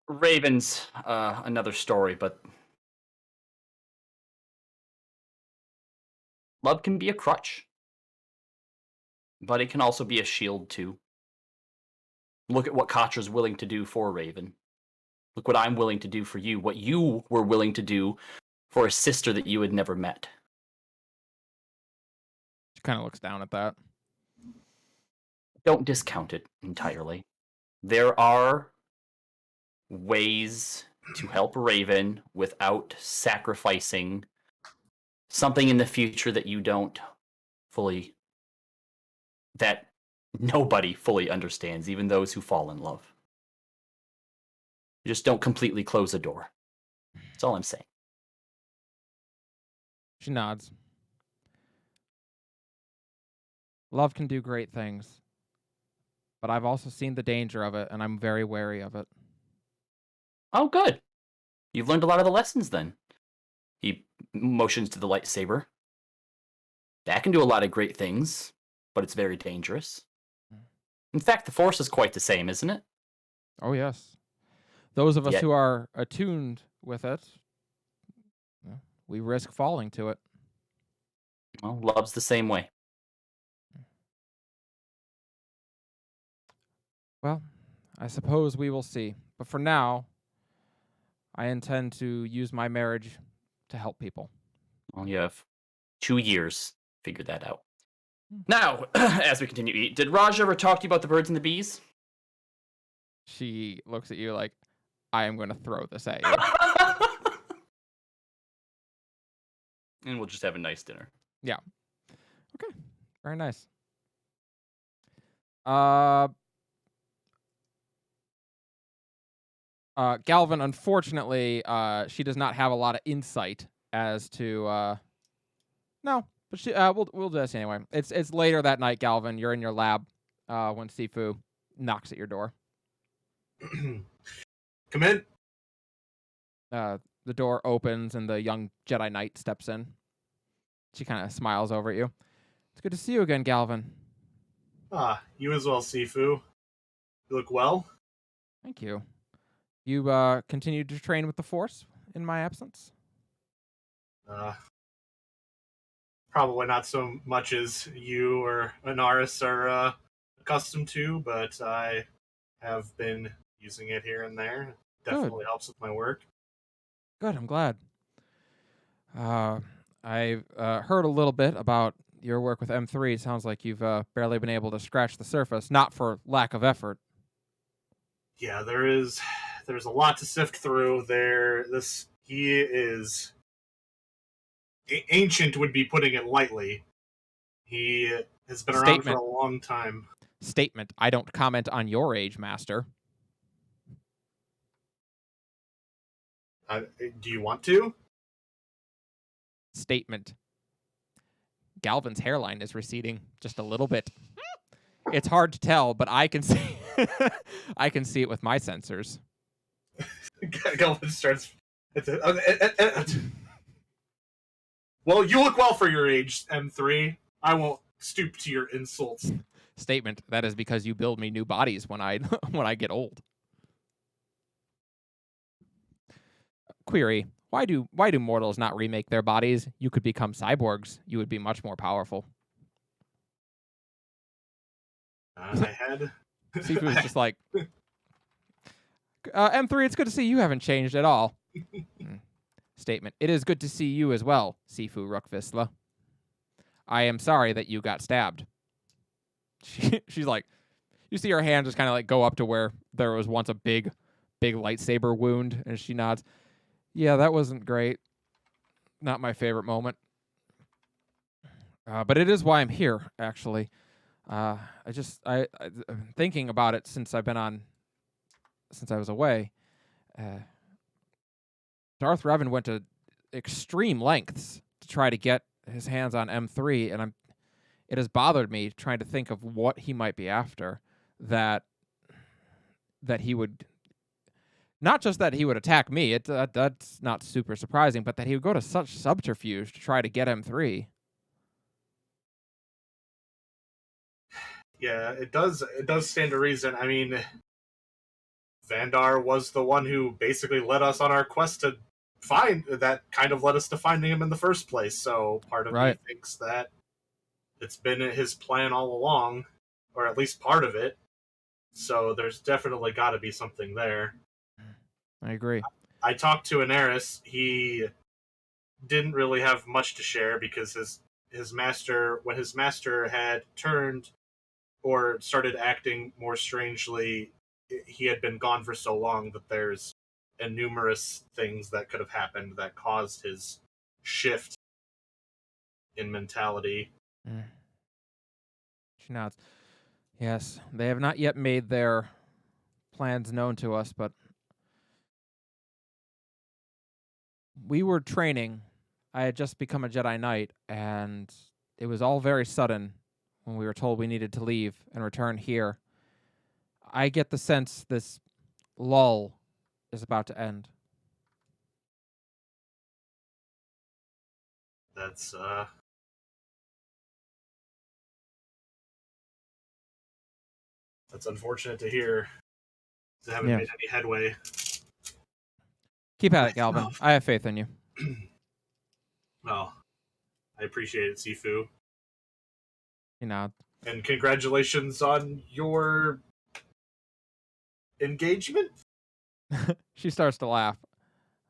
Raven's another story, but love can be a crutch. But it can also be a shield, too. Look at what Katra's willing to do for Raven. Look what I'm willing to do for you, what you were willing to do for a sister that you had never met. She kind of looks down at that. Don't discount it entirely. There are ways to help Raven without sacrificing something in the future that you don't fully, that nobody fully understands, even those who fall in love. You just don't completely close the door. That's all I'm saying. She nods. Love can do great things, but I've also seen the danger of it, and I'm very wary of it. Oh, good. You've learned a lot of the lessons then. He motions to the lightsaber. That can do a lot of great things, but it's very dangerous. In fact, the Force is quite the same, isn't it? Oh, yes. Those of us Yet- who are attuned with it, we risk falling to it. Well, love's the same way. Well, I suppose we will see. But for now, I intend to use my marriage to help people. Well, you have 2 years. Figure that out. Now, as we continue to eat, did Raj ever talk to you about the birds and the bees? She looks at you like, I am going to throw this at you. And we'll just have a nice dinner. Okay, very nice. Galvin, unfortunately, she does not have a lot of insight as to. No, but she. We'll do this anyway. It's later that night, Galvin. You're in your lab when Sifu knocks at your door. Come in. The door opens and the young Jedi Knight steps in. She kind of smiles over at you. It's good to see you again, Galvin. Ah, you as well, Sifu. You look well. Thank you. You continued to train with the Force in my absence? Probably not so much as you or Anaris are accustomed to, but I have been using it here and there. Definitely helps with my work. Good, I'm glad. I've heard a little bit about your work with M3. It sounds like you've barely been able to scratch the surface, not for lack of effort. Yeah, there's a lot to sift through there. He is ancient would be putting it lightly. He has been around for Statement. a long time. Statement. I don't comment on your age, Master. Do you want to? Statement. Galvin's hairline is receding just a little bit. It's hard to tell, but I can see I can see it with my sensors. Galvin starts. Well, you look well for your age, M3. I won't stoop to your insults. Statement. That is because you build me new bodies when I when I get old. Query. Why do mortals not remake their bodies? You could become cyborgs. You would be much more powerful. I had. Sifu's just like, M3, it's good to see you haven't changed at all. Statement. It is good to see you as well, Sifu Rookvisla. I am sorry that you got stabbed. She's like, you see her hand just kind of like go up to where there was once a big lightsaber wound, and she nods. Yeah, that wasn't great. Not my favorite moment. But it is why I'm here, actually. I'm thinking about it since I was away. Darth Revan went to extreme lengths to try to get his hands on M3, and it has bothered me trying to think of what he might be after. That he would, not just that he would attack me, that's not super surprising, but that he would go to such subterfuge to try to get M3. Yeah, it does stand to reason. I mean, Vandar was the one who basically led us on our quest to find that kind of led us to finding him in the first place. So part of me thinks that it's been his plan all along, or at least part of it. So there's definitely got to be something there. I agree. I talked to Anaris. He didn't really have much to share because his master, when his master had turned or started acting more strangely, he had been gone for so long that there's numerous things that could have happened that caused his shift in mentality. She nods. Yes, they have not yet made their plans known to us, but we were training. I had just become a Jedi Knight, and it was all very sudden when we were told we needed to leave and return here. I get the sense this lull is about to end. That's unfortunate to hear. They haven't made any headway. Keep at it, Galvin. I have faith in you. Well, I appreciate it, Sifu. You know. And congratulations on your engagement? She starts to laugh.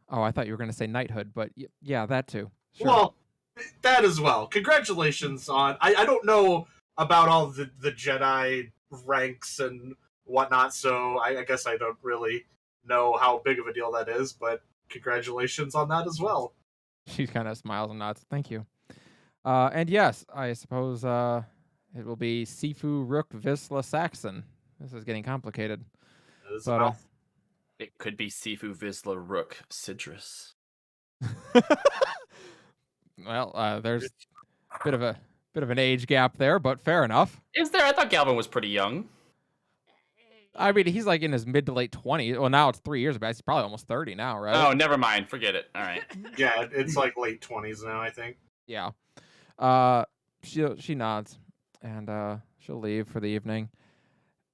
Oh, I thought you were going to say knighthood, but yeah, that too. Sure. Well, that as well. Congratulations on... I don't know about all the Jedi ranks and whatnot, so I guess I don't really know how big of a deal that is, but congratulations on that as well. She kind of smiles and nods. Thank you. And yes, I suppose it will be Sifu Rook Visla Saxon. This is getting complicated. But, it could be Sifu Visla Rook Sidrus. Well, there's a bit of an age gap there, but fair enough. Is there? I thought Galvin was pretty young. I mean, he's like in his mid to late 20s. Well, now it's 3 years ago. He's probably almost 30 now, right? Oh, never mind. Forget it. All right. Yeah, it's like late 20s now, I think. Yeah. She nods, and she'll leave for the evening.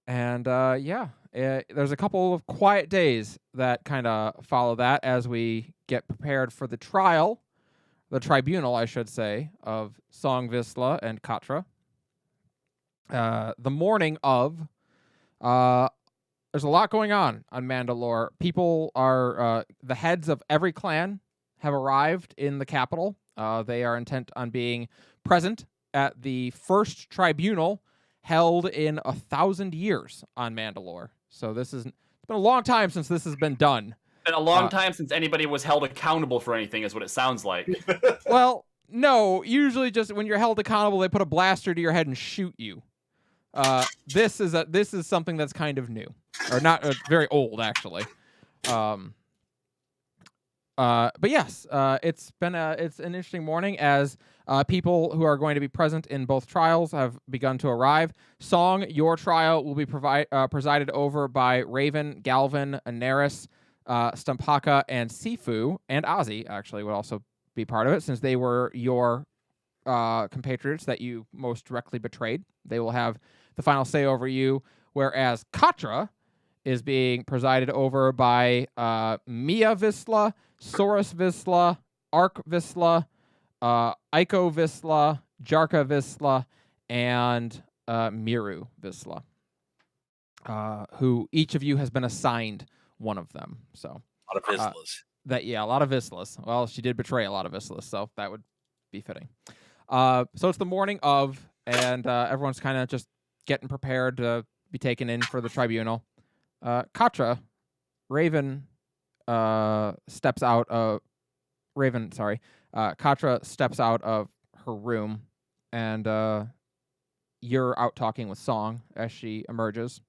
And there's a couple of quiet days that kind of follow that as we get prepared for the trial, the tribunal, I should say, of Song Visla and Katra. The morning of, there's a lot going on Mandalore. People are, the heads of every clan have arrived in the capital. They are intent on being present at the first tribunal held in 1,000 years on Mandalore. So it's been a long time since this has been done. It's been a long time since anybody was held accountable for anything, is what it sounds like. Well, No, usually just when you're held accountable, they put a blaster to your head and shoot you. This is something that's kind of new, or not very old actually. But yes, it's an interesting morning as people who are going to be present in both trials have begun to arrive. Song, your trial will be presided over by Raven, Galvin, Anaris, Stumpaka, and Sifu, and Ozzy actually would also be part of it since they were your compatriots that you most directly betrayed. They will have the final say over you, whereas Katra is being presided over by Mia Visla, Saurus Visla, Ark Visla, Aiko Visla, Jarka Visla, and Miru Visla, who each of you has been assigned one of them. So A lot of Vislas. a lot of Vislas. Well, she did betray a lot of Vislas, so that would be fitting. So it's the morning of, and everyone's kind of just getting prepared to be taken in for the tribunal. Katra, Raven, steps out of Katra steps out of her room, and you're out talking with Song as she emerges.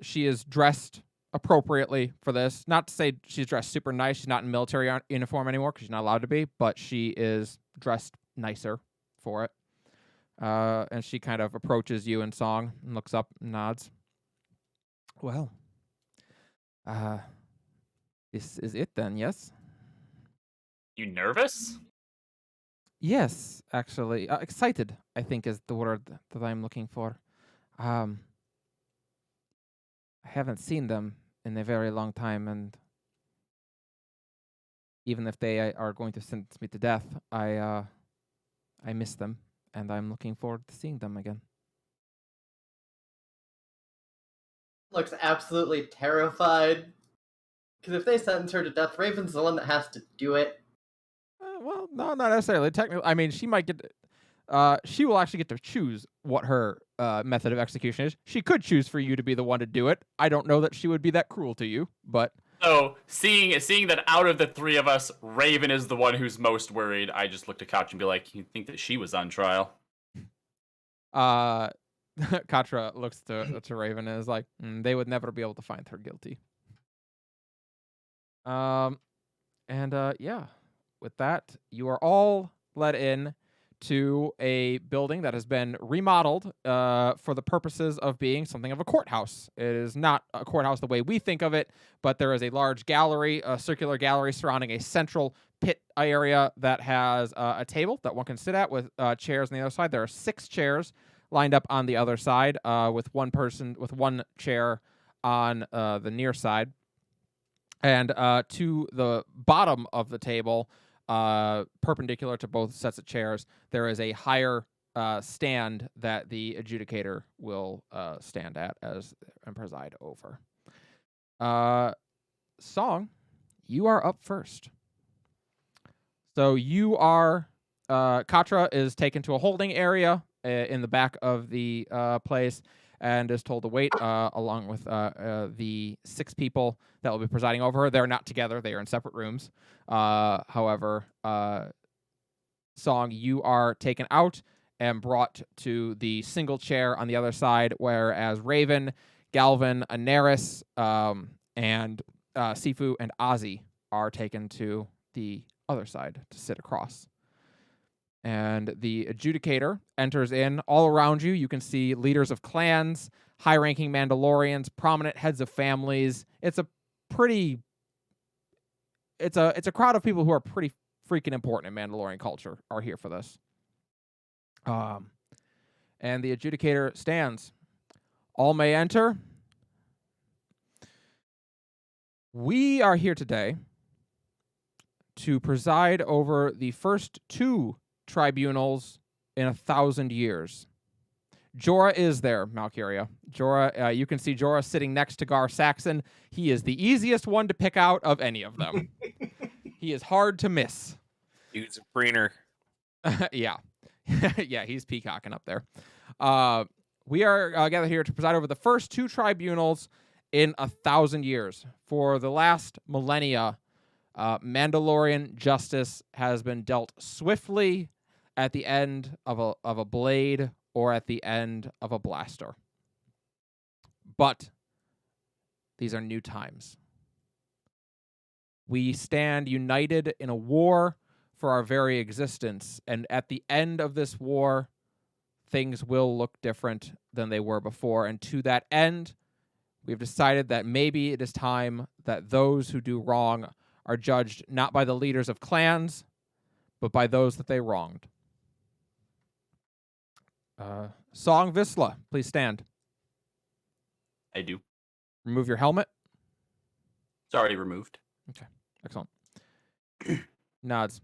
She is dressed appropriately for this. Not to say she's dressed super nice. She's not in military uniform anymore because she's not allowed to be, but she is dressed nicer for it. And she kind of approaches you and Song and looks up and nods. Well, this is it then, yes? You nervous? Yes, actually. Excited, I think, is the word that I'm looking for. I haven't seen them in a very long time, and even if they are going to sentence me to death, I miss them, and I'm looking forward to seeing them again. Looks absolutely terrified. Because if they sentence her to death, Raven's the one that has to do it. Well, no, not necessarily. Technically, I mean, she might get. She will actually get to choose what her method of execution is. She could choose for you to be the one to do it. I don't know that she would be that cruel to you, but So seeing that out of the three of us, Raven is the one who's most worried, I just looked at Couch and be like, "You think that she was on trial?" Katra looks to Raven and is like, they would never be able to find her guilty. Yeah, with that, you are all led in to a building that has been remodeled for the purposes of being something of a courthouse. It is not a courthouse the way we think of it, but there is a large gallery, a circular gallery surrounding a central pit area that has a table that one can sit at with chairs on the other side. There are 6 chairs lined up on the other side with one chair on the near side. And to the bottom of the table, perpendicular to both sets of chairs, there is a higher stand that the adjudicator will stand at and preside over. Song, you are up first. So you are Katra is taken to a holding area in the back of the place and is told to wait along with the 6 people that will be presiding over her. They're not together. They are in separate rooms. However, Song, you are taken out and brought to the single chair on the other side, whereas Raven, Galvin, Anaris, and Sifu and Ozzy are taken to the other side to sit across. And the adjudicator enters in. All around you, you can see leaders of clans, high-ranking Mandalorians, prominent heads of families. It's a crowd of people who are pretty freaking important in Mandalorian culture are here for this. And the adjudicator stands. All may enter. We are here today to preside over the first 2 tribunals in 1,000 years. Jorah is there, Malkyria. Jorah, you can see Jorah sitting next to Gar Saxon. He is the easiest one to pick out of any of them. He is hard to miss. Dude's a preener. Yeah. Yeah, he's peacocking up there. We are gathered here to preside over the first 2 tribunals in 1,000 years. For the last millennia, Mandalorian justice has been dealt swiftly at the end of a blade or at the end of a blaster. But these are new times. We stand united in a war for our very existence, and at the end of this war, things will look different than they were before. And to that end, we've decided that maybe it is time that those who do wrong are judged not by the leaders of clans, but by those that they wronged. Song Visla, please stand. I do. Remove your helmet. It's already removed. Excellent. Nods.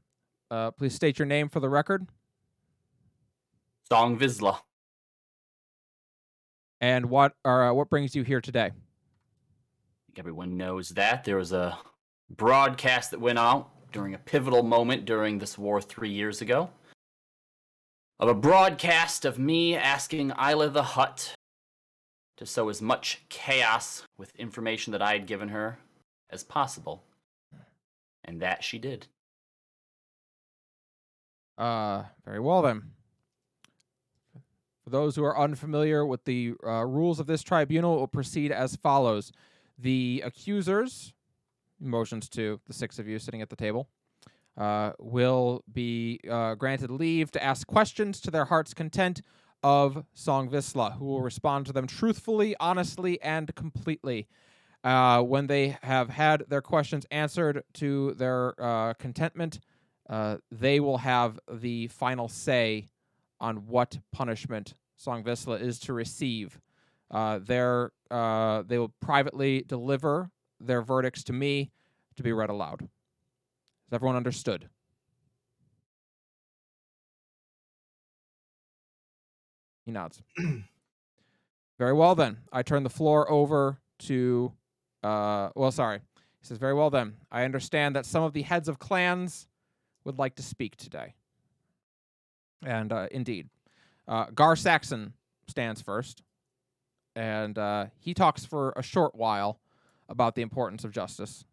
Please state your name for the record. Song Vizsla. And what brings you here today? I think everyone knows that. There was a broadcast that went out during a pivotal moment during this war 3 years ago. Of a broadcast of me asking Isla the Hutt to sow as much chaos with information that I had given her as possible. And that she did. Very well then. For those who are unfamiliar with the rules of this tribunal, it will proceed as follows. The accusers, motions to the 6 of you sitting at the table, will be granted leave to ask questions to their heart's content of Song Visla, who will respond to them truthfully, honestly, and completely. When they have had their questions answered to their contentment, they will have the final say on what punishment Song Visla is to receive. They will privately deliver their verdicts to me to be read aloud. Has everyone understood? He nods. Very well then. I turn the floor over to sorry. He says, very well then. I understand that some of the heads of clans would like to speak today. And indeed. Gar Saxon stands first. And he talks for a short while about the importance of justice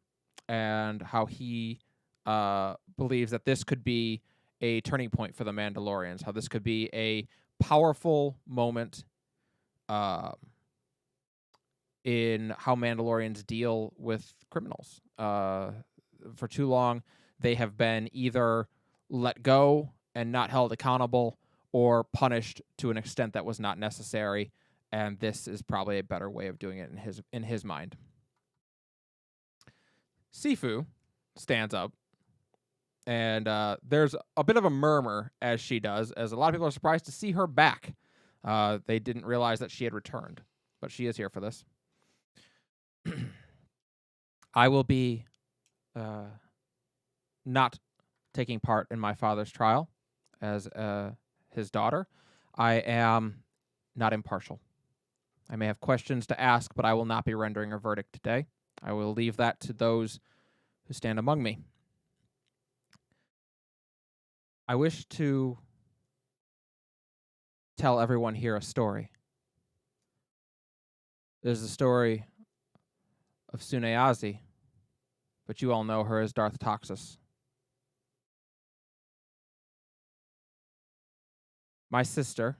and how he believes that this could be a turning point for the Mandalorians, how this could be a powerful moment in how Mandalorians deal with criminals. For too long, they have been either let go and not held accountable or punished to an extent that was not necessary, and this is probably a better way of doing it in his mind. Sifu stands up, and there's a bit of a murmur as she does, as a lot of people are surprised to see her back. They didn't realize that she had returned, but she is here for this. I will be not taking part in my father's trial as his daughter. I am not impartial. I may have questions to ask, but I will not be rendering a verdict today. I will leave that to those who stand among me. I wish to tell everyone here a story. There's a story of Suneazi, but you all know her as Darth Toxus. My sister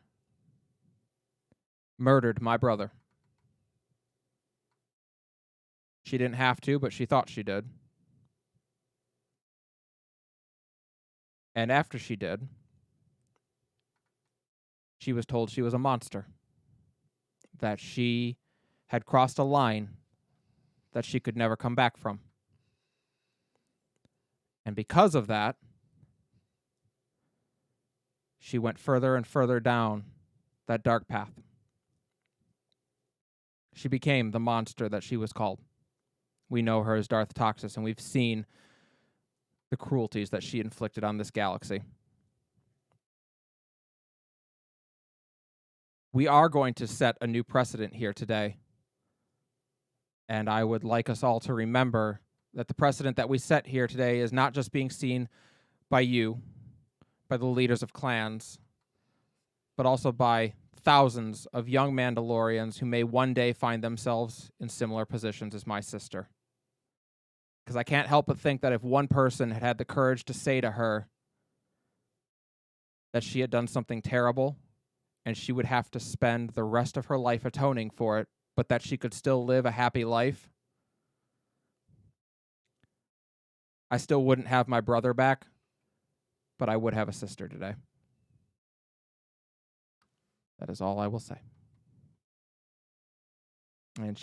murdered my brother. She didn't have to, but she thought she did. And after she did, she was told she was a monster, that she had crossed a line that she could never come back from. And because of that, she went further and further down that dark path. She became the monster that she was called. We know her as Darth Toxus, and we've seen the cruelties that she inflicted on this galaxy. We are going to set a new precedent here today. And I would like us all to remember that the precedent that we set here today is not just being seen by you, by the leaders of clans, but also by thousands of young Mandalorians who may one day find themselves in similar positions as my sister. Because I can't help but think that if one person had had the courage to say to her that she had done something terrible and she would have to spend the rest of her life atoning for it, but that she could still live a happy life, I still wouldn't have my brother back, but I would have a sister today. That is all I will say. And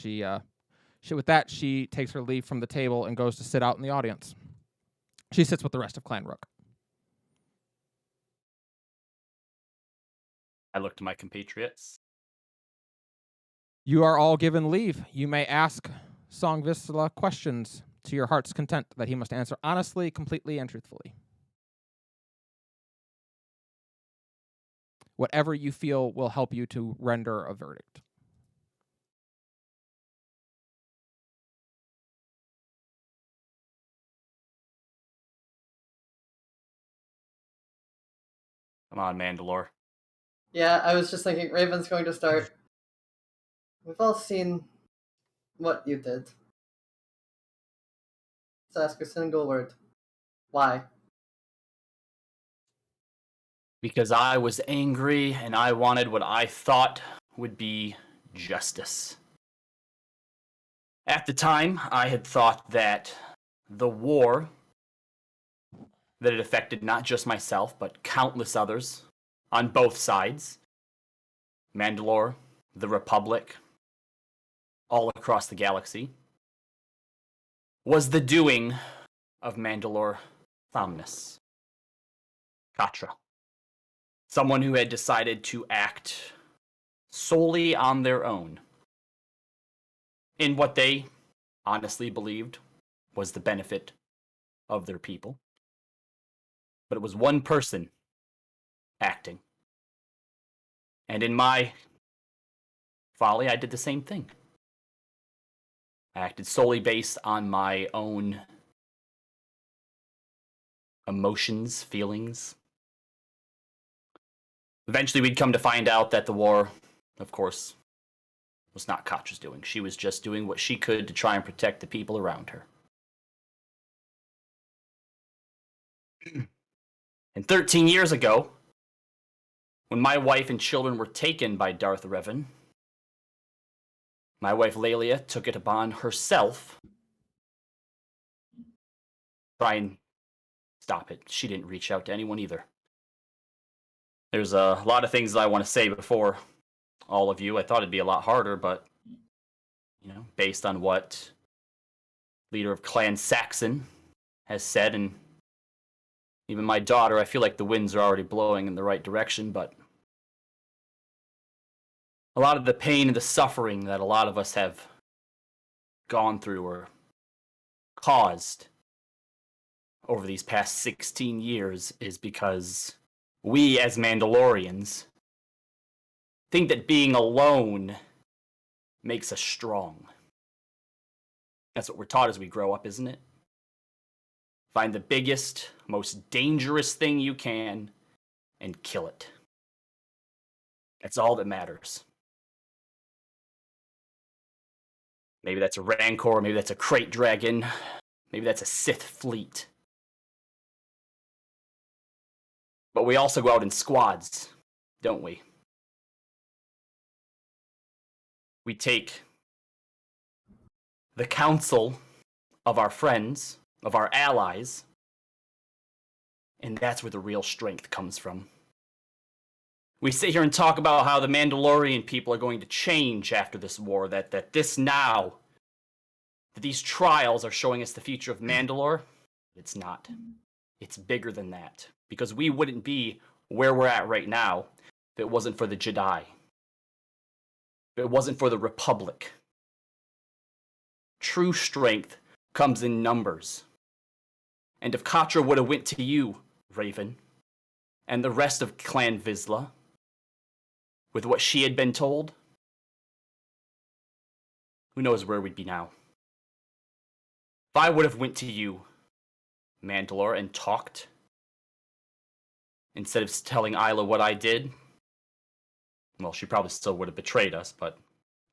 with that, she takes her leave from the table and goes to sit out in the audience. She sits with the rest of Clan Rook. I look to my compatriots. You are all given leave. You may ask Song Vizsla questions to your heart's content that he must answer honestly, completely, and truthfully. Whatever you feel will help you to render a verdict. Come on, Mandalore. Yeah, I was just thinking Raven's going to start. We've all seen what you did. Let's ask a single word. Why? Because I was angry and I wanted what I thought would be justice. At the time, I had thought that the war that it affected not just myself, but countless others on both sides, Mandalore, the Republic, all across the galaxy, was the doing of Mandalore Thomnus, Katra. Someone who had decided to act solely on their own in what they honestly believed was the benefit of their people. But it was one person acting. And in my folly, I did the same thing. I acted solely based on my own emotions, feelings. Eventually, we'd come to find out that the war, of course, was not Katra's doing. She was just doing what she could to try and protect the people around her. And 13 years ago, when my wife and children were taken by Darth Revan, my wife Lelia took it upon herself to try and stop it. She didn't reach out to anyone either. There's a lot of things that I want to say before all of you. I thought it'd be a lot harder, but, based on what leader of Clan Saxon has said, and even my daughter, I feel like the winds are already blowing in the right direction, but a lot of the pain and the suffering that a lot of us have gone through or caused over these past 16 years is because we as Mandalorians think that being alone makes us strong. That's what we're taught as we grow up, isn't it? Find the biggest, most dangerous thing you can and kill it. That's all that matters. Maybe that's a Rancor, maybe that's a Krayt Dragon, maybe that's a Sith fleet. But we also go out in squads, don't we? We take the counsel of our friends, of our allies, and that's where the real strength comes from. We sit here and talk about how the Mandalorian people are going to change after this war, that these trials are showing us the future of Mandalore. It's not. It's bigger than that. Because we wouldn't be where we're at right now if it wasn't for the Jedi. If it wasn't for the Republic. True strength comes in numbers. And if Katra would have went to you, Raven, and the rest of Clan Vizsla, with what she had been told, who knows where we'd be now. If I would have went to you, Mandalore, and talked, instead of telling Isla what I did, well, she probably still would have betrayed us, but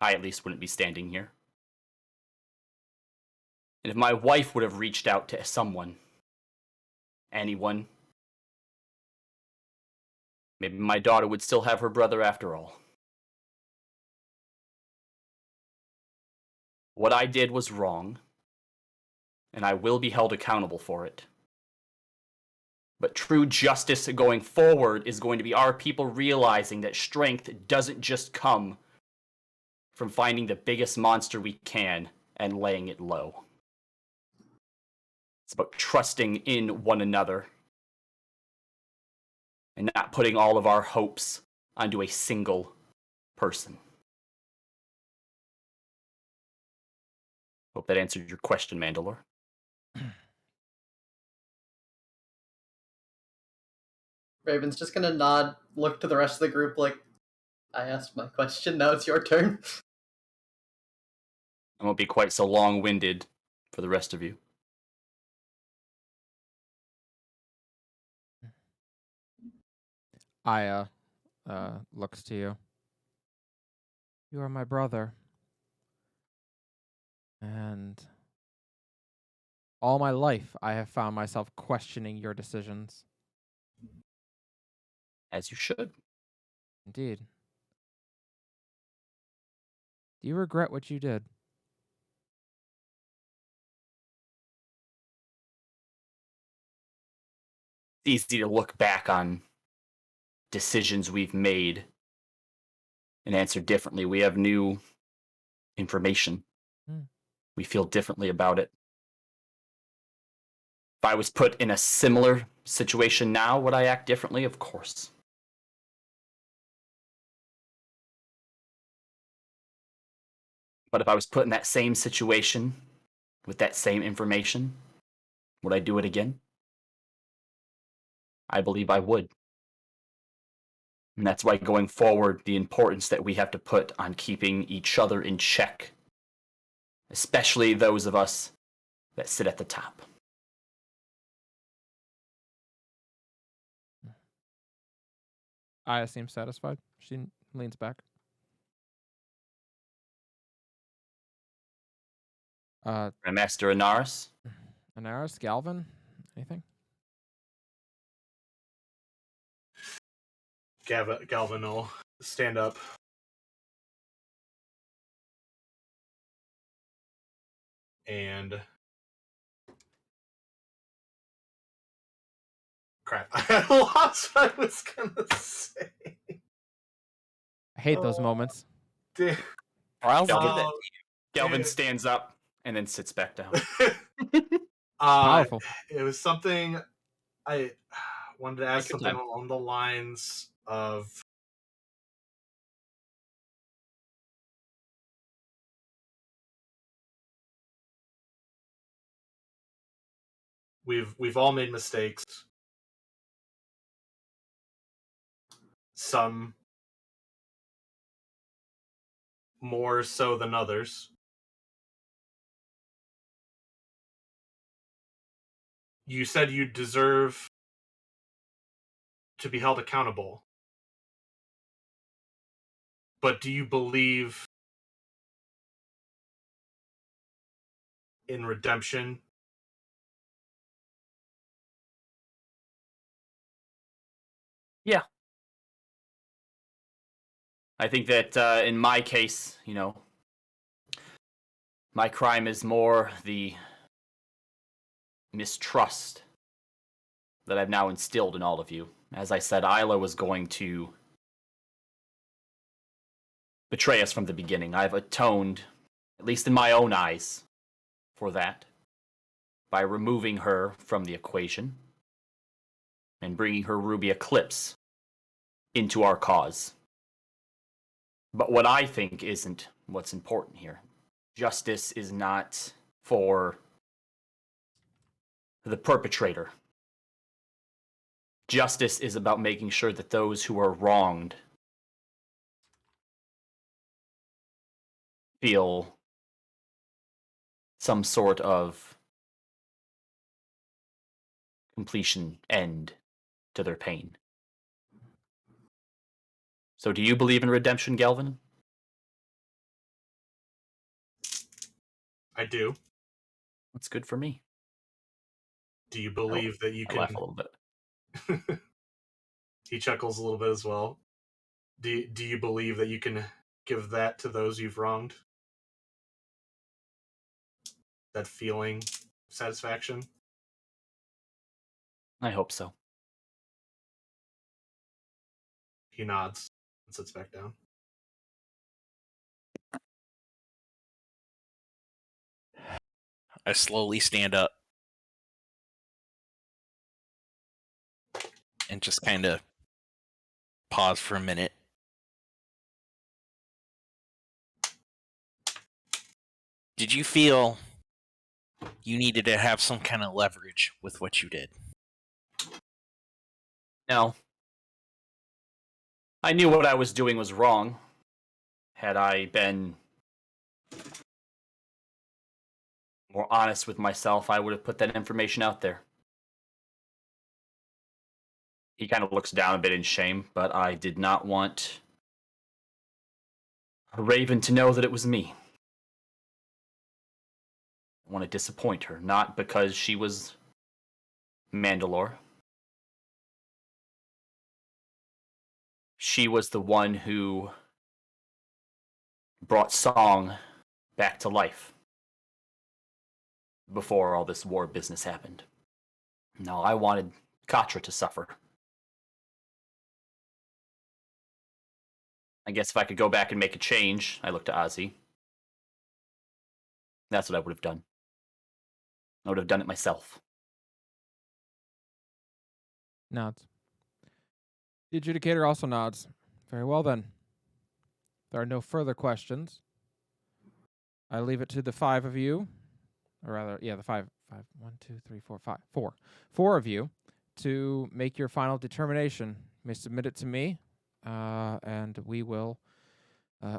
I at least wouldn't be standing here. And if my wife would have reached out to someone, anyone, maybe my daughter would still have her brother after all. What I did was wrong, and I will be held accountable for it. But true justice going forward is going to be our people realizing that strength doesn't just come from finding the biggest monster we can and laying it low. It's about trusting in one another and not putting all of our hopes onto a single person. Hope that answered your question, Mandalore. Raven's just gonna nod, look to the rest of the group like, I asked my question, now it's your turn. I won't be quite so long-winded for the rest of you. Aya looks to you. You are my brother. And all my life, I have found myself questioning your decisions. As you should. Indeed. Do you regret what you did? It's easy to look back on decisions we've made and answer differently. We have new information. We feel differently about it. If I was put in a similar situation now, would I act differently? Of course. But if I was put in that same situation with that same information, would I do it again? I believe I would. And that's why going forward, the importance that we have to put on keeping each other in check, especially those of us that sit at the top. Aya seems satisfied. She leans back. Grandmaster Anaris? Anaris, Galvin, anything? Galvin will stand up. And crap, I lost what I was gonna say. I hate those moments. Damn. Or I'll give Galvin, that. Galvin stands up and then sits back down. Powerful. It was something I wanted to ask Take your something time. along the lines of we've all made mistakes. Some more so than others. You said you deserve to be held accountable. But do you believe in redemption? Yeah. I think that in my case, my crime is more the mistrust that I've now instilled in all of you. As I said, Isla was going to betray us from the beginning. I've atoned, at least in my own eyes, for that by removing her from the equation and bringing her Ruby Eclipse into our cause. But what I think isn't what's important here. Justice is not for the perpetrator. Justice is about making sure that those who are wronged feel some sort of completion end to their pain. So do you believe in redemption, Galvin? I do. That's good for me. Do you believe that you I can? laugh a little bit. He chuckles a little bit as well. Do you believe that you can give that to those you've wronged? That feeling, satisfaction. I hope so. He nods and sits back down. I slowly stand up and just kind of pause for a minute. Did you feel you needed to have some kind of leverage with what you did? No. I knew what I was doing was wrong. Had I been more honest with myself, I would have put that information out there. He kind of looks down a bit in shame, but I did not want Raven to know that it was me. I want to disappoint her, not because she was Mandalore. She was the one who brought Song back to life before all this war business happened. No, I wanted Katra to suffer. I guess if I could go back and make a change, I look to Ozzy. That's what I would have done. I would have done it myself. Nods. The adjudicator also nods. Very well then. There are no further questions. I leave it to the five of you, or rather, yeah, the five. 1, 2, 3, 4, 5. 4 of you to make your final determination. You may submit it to me, and we will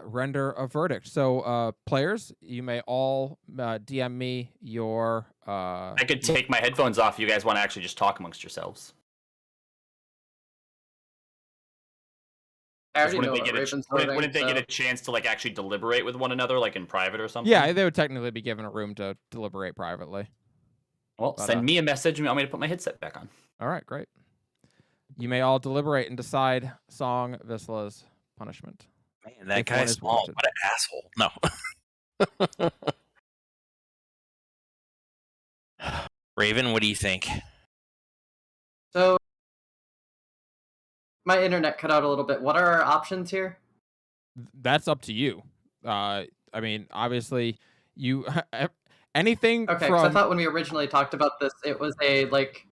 render a verdict. So, players, you may all DM me your. I could take my headphones off if you guys want to actually just talk amongst yourselves. I already Wouldn't know they what get a Raven's wouldn't they voting, get a so- chance to like actually deliberate with one another, like in private or something? Yeah, they would technically be given a room to deliberate privately. Well, but, send me a message and want me to put my headset back on. All right, great. You may all deliberate and decide Song Visla's punishment. Man, that If one guy's is small. warranted. What an asshole. No. Raven, what do you think? So, my internet cut out a little bit. What are our options here? That's up to you. I mean, obviously, you anything Okay, because I from thought when we originally talked about this, it was a like,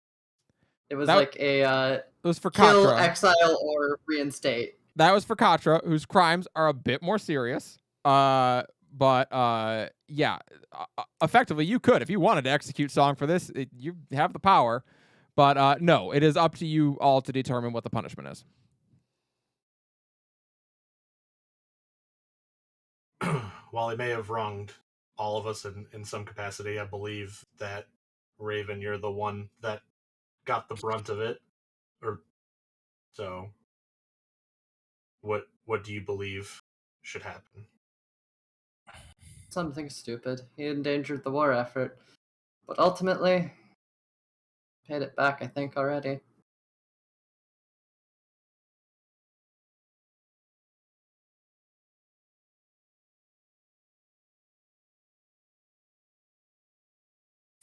it was That- like a it was for kill, Katra. exile, or reinstate. That was for Katra, whose crimes are a bit more serious. But yeah, effectively, you could if you wanted to execute Song for this. You have the power. But no, it is up to you all to determine what the punishment is. While he may have wronged all of us in some capacity, I believe that Raven, you're the one that got the brunt of it. Or so. What do you believe should happen? Something stupid. He endangered the war effort, but ultimately paid it back. I think already.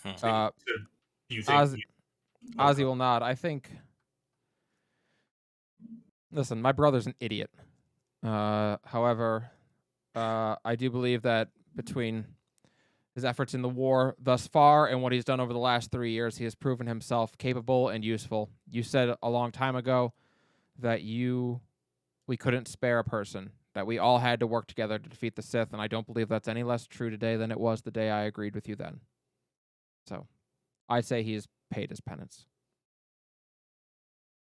Uh, So you think Oz- Ozzy will nod. I think. Listen, my brother's an idiot. However, I do believe that between his efforts in the war thus far and what he's done over the last 3 years, he has proven himself capable and useful. You said a long time ago that we couldn't spare a person, that we all had to work together to defeat the Sith, and I don't believe that's any less true today than it was the day I agreed with you then. So, I'd say he's paid his penance.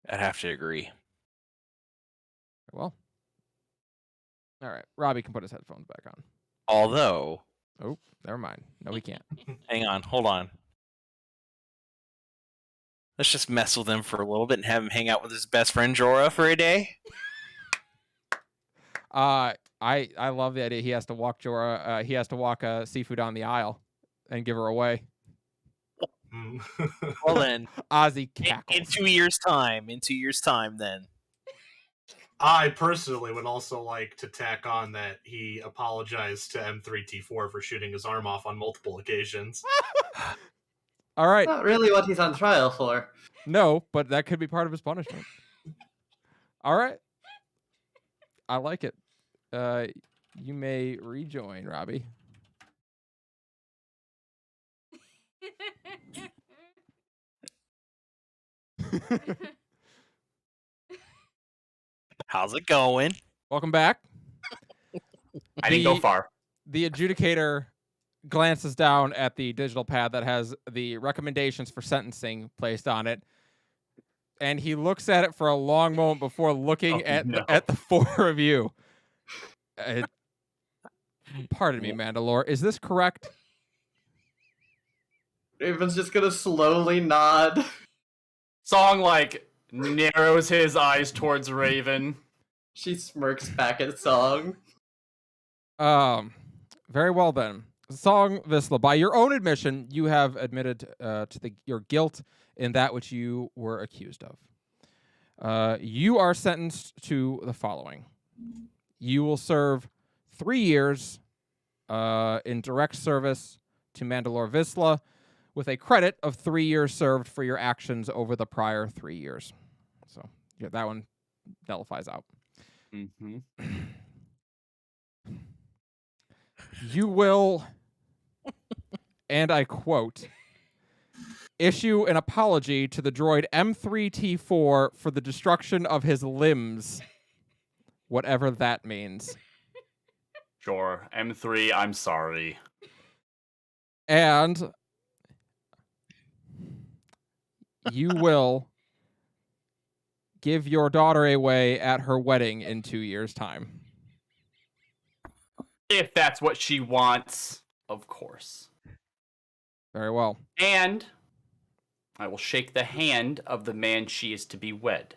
I'd have to agree. Well. All right. Robbie can put his headphones back on. Although, Oh, never mind. No, he can't. hang on, hold on. Let's just mess with him for a little bit and have him hang out with his best friend Jorah for a day. I love the idea he has to walk Jorah. He has to walk Seafood down the aisle. and give her away. Mm. Well then, Ozzy in cackles. 2 years' time, then. I personally would also like to tack on that he apologized to M3T4 for shooting his arm off on multiple occasions. All right. Not really what he's on trial for. No, but that could be part of his punishment. All right. I like it. You may rejoin, Robbie. How's it going? Welcome back. I didn't go The- far. The adjudicator glances down at the digital pad that has the recommendations for sentencing placed on it, and he looks at it for a long moment before looking Oh, at no. the four of you. Pardon me, Mandalore. Is this correct? Raven's just gonna slowly nod. Song like narrows his eyes towards Raven. She smirks back at Song. Very well then. Song Visla, by your own admission, you have admitted to your guilt in that which you were accused of. You are sentenced to the following. You will serve 3 years in direct service to Mandalore Visla with a credit of 3 years served for your actions over the prior 3 years. So yeah, that one nullifies out. Mm-hmm. You will, and I quote, issue an apology to the droid M3T4 for the destruction of his limbs, whatever that means. Sure. M3, I'm sorry. And you will give your daughter away at her wedding in 2 years' time. If that's what she wants, of course. Very well. And I will shake the hand of the man she is to be wed.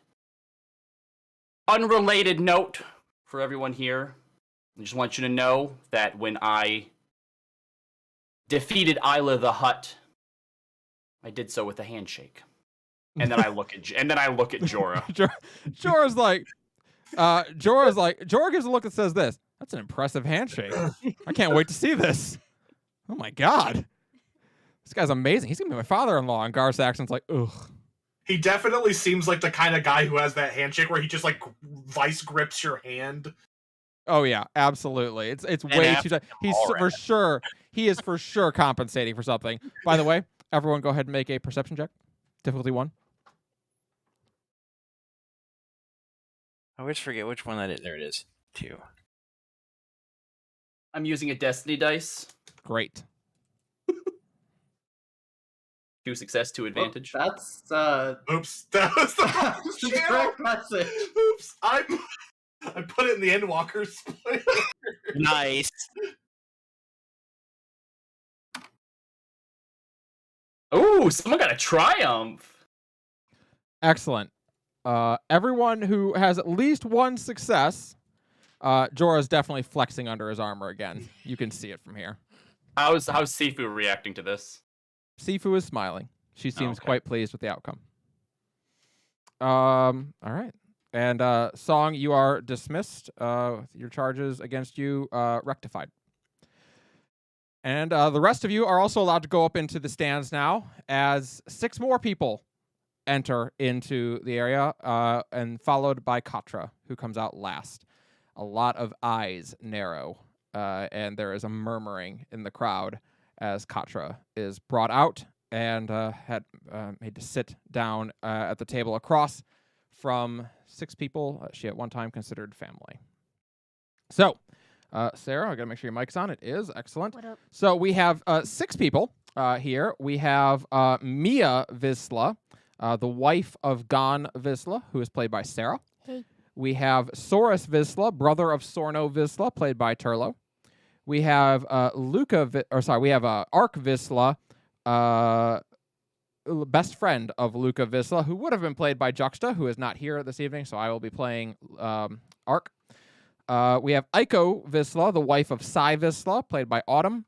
Unrelated note for everyone here. I just want you to know that when I defeated Isla the Hutt, I did so with a handshake. And then I look at Jorah. Jorah's like, Jorah gives a look that says this. That's an impressive handshake. I can't wait to see this. Oh my god. This guy's amazing. He's gonna be my father-in-law. And Gar Saxon's like, ugh. He definitely seems like the kind of guy who has that handshake where he just like vice grips your hand. Oh yeah, absolutely. It's And way after too tight. He's all for sure. He is for sure compensating for something. By the way, everyone, go ahead and make a perception check. Difficulty 1. I always forget which one that is. There it is. 2. I'm using a destiny dice. Great. 2 success, 2 advantage. That's Oops, that was the wrong that's channel. very impressive. Oops, I put it in the Endwalker spoiler. Nice. Ooh, someone got a triumph. Excellent. Everyone who has at least one success, Jorah's definitely flexing under his armor again. You can see it from here. How's Sifu reacting to this? Sifu is smiling. She seems Okay. quite pleased with the outcome. All right. And Song, you are dismissed. Your charges against you rectified. And the rest of you are also allowed to go up into the stands now as 6 more people enter into the area, and followed by Katra, who comes out last. A lot of eyes narrow, and there is a murmuring in the crowd as Katra is brought out and had made to sit down at the table across from 6 people she at one time considered family. So, Sarah, I gotta make sure your mic's on. It is excellent. What up? So we have 6 people here. We have Mia Visla, the wife of Gon Visla, who is played by Sarah. Hey. We have Soros Visla, brother of Sorno Visla, played by Turlo. We have Ark Visla, best friend of Luca Visla, who would have been played by Juxta, who is not here this evening, so I will be playing Ark. We have Aiko Visla, the wife of Sai Visla, played by Autumn.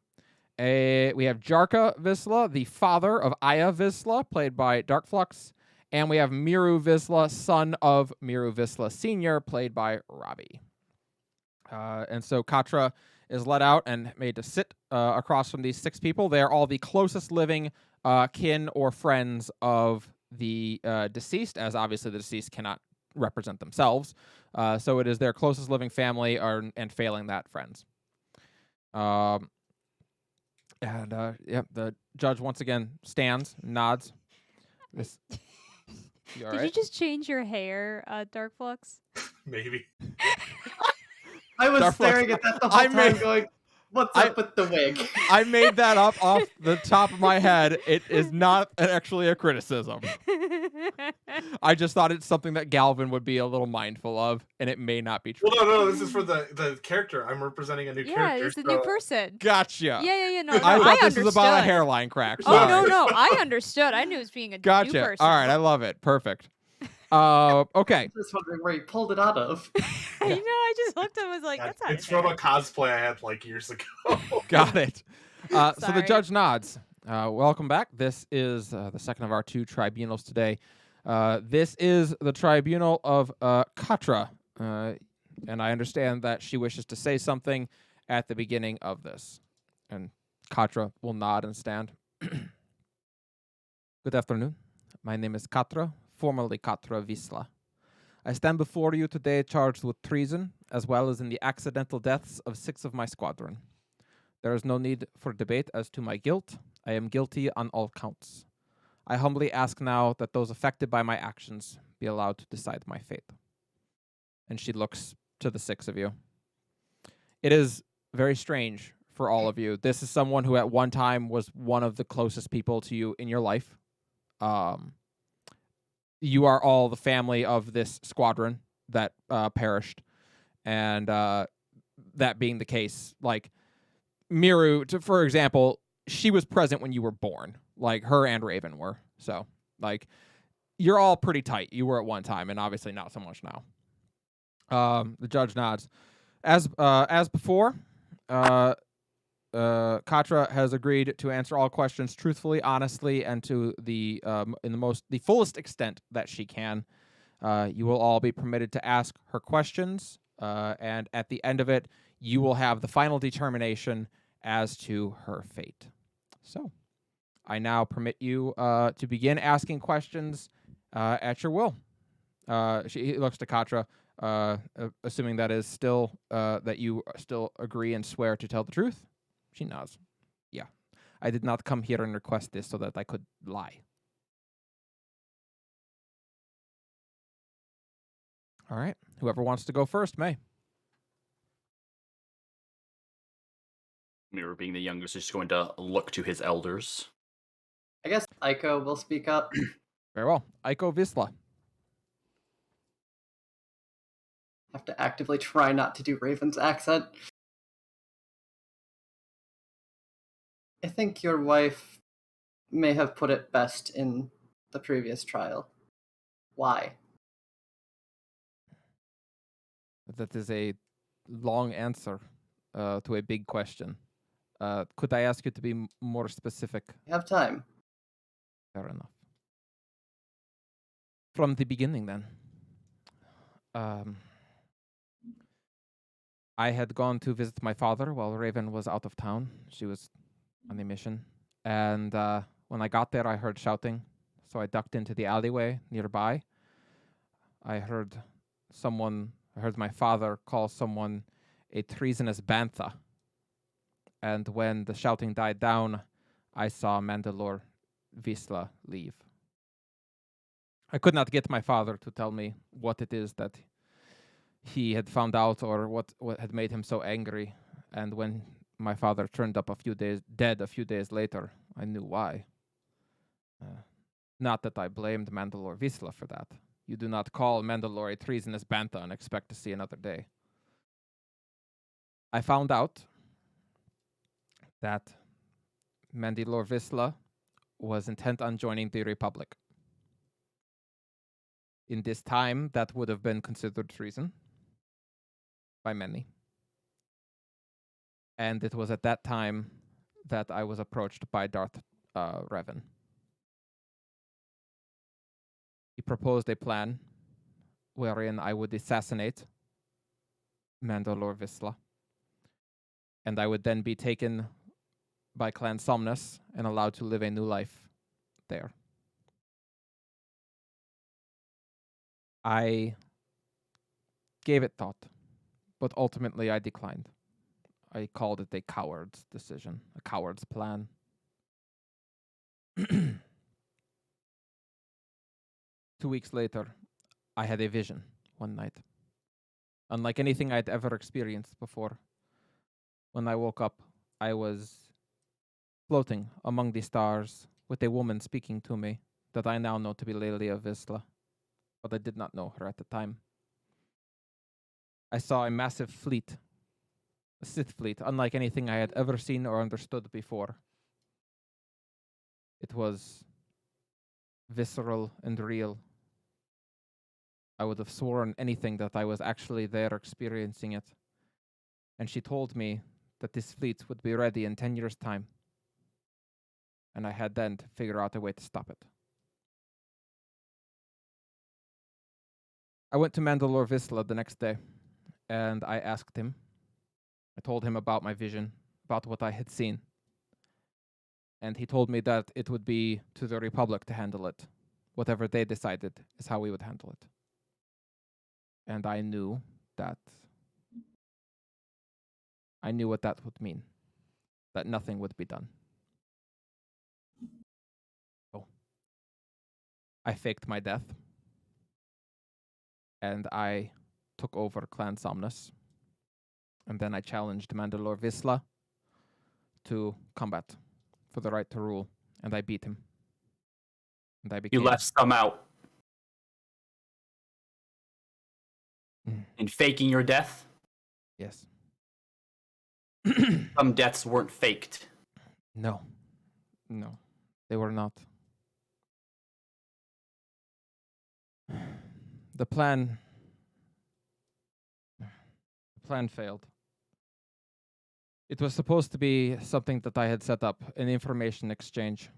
We have Jarka Visla, the father of Aya Visla, played by Darkflux. And we have Miru Visla, son of Miru Visla Sr., played by Robbie. And so Katra is let out and made to sit across from these 6 people. They are all the closest living kin or friends of the deceased, as obviously the deceased cannot represent themselves. So it is their closest living family and failing that, friends. The judge once again stands, nods. This, you all Did right? you just change your hair, Dark Flux? Maybe. I was Darflux, staring at that the I whole time made- going, what's I- up with the wig? I made that up off the top of my head. It is not actually a criticism. I just thought it's something that Galvin would be a little mindful of, and it may not be true. Well, no, this is for the character. I'm representing a new Yeah, character. it's a new so- person. Gotcha. Yeah. No, I no, thought this understood. was about a hairline crack. Oh Sorry. no, I understood. I knew it was being a new Gotcha. person. All right, I love it. Perfect. Okay. I'm just wondering where he pulled it out of. I know. I just looked and was like, God, "That's not." it's his hair. from a cosplay I had like years ago. Got it. So the Sorry. judge nods. Welcome back. This is the second of our 2 tribunals today. This is the tribunal of Katra. And I understand that she wishes to say something at the beginning of this. And Katra will nod and stand. Good afternoon. My name is Katra, formerly Katra Visla. I stand before you today charged with treason, as well as in the accidental deaths of 6 of my squadron. There is no need for debate as to my guilt. I am guilty on all counts. I humbly ask now that those affected by my actions be allowed to decide my fate. And she looks to the 6 of you. It is very strange for all of you. This is someone who at one time was one of the closest people to you in your life. You are all the family of this squadron that perished. And that being the case, like Miru, for example, she was present when you were born. Like her and Raven were. So like you're all pretty tight. You were at one time, and obviously not so much now. The judge nods. As before, Katra has agreed to answer all questions truthfully, honestly, and to the fullest extent that she can. You will all be permitted to ask her questions, and at the end of it, you will have the final determination as to her fate. So, I now permit you to begin asking questions at your will. He looks to Katra, assuming that is still that you still agree and swear to tell the truth. She nods. Yeah. I did not come here and request this so that I could lie. All right. Whoever wants to go first may. Mirror, being the youngest, is just going to look to his elders. I guess Aiko will speak up. Very well. Aiko Visla. Have to actively try not to do Raven's accent. I think your wife may have put it best in the previous trial. Why? That is a long answer to a big question. Could I ask you to be more specific? You have time. Fair enough. From the beginning, then. I had gone to visit my father while Raven was out of town. She was on a mission. And when I got there, I heard shouting. So I ducked into the alleyway nearby. I heard my father call someone a treasonous bantha. And when the shouting died down, I saw Mandalore Visla leave. I could not get my father to tell me what it is that he had found out or what had made him so angry. And when my father turned up dead a few days later, I knew why. Not that I blamed Mandalore Visla for that. You do not call Mandalore a treasonous bantha and expect to see another day. I found out that Mandalore Visla was intent on joining the Republic. In this time, that would have been considered treason by many. And it was at that time that I was approached by Darth Revan. He proposed a plan wherein I would assassinate Mandalore Vizsla, and I would then be taken by Clan Somnus and allowed to live a new life there. I gave it thought, but ultimately I declined. I called it a coward's decision, a coward's plan. 2 weeks later, I had a vision one night. Unlike anything I'd ever experienced before. When I woke up, I was floating among the stars with a woman speaking to me that I now know to be Lelia Vizsla, but I did not know her at the time. I saw a massive fleet, a Sith fleet, unlike anything I had ever seen or understood before. It was visceral and real. I would have sworn anything that I was actually there experiencing it. And she told me that this fleet would be ready in 10 years' time. And I had then to figure out a way to stop it. I went to Mandalore Vizsla the next day, and I asked him. I told him about my vision, about what I had seen. And he told me that it would be to the Republic to handle it. Whatever they decided is how we would handle it. And I knew what that would mean, that nothing would be done. So I faked my death, and I took over Clan Somnus, and then I challenged Mandalore Vizsla to combat for the right to rule, and I beat him. And I became... You left some out. Mm. In faking your death? Yes. Some deaths weren't faked. No, they were not. The plan failed. It was supposed to be something that I had set up, an information exchange.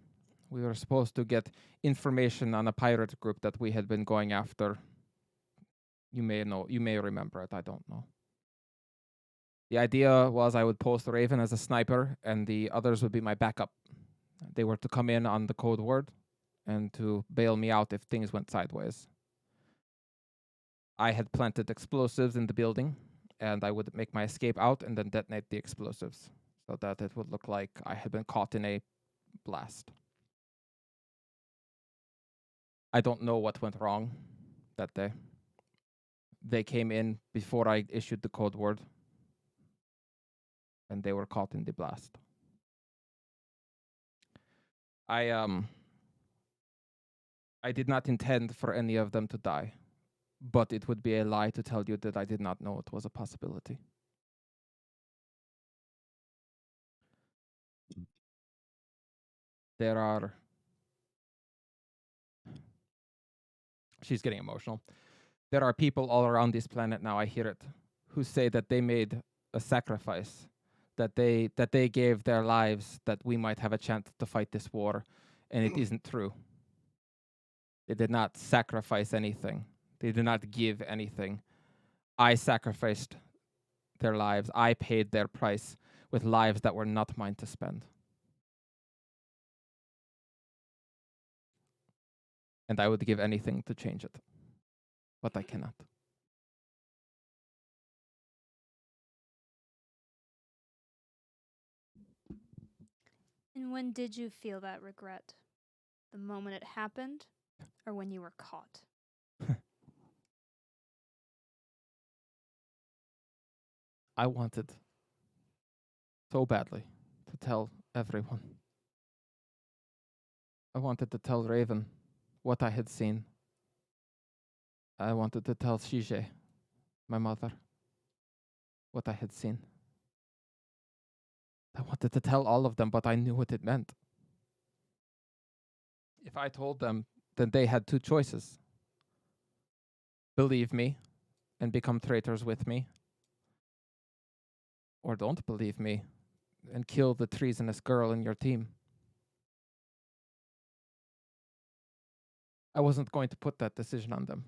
We were supposed to get information on a pirate group that we had been going after. You may remember it, I don't know. The idea was I would post Raven as a sniper, and the others would be my backup. They were to come in on the code word and to bail me out if things went sideways. I had planted explosives in the building, and I would make my escape out and then detonate the explosives so that it would look like I had been caught in a blast. I don't know what went wrong that day. They came in before I issued the code word, and they were caught in the blast. I did not intend for any of them to die, but it would be a lie to tell you that I did not know it was a possibility. There are... She's getting emotional. There are people all around this planet now, I hear it, who say that they made a sacrifice, that they gave their lives that we might have a chance to fight this war, and it isn't true. They did not sacrifice anything. They did not give anything. I sacrificed their lives. I paid their price with lives that were not mine to spend. And I would give anything to change it, but I cannot. And when did you feel that regret? The moment it happened, or when you were caught? I wanted so badly to tell everyone. I wanted to tell Raven what I had seen. I wanted to tell Shije, my mother, what I had seen. I wanted to tell all of them, but I knew what it meant. If I told them, then they had two choices. Believe me and become traitors with me, or don't believe me, and kill the treasonous girl in your team. I wasn't going to put that decision on them.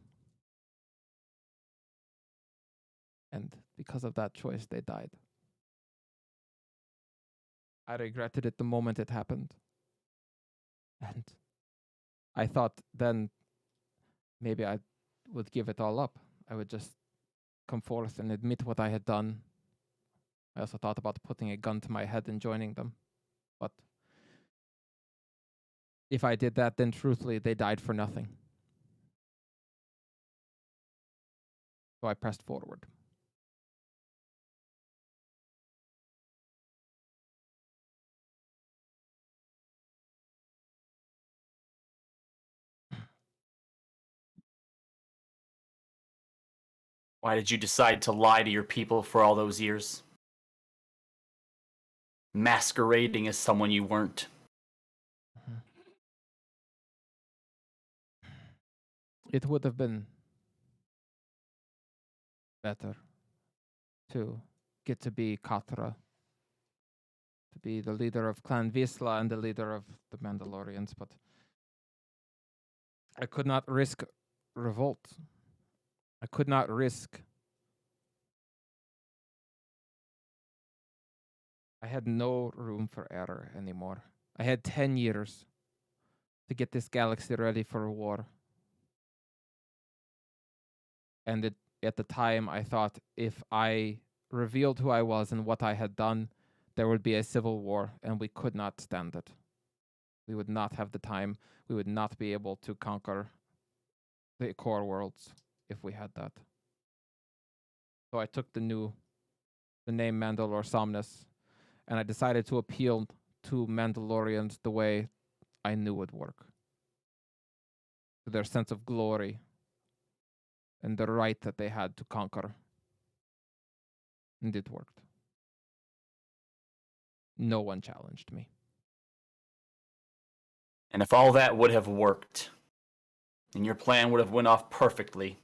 And because of that choice, they died. I regretted it the moment it happened. And I thought then maybe I would give it all up. I would just come forth and admit what I had done. I also thought about putting a gun to my head and joining them. But if I did that, then truthfully, they died for nothing. So I pressed forward. Why did you decide to lie to your people for all those years? Masquerading as someone you weren't. It would have been better to get to be Katra, to be the leader of Clan Visla and the leader of the Mandalorians, but I could not risk revolt. I could not risk. I had no room for error anymore. I had 10 years to get this galaxy ready for a war. And at the time, I thought if I revealed who I was and what I had done, there would be a civil war, and we could not stand it. We would not have the time. We would not be able to conquer the core worlds if we had that. So I took the name Mandalore Somnus, and I decided to appeal to Mandalorians the way I knew would work. To their sense of glory and the right that they had to conquer. And it worked. No one challenged me. And if all that would have worked, and your plan would have went off perfectly,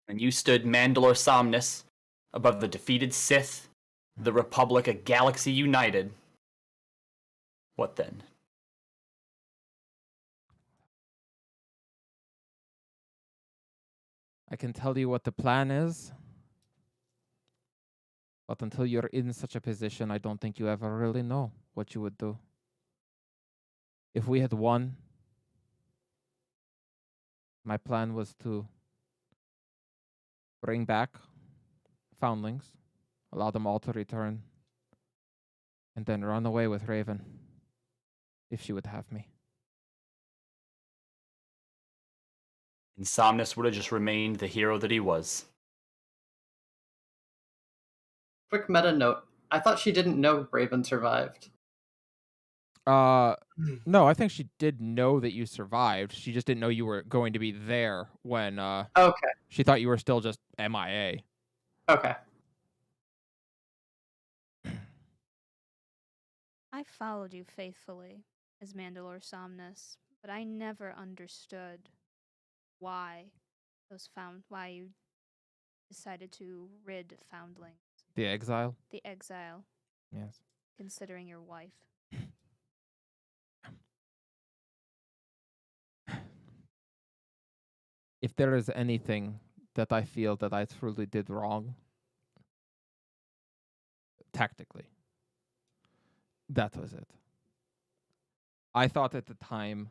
and you stood Mandalore Somnus above the defeated Sith, the Republic, a galaxy united, what then? I can tell you what the plan is, but until you're in such a position, I don't think you ever really know what you would do. If we had won, my plan was to bring back foundlings, allow them all to return, and then run away with Raven, if she would have me. And Somnus would have just remained the hero that he was. Quick meta note. I thought she didn't know Raven survived. No, I think she did know that you survived. She just didn't know you were going to be there when Okay. she thought you were still just MIA. Okay. I followed you faithfully as Mandalore Somnus, but I never understood why you decided to rid foundlings. The exile? The exile, Yes. considering your wife. If there is anything that I feel that I truly did wrong, tactically, that was it. I thought at the time,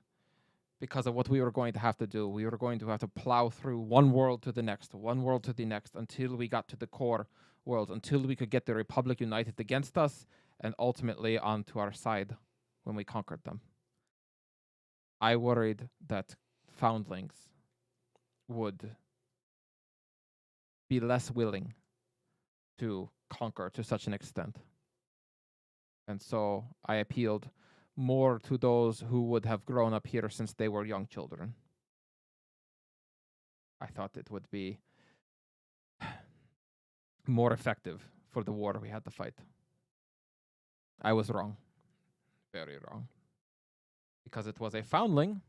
because of what we were going to have to do, we were going to have to plow through one world to the next, one world to the next, until we got to the core world, until we could get the Republic united against us, and ultimately onto our side when we conquered them. I worried that foundlings would be less willing to conquer to such an extent. And so I appealed more to those who would have grown up here since they were young children. I thought it would be more effective for the war we had to fight. I was wrong. Very wrong. Because it was a foundling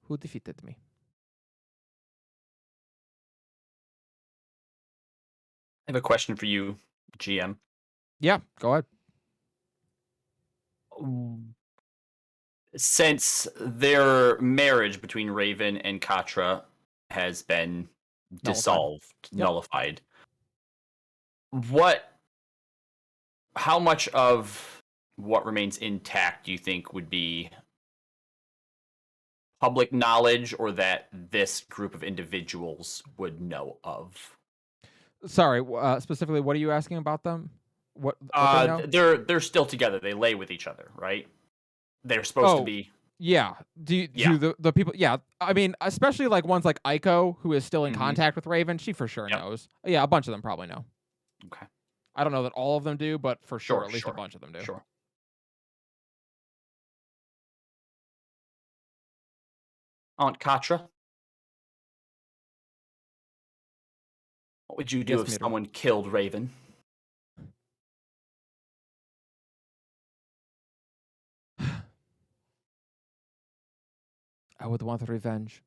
who defeated me. I have a question for you, GM. Yeah, go ahead. Since their marriage between Raven and Katra has been dissolved, Yep. nullified, how much of what remains intact do you think would be public knowledge or that this group of individuals would know of? Sorry, specifically, what are you asking about them? What they know? They're still together. They lay with each other, right? They're supposed to Oh, be. yeah. Do Yeah. the people? Yeah, I mean, especially like ones like Aiko, who is still in Mhm. contact with Raven. She for sure Yep. knows. Yeah, a bunch of them probably know. Okay. I don't know that all of them do, but for sure, Sure, at least a sure, bunch of them do. Sure. Aunt Katra, what would you do Yes, if Miro. someone killed Raven? I would want revenge.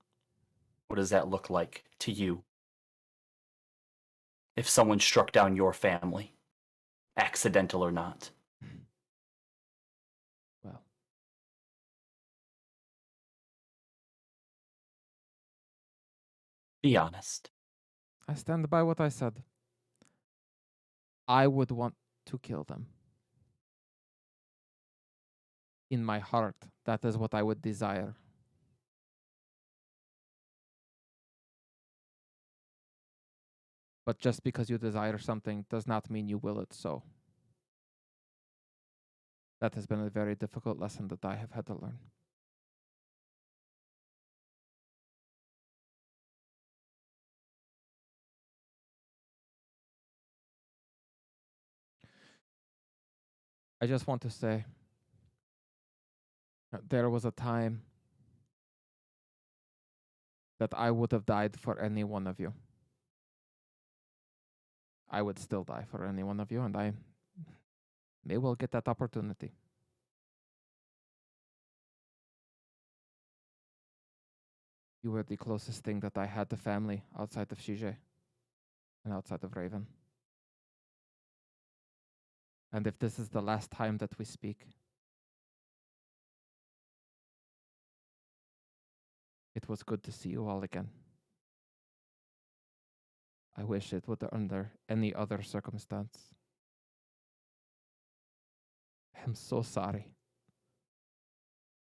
What does that look like to you? If someone struck down your family, accidental or not? Well, Be honest. I stand by what I said. I would want to kill them. In my heart, that is what I would desire. But just because you desire something does not mean you will it so. That has been a very difficult lesson that I have had to learn. I just want to say that there was a time that I would have died for any one of you. I would still die for any one of you, and I may well get that opportunity. You were the closest thing that I had to family outside of Shige and outside of Raven. And if this is the last time that we speak, it was good to see you all again. I wish it would under any other circumstance. I'm so sorry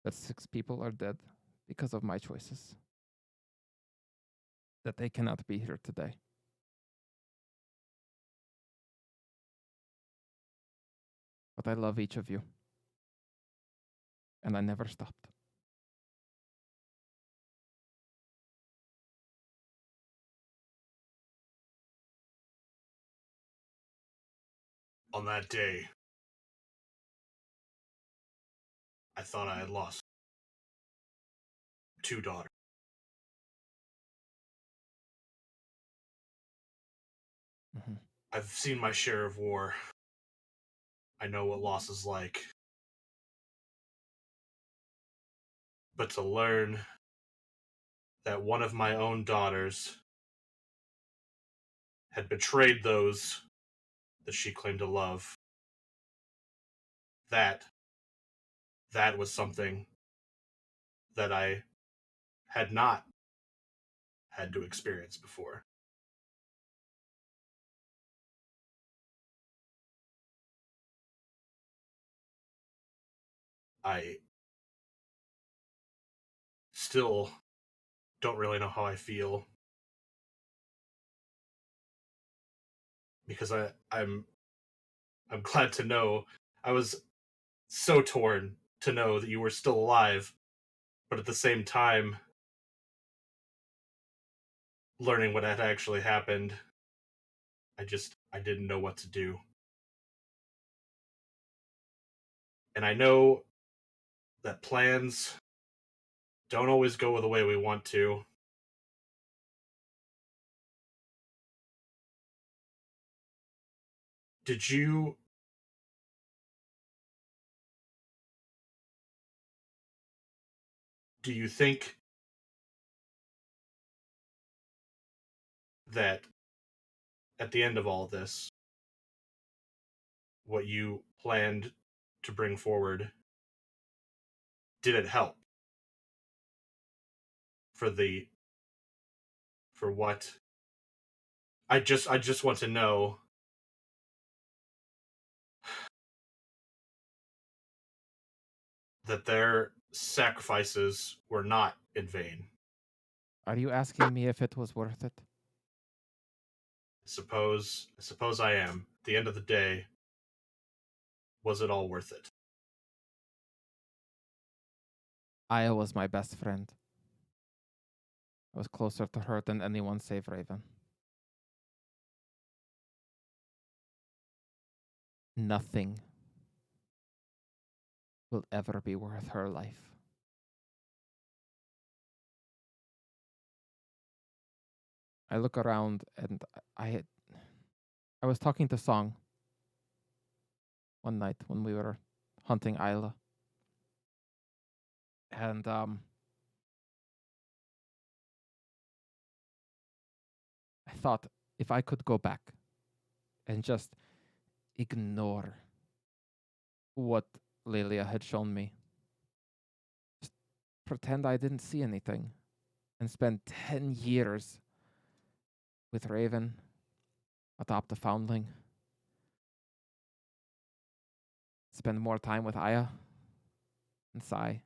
that 6 people are dead because of my choices. That they cannot be here today. But I love each of you. And I never stopped. On that day, I thought I had lost 2 daughters. Mhm. I've seen my share of war. I know what loss is like. But to learn that one of my own daughters had betrayed those that she claimed to love, that was something that I had not had to experience before. I still don't really know how I feel because I'm glad to know. I was so torn to know that you were still alive, but at the same time, learning what had actually happened, I didn't know what to do. And I know that plans don't always go the way we want to. Did you do you think that at the end of all this, what you planned to bring forward, did it help for what I just want to know that their sacrifices were not in vain. Are you asking me if it was worth it? Suppose I am. At the end of the day, was it all worth it? Aya was my best friend. I was closer to her than anyone save Raven. Nothing will ever be worth her life. I look around and I was talking to Song one night when we were hunting Isla. And I thought if I could go back and just ignore what Lelia had shown me, just pretend I didn't see anything, and spend 10 years with Raven, adopt a foundling, spend more time with Aya, and Sai,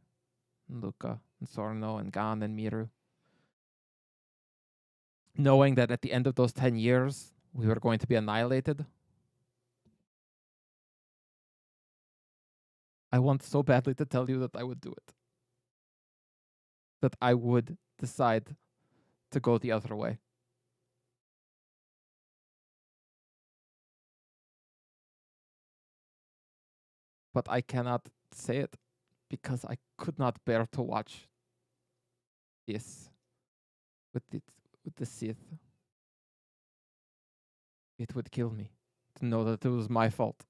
and Luca, and Sorno, and Gan, and Miru. Knowing that at the end of those 10 years, we were going to be annihilated. I want so badly to tell you that I would do it. That I would decide to go the other way. But I cannot say it because I could not bear to watch this with the Sith. It would kill me to know that it was my fault.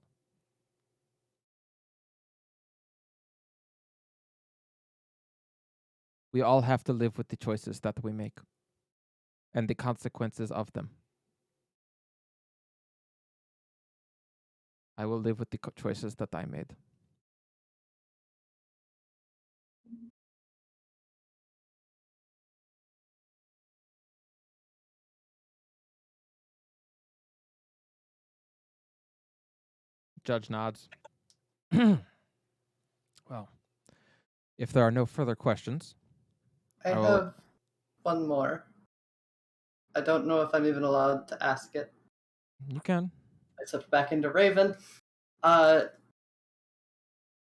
We all have to live with the choices that we make and the consequences of them. I will live with the choices that I made. Judge nods. Well, if there are no further questions, I I will- have one more. I don't know if I'm even allowed to ask it. you can. I slip back into Raven. Do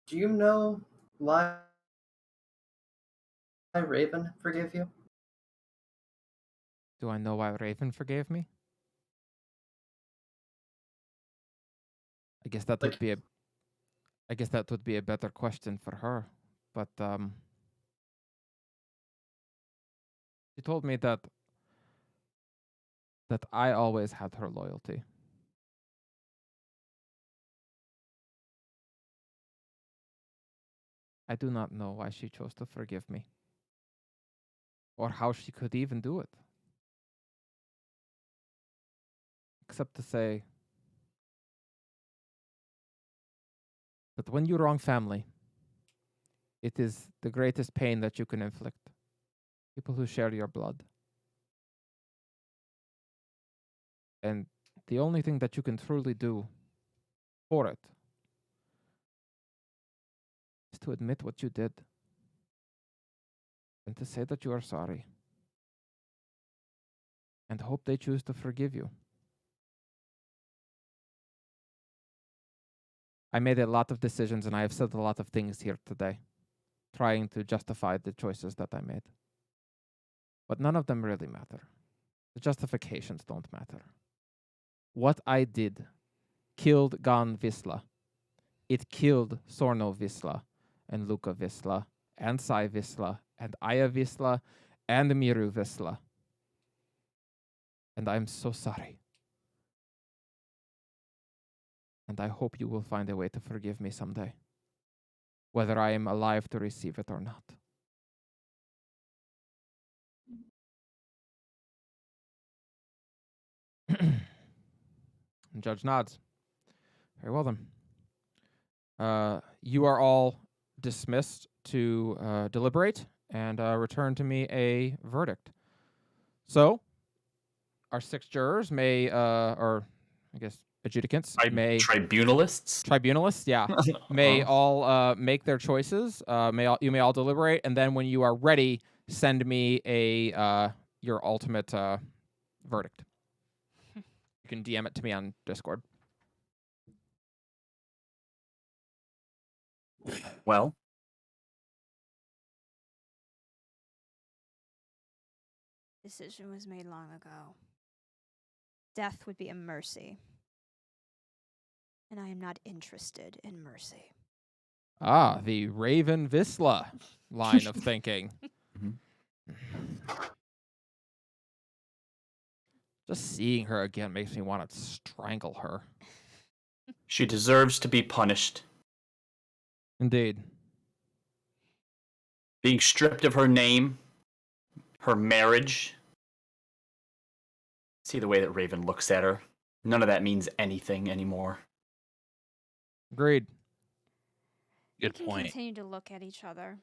you know why Raven forgave you? Do I know why Raven forgave me? I guess that would be a better question for her. But she told me that I always had her loyalty. I do not know why she chose to forgive me. Or how she could even do it. Except to say that when you wrong family, it is the greatest pain that you can inflict. People who share your blood. And the only thing that you can truly do for it is to admit what you did and to say that you are sorry and hope they choose to forgive you. I made a lot of decisions and I have said a lot of things here today, trying to justify the choices that I made. But none of them really matter. The justifications don't matter. What I did killed Gan Visla. It killed Sorno Visla and Luca Visla and Sai Visla and Aya Visla and Miru Visla. And I'm so sorry. And I hope you will find a way to forgive me someday, whether I am alive to receive it or not. And Judge nods. Very well then. You are all dismissed to deliberate and return to me a verdict. So, our 6 jurors may, or I guess adjudicants may, Tribunalists. tribunalists, yeah, may all make their choices. You may all deliberate, and then when you are ready, send me your ultimate verdict. You can DM it to me on Discord. Well, Decision was made long ago. Death would be a mercy. And I am not interested in mercy. Ah, the Raven Visla line of thinking. Just seeing her again makes me want to strangle her. she deserves to be punished. Indeed. Being stripped of her name, her marriage. See the way that Raven looks at her. None of that means anything anymore. Agreed. Good They can point. continue to look at each other.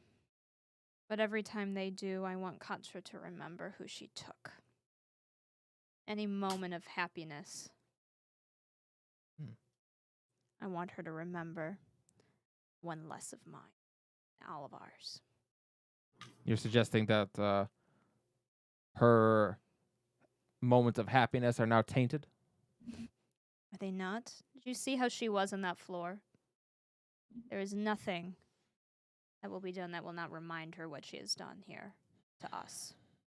But every time they do, I want Katra to remember who she took. Any moment of happiness. I want her to remember one less of mine. All of ours. You're suggesting that her moments of happiness are now tainted? Are they not? Did you see how she was on that floor? There is nothing that will be done that will not remind her what she has done here to us.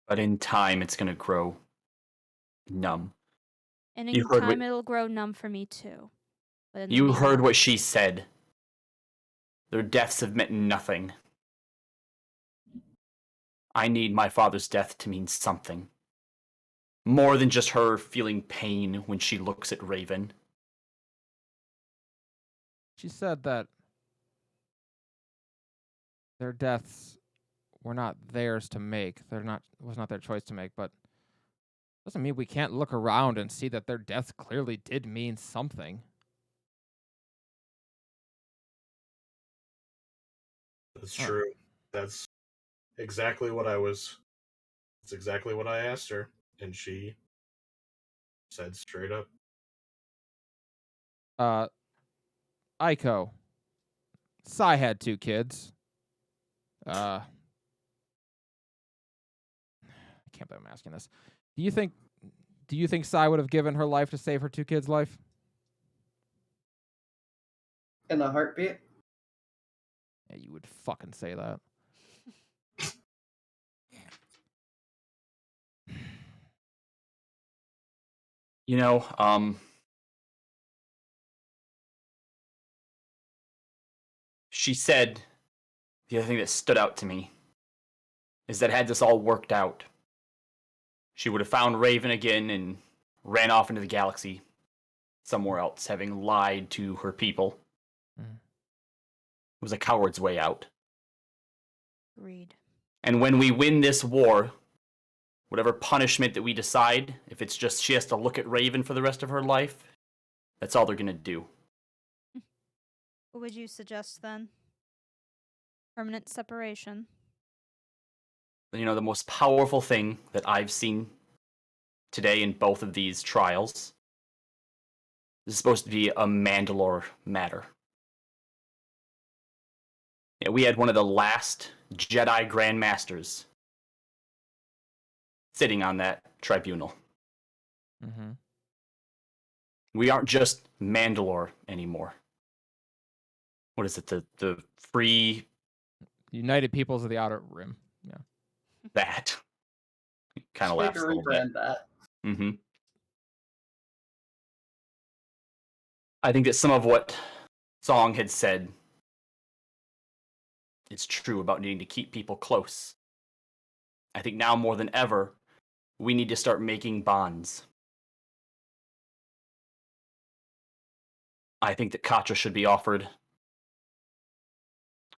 But in time, it's going to grow numb. And in You heard time, what- it'll grow numb for me too. But in the You heard meanwhile- what she said. Their deaths have meant nothing. I need my father's death to mean something. More than just her feeling pain when she looks at Raven. She said that their deaths were not theirs to make. Was not their choice to make, but doesn't mean we can't look around and see that their deaths clearly did mean something. That's Huh. true. That's exactly what That's exactly what I asked her, and she said straight up. Aiko. Sai had 2 kids. I can't believe I'm asking this. Do you think Sai would have given her life to save her 2 kids' life? In a heartbeat? Yeah, you would fucking say that. You know, she said the other thing that stood out to me is that had this all worked out, she would have found Raven again and ran off into the galaxy somewhere else, having lied to her people. Mhm. It was a coward's way out. Agreed. And when we win this war, whatever punishment that we decide, if it's just she has to look at Raven for the rest of her life, that's all they're going to do. What would you suggest then? Permanent separation. You know, the most powerful thing that I've seen today in both of these trials is supposed to be a Mandalore matter. Yeah, we had one of the last Jedi Grand Masters sitting on that tribunal. Mm-hmm. We aren't just Mandalore anymore. What is it? The free United Peoples of the Outer Rim. Yeah. that kind of They laughs a could little bit. rebrand that. Mm-hmm. I think that some of what Song had said is true about needing to keep people close. I think now more than ever, we need to start making bonds. I think that Katra should be offered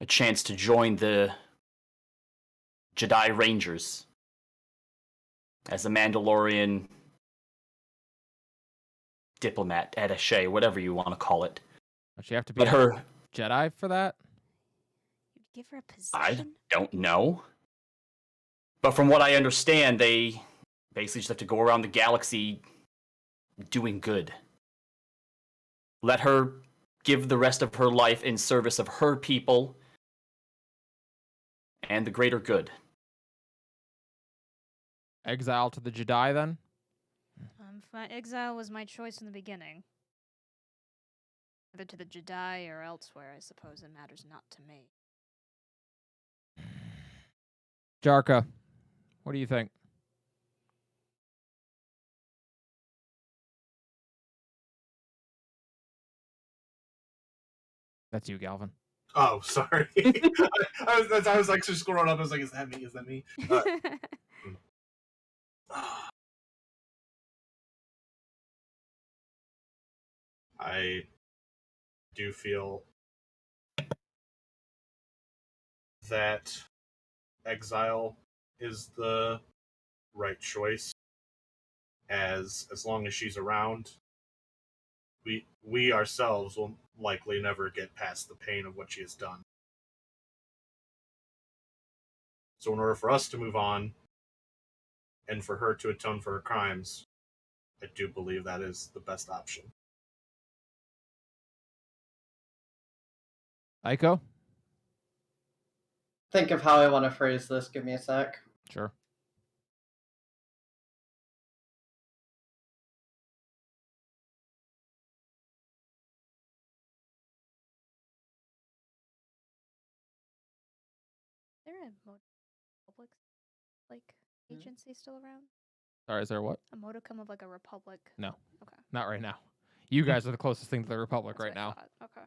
a chance to join the Jedi Rangers as a Mandalorian diplomat, attaché, whatever you want to call it. But you have to be But her Jedi for that? You'd give her a I position? don't know. But from what I understand, they basically just have to go around the galaxy doing good. Let her give the rest of her life in service of her people and the greater good. Exile to the Jedi, then? Exile was my choice in the beginning. Either to the Jedi or elsewhere, I suppose it matters not to me. Jarka, what do you think? That's you, Galvin. Oh, sorry. I was like just scrolling up. I was like, is that me? Is that me? I do feel that exile is the right choice. As long as she's around, we ourselves will likely never get past the pain of what she has done. So in order for us to move on and for her to atone for her crimes, I do believe that is the best option. Aiko? Think of how I want to phrase this. Give me a sec. Sure. Is there a Republic like agency still around? Sorry, is there what? A modicum of like a Republic? No. Okay. Not right now. You guys are the closest thing to the Republic That's right what I now. thought. Okay.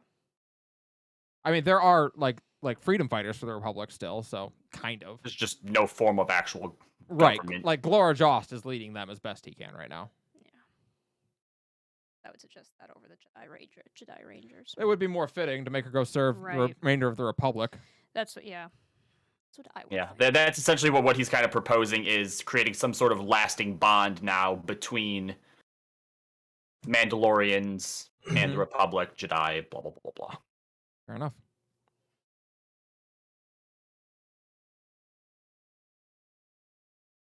I mean, there are like freedom fighters for the Republic still, so kind of. There's just no form of actual Right. government. Like Glora Jost is leading them as best he can right now. Yeah. I would suggest that over the Jedi Rangers. It would be more fitting to make her go serve the Right. remainder of the Republic. That's what. Yeah. That's what I would. Yeah, think. that's essentially what he's kind of proposing, is creating some sort of lasting bond now between Mandalorians and the Republic, Jedi, blah, blah, blah, blah, blah. Fair enough.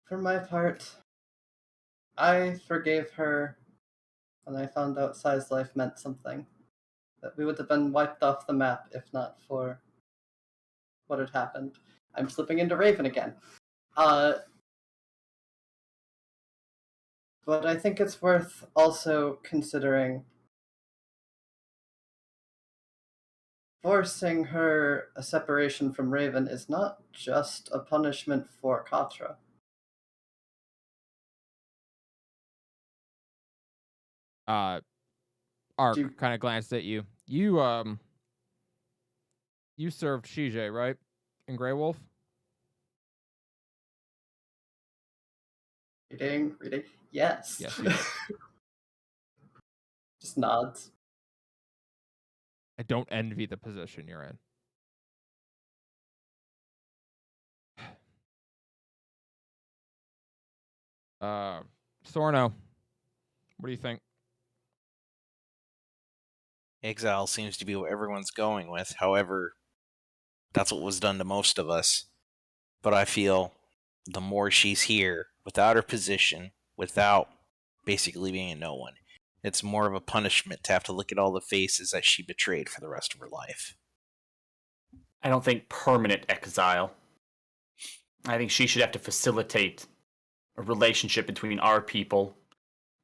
For my part, I forgave her when I found out Sai's life meant something. That we would have been wiped off the map if not for what had happened. I'm slipping into Raven again. But I think it's worth also considering forcing her a separation from Raven is not just a punishment for Katra. Ark Do- kind of glanced at you. You served Shijie, right? In Grey Wolf? Reading. Yes. Yes, you did. Just nods. I don't envy the position you're in. Sorno, what do you think? Exile seems to be what everyone's going with. However, that's what was done to most of us. But I feel the more she's here, without her position, without basically being a no one, it's more of a punishment to have to look at all the faces that she betrayed for the rest of her life. I don't think permanent exile. I think she should have to facilitate a relationship between our people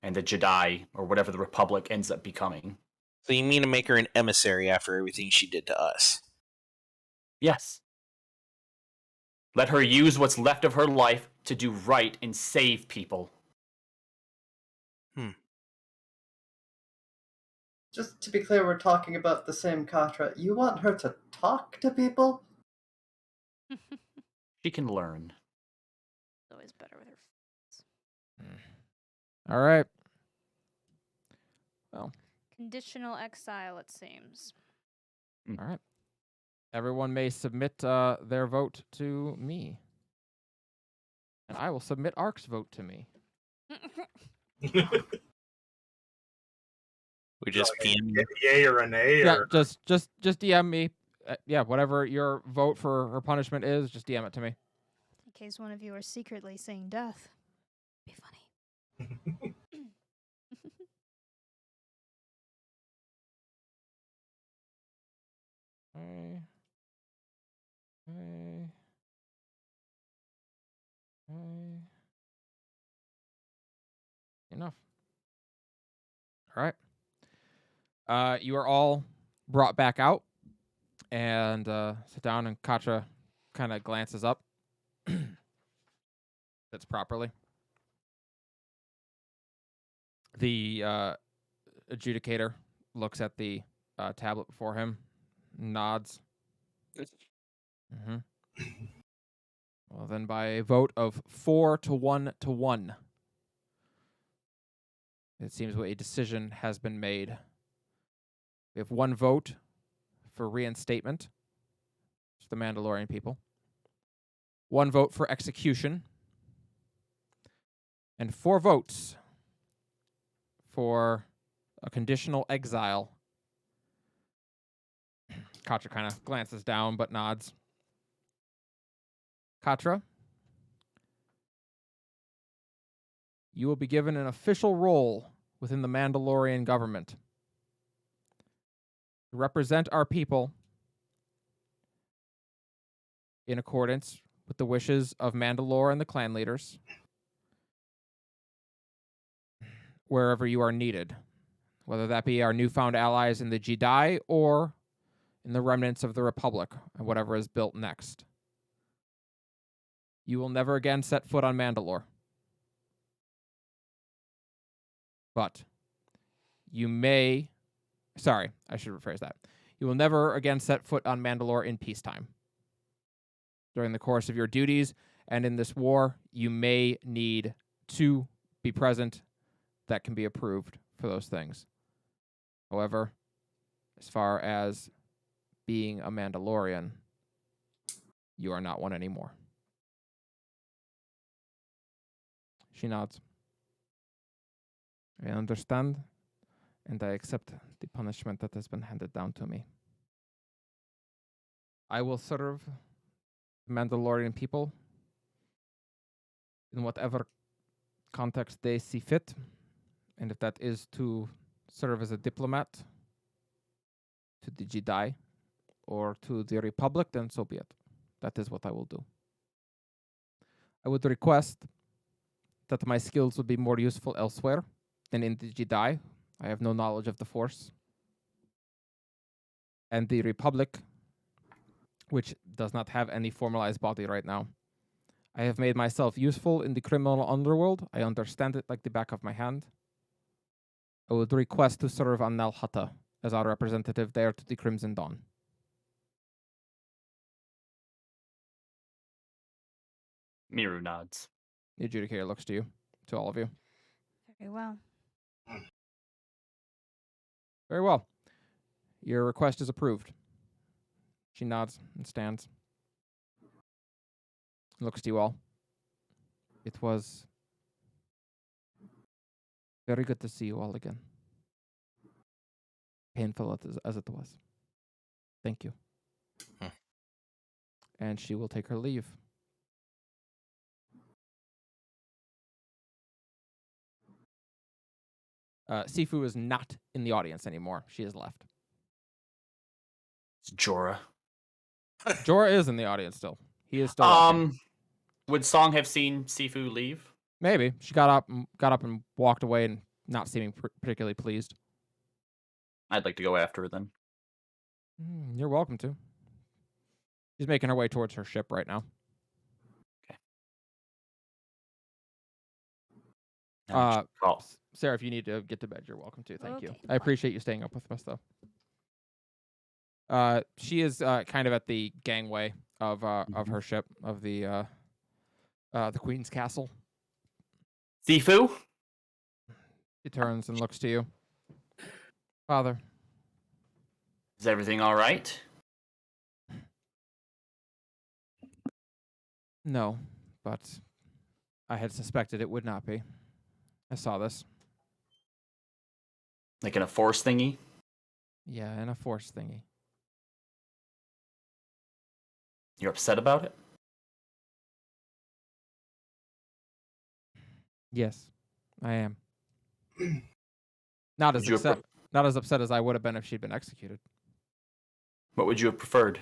and the Jedi, or whatever the Republic ends up becoming. So you mean to make her an emissary after everything she did to us? Yes. Let her use what's left of her life to do right and save people. Just to be clear, we're talking about the same Katra. You want her to talk to people? She can learn. It's always better with her. All right. Well, Conditional exile, it seems. all right. Everyone may submit their vote to me. And I will submit Ark's vote to me. We just Like PM. yay or a nay, Yeah, or just DM me. Yeah, whatever your vote for her punishment is, just DM it to me. In case one of you are secretly saying death. Be funny. Hey. Hey. Hey. Enough. All right. You are all brought back out and sit down, and Katra kind of glances up. That's properly. The adjudicator looks at the tablet before him, nods. Mm-hmm. Well, then, by a vote of 4 to 1 to 1, it seems a decision has been made. We have 1 vote for reinstatement to the Mandalorian people, 1 vote for execution, and 4 votes for a conditional exile. Katra kind of glances down but nods. Katra, you will be given an official role within the Mandalorian government to represent our people in accordance with the wishes of Mandalore and the clan leaders wherever you are needed, whether that be our newfound allies in the Jedi or in the remnants of the Republic and whatever is built next. You will never again set foot on Mandalore. But you may... Sorry, I should rephrase that. You will never again set foot on Mandalore in peacetime. During the course of your duties and in this war, you may need to be present. That can be approved for those things. However, as far as being a Mandalorian, you are not one anymore. She nods. I understand, and I accept the punishment that has been handed down to me. I will serve the Mandalorian people in whatever context they see fit, and if that is to serve as a diplomat to the Jedi or to the Republic, then so be it. That is what I will do. I would request that my skills would be more useful elsewhere than in the Jedi. I have no knowledge of the Force. And the Republic, which does not have any formalized body right now. I have made myself useful in the criminal underworld. I understand it like the back of my hand. I would request to serve on Nal Hutta as our representative there to the Crimson Dawn. Miru nods. The adjudicator looks to you, to all of you. Very well. Very well. Your request is approved. She nods and stands. Looks to you all. It was very good to see you all again. Painful as it was. Thank you. And she will take her leave. Sifu is not in the audience anymore. She has left. It's Jorah. Jorah is in the audience still. He is still walking. Would Song have seen Sifu leave? Maybe. She got up and walked away and not seeming particularly pleased. I'd like to go after her then. You're welcome to. She's making her way towards her ship right now. Okay. Call. Sarah, if you need to get to bed, you're welcome to. Thank you. Okay, I fine. appreciate you staying up with us, though. She is kind of at the gangway of her ship, of the Queen's Castle. Sifu? She turns and looks to you. Father. Is everything all right? No, but I had suspected it would not be. I saw this. Like in a force thingy? Yeah, and a force thingy. You're upset about it? Yes, I am. Not as Would you have upset. Not as upset as I would have been if she'd been executed. What would you have preferred?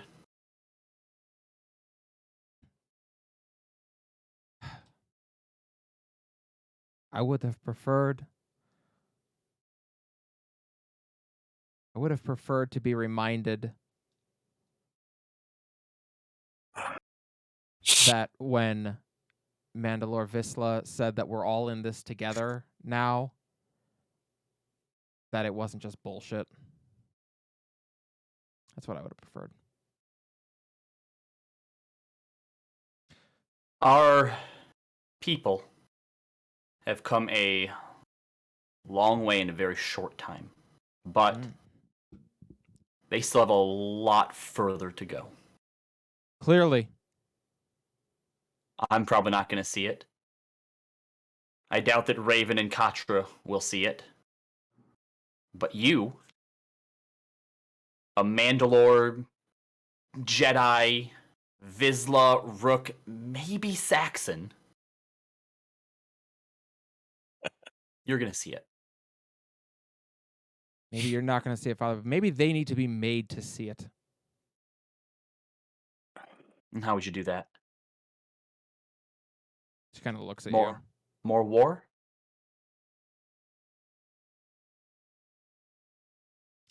I would have preferred. I would have preferred to be reminded that when Mandalore Visla said that we're all in this together now, that it wasn't just bullshit. That's what I would have preferred. Our people have come a long way in a very short time, but they still have a lot further to go. Clearly. I'm probably not going to see it. I doubt that Raven and Katra will see it. But you, a Mandalore, Jedi, Vizsla, Rook, maybe Saxon, you're going to see it. Maybe you're not going to see it, Father, but maybe they need to be made to see it. And how would you do that? She kind of looks at you. More war?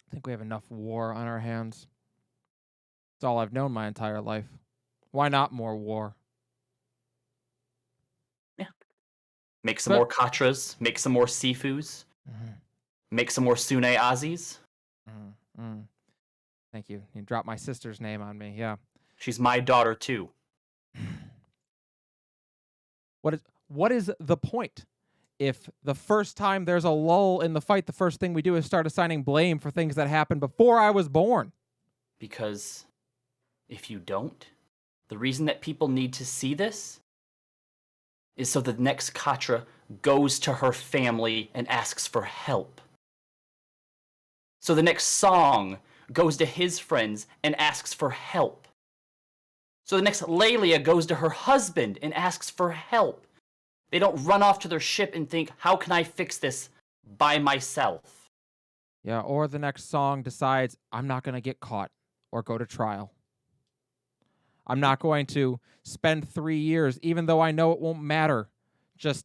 I think we have enough war on our hands. It's all I've known my entire life. Why not more war? Yeah. Make some more Katras, make some more Sifus, make some more Sune Azis. Thank you. You dropped my sister's name on me. Yeah. She's my daughter too. What is the point? If the first time there's a lull in the fight, the first thing we do is start assigning blame for things that happened before I was born. Because if you don't, the reason that people need to see this is so the next Katra goes to her family and asks for help. So the next Song goes to his friends and asks for help. So the next Lelia goes to her husband and asks for help. They don't run off to their ship and think, how can I fix this by myself? Yeah, or the next Song decides, I'm not going to get caught or go to trial. I'm not going to spend 3 years, even though I know it won't matter, just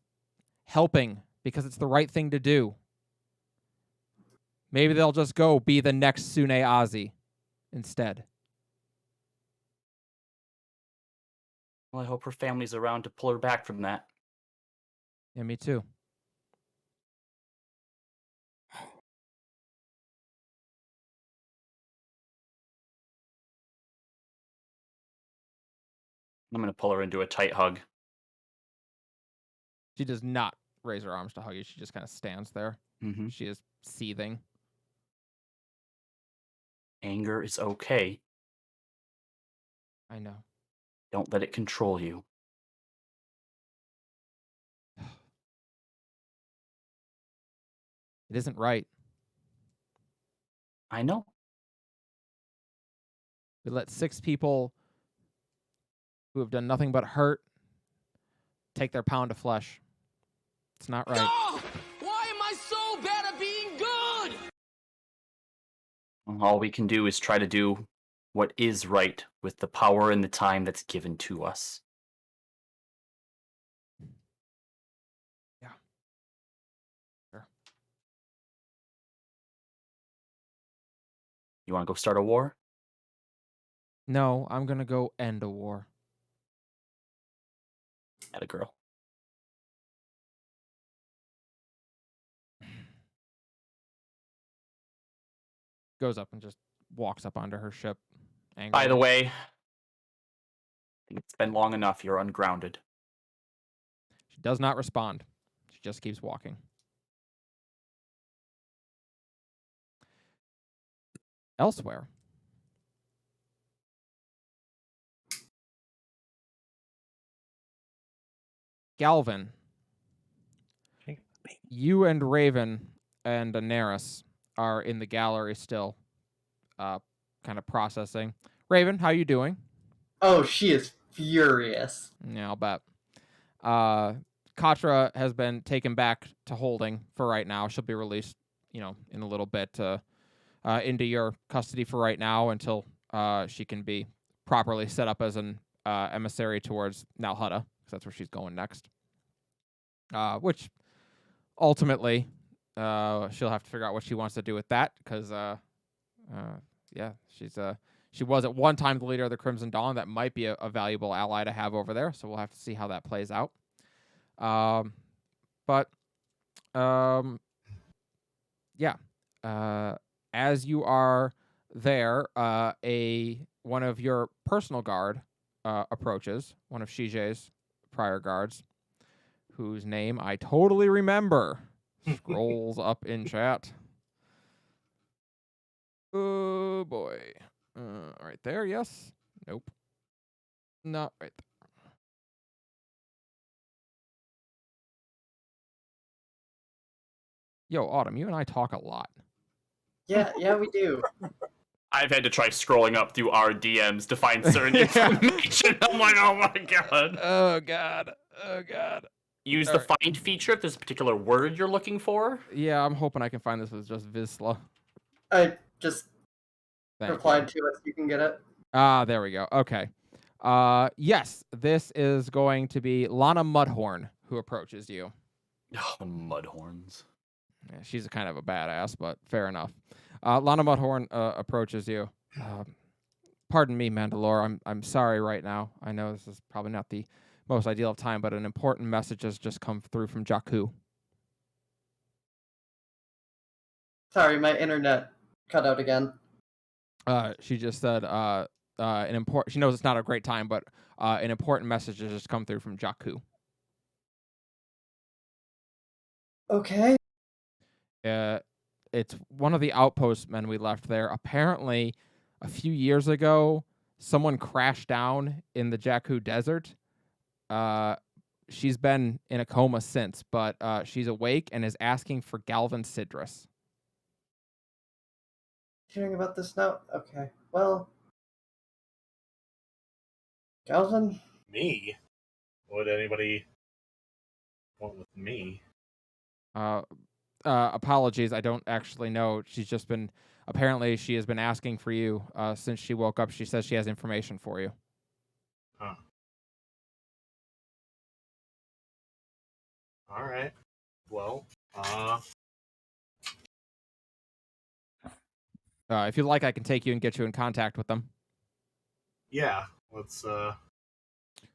helping because it's the right thing to do. Maybe they'll just go be the next Sune Ozzy instead. Well, I hope her family's around to pull her back from that. Yeah, me too. I'm going to pull her into a tight hug. She does not raise her arms to hug you. She just kind of stands there. Mm-hmm. She is seething. Anger is okay. I know. Don't let it control you. It isn't right. I know. We let 6 people who have done nothing but hurt take their pound of flesh. It's not right. No! Why am I so bad at being good? All we can do is try to do what is right with the power and the time that's given to us. Yeah. Sure. You want to go start a war? No, I'm going to go end a war. At a girl. Goes up and just walks up onto her ship. Angrily. By the way, I think it's been long enough. You're ungrounded. She does not respond. She just keeps walking. Elsewhere. Galvin. You and Raven and Daenerys are in the gallery still, kind of processing. Raven, how you doing? Oh, she is furious. Yeah, I'll bet. Katra has been taken back to holding for right now. She'll be released, in a little bit into your custody for right now until she can be properly set up as an emissary towards Nalhutta, because that's where she's going next. Which ultimately she'll have to figure out what she wants to do with that, because she was at one time the leader of the Crimson Dawn. That might be a valuable ally to have over there, so we'll have to see how that plays out. As you are there, one of your personal guard approaches, one of Shige's prior guards, whose name I totally remember. Scrolls up in chat. Oh boy. Right there, yes. Nope. Not right there. Yo, Autumn, you and I talk a lot. Yeah, we do. I've had to try scrolling up through our DMs to find certain information. I'm like, oh my god. Oh god. Use the find feature if there's a particular word you're looking for. Yeah, I'm hoping I can find this with just Vizsla. I just Thank replied you. to it so you can get it. There we go. Okay. Yes, this is going to be Lana Mudhorn who approaches you. Oh, Mudhorns. Yeah, she's a kind of a badass, but fair enough. Lana Mudhorn approaches you. Pardon me, Mandalore. I'm sorry right now. I know this is probably not the most ideal of time, but an important message has just come through from Jakku. Sorry, my internet cut out again. She just said she knows it's not a great time, but an important message has just come through from Jakku. Okay. It's one of the outpost men we left there. Apparently, a few years ago, someone crashed down in the Jakku desert. She's been in a coma since, but she's awake and is asking for Galvin Sidris. Hearing about this now? Okay. Well, Galvin? Me? Would anybody want with me? Apologies, I don't actually know. Apparently she has been asking for you since she woke up. She says she has information for you. Huh. All right. Well, If you'd like, I can take you and get you in contact with them. yeah. Let's.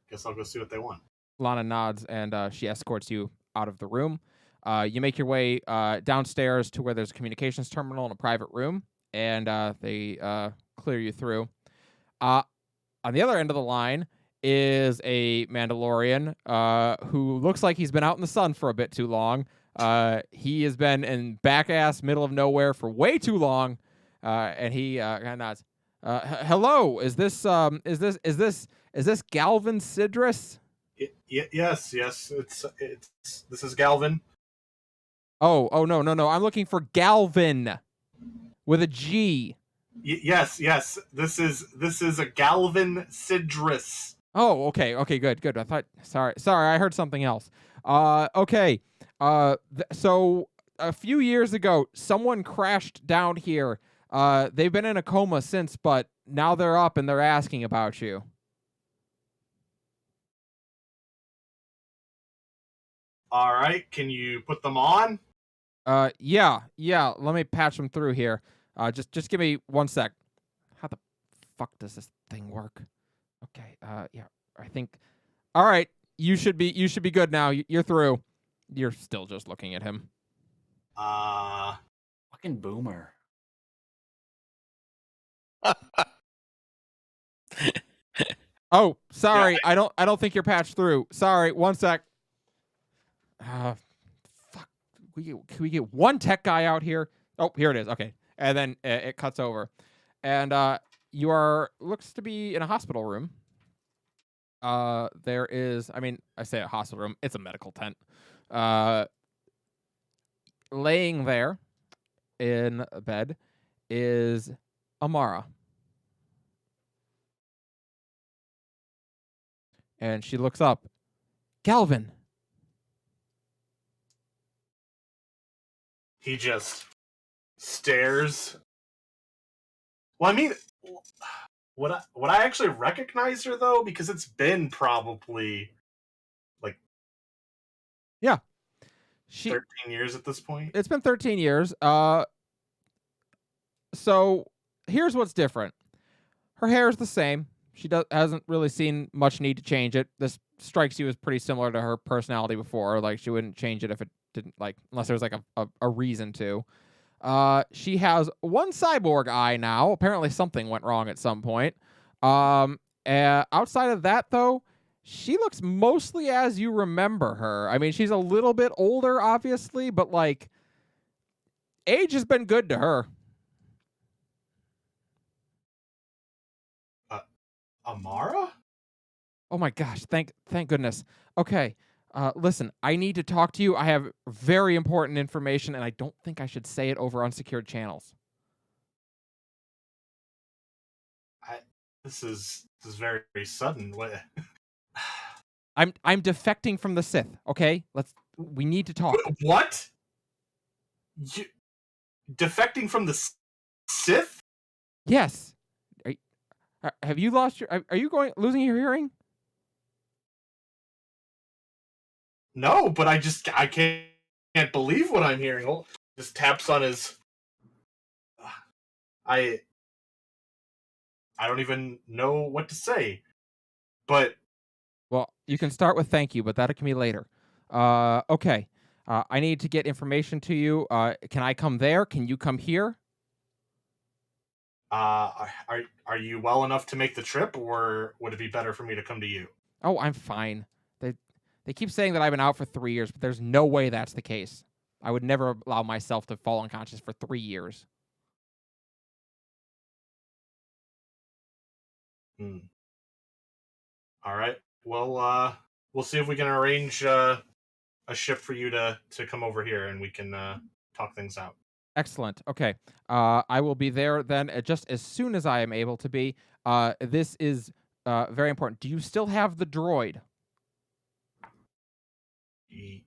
Guess I'll go see what they want. Lana nods, and she escorts you out of the room. You make your way downstairs to where there's a communications terminal in a private room, and they clear you through. On the other end of the line is a Mandalorian who looks like he's been out in the sun for a bit too long. He has been in back-ass middle of nowhere for way too long, and he kind of nods. Hello, is this Galvin Sidris? Yes. It's. This is Galvin. Oh, no. I'm looking for Galvin with a G. Yes. This is a Galvin Sidris. Oh, okay, good. I thought, sorry, I heard something else. Okay. So a few years ago, someone crashed down here. They've been in a coma since, but now they're up and they're asking about you. All right. Can you put them on? Yeah. Let me patch them through here. Just give me 1 sec. How the fuck does this thing work? Okay. Yeah. I think. All right. You should be good now. You're through. You're still just looking at him. Fucking boomer. Oh, sorry. Yeah. I don't think you're patched through. Sorry. 1 sec. Fuck. Can we get one tech guy out here? Oh, here it is. Okay. And then it cuts over. And you looks to be in a hospital room. There is, I say a hospital room. It's a medical tent. Laying there in bed is Amara. And she looks up. Galvin. He just stares. Well, I mean, would I actually recognize her though? Because it's been probably like She 13 years at this point. It's been 13 years. So here's what's different. Her hair is the same. She hasn't really seen much need to change it. This strikes you as pretty similar to her personality before. Like she wouldn't change it if it didn't, like, unless there was like a reason to. She has one cyborg eye now. Apparently something went wrong at some point. Outside of that though, she looks mostly as you remember her. I mean, she's a little bit older, obviously, but like age has been good to her. Amara? Oh my gosh, thank goodness. Okay. Listen, I need to talk to you. I have very important information, and I don't think I should say it over unsecured channels. This is very, very sudden. What? I'm defecting from the Sith, okay? We need to talk. What? You defecting from the Sith? Yes. Have you lost your are you losing your hearing? No, but I can't believe what I'm hearing. Oh, just taps on his. I don't even know what to say, but Well, you can start with thank you, but that can be later. Okay. I need to get information to you. Can I come there? Can you come here? are you well enough to make the trip, or would it be better for me to come to you? Oh, I'm fine. They keep saying that I've been out for 3 years, but there's no way that's the case. I would never allow myself to fall unconscious for 3 years. All right. Well, we'll see if we can arrange a ship for you to come over here, and we can talk things out. Excellent. Okay. I will be there then just as soon as I am able to be. This is very important. Do you still have the droid? You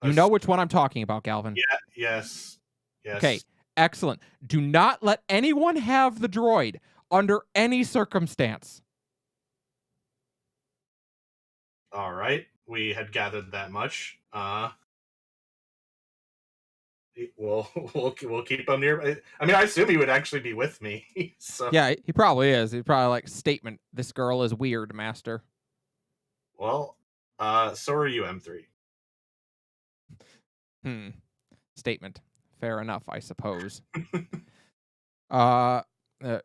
know which one I'm talking about, Galvin. Yeah. Yes. Okay. Excellent. Do not let anyone have the droid under any circumstance. All right. We had gathered that much. We'll keep him near. I mean, I assume he would actually be with me. So Yeah, he probably is. He's probably like, statement, this girl is weird, master. well, so are you, M3. Statement. Fair enough, I suppose.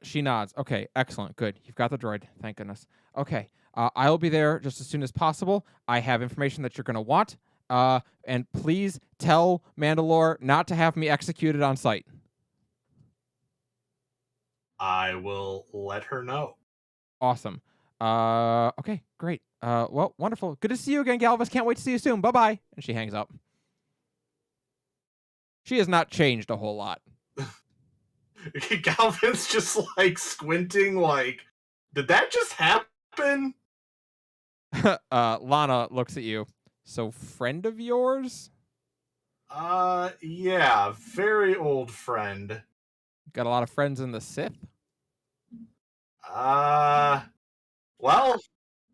She nods. Okay, excellent. Good. You've got the droid. Thank goodness. Okay. I'll be there just as soon as possible. I have information that you're going to want. And please tell Mandalore not to have me executed on sight. I will let her know. Awesome. Okay, great. Well, wonderful. Good to see you again, Galvus. Can't wait to see you soon. Bye-bye. And she hangs up. She has not changed a whole lot. Galvin's just like squinting, like, did that just happen? Lana looks at you. So, friend of yours? Yeah, very old friend. Got a lot of friends in the Sith? Well,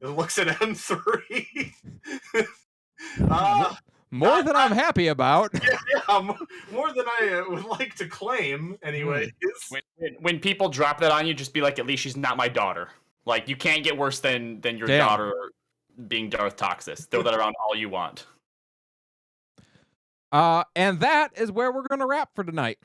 it looks at M3. More than I'm happy about. Yeah, more than I would like to claim, anyways. When people drop that on you, just be like, at least she's not my daughter. Like, you can't get worse than your Damn. daughter being Darth Toxis. Throw that around all you want. And that is where we're going to wrap for tonight.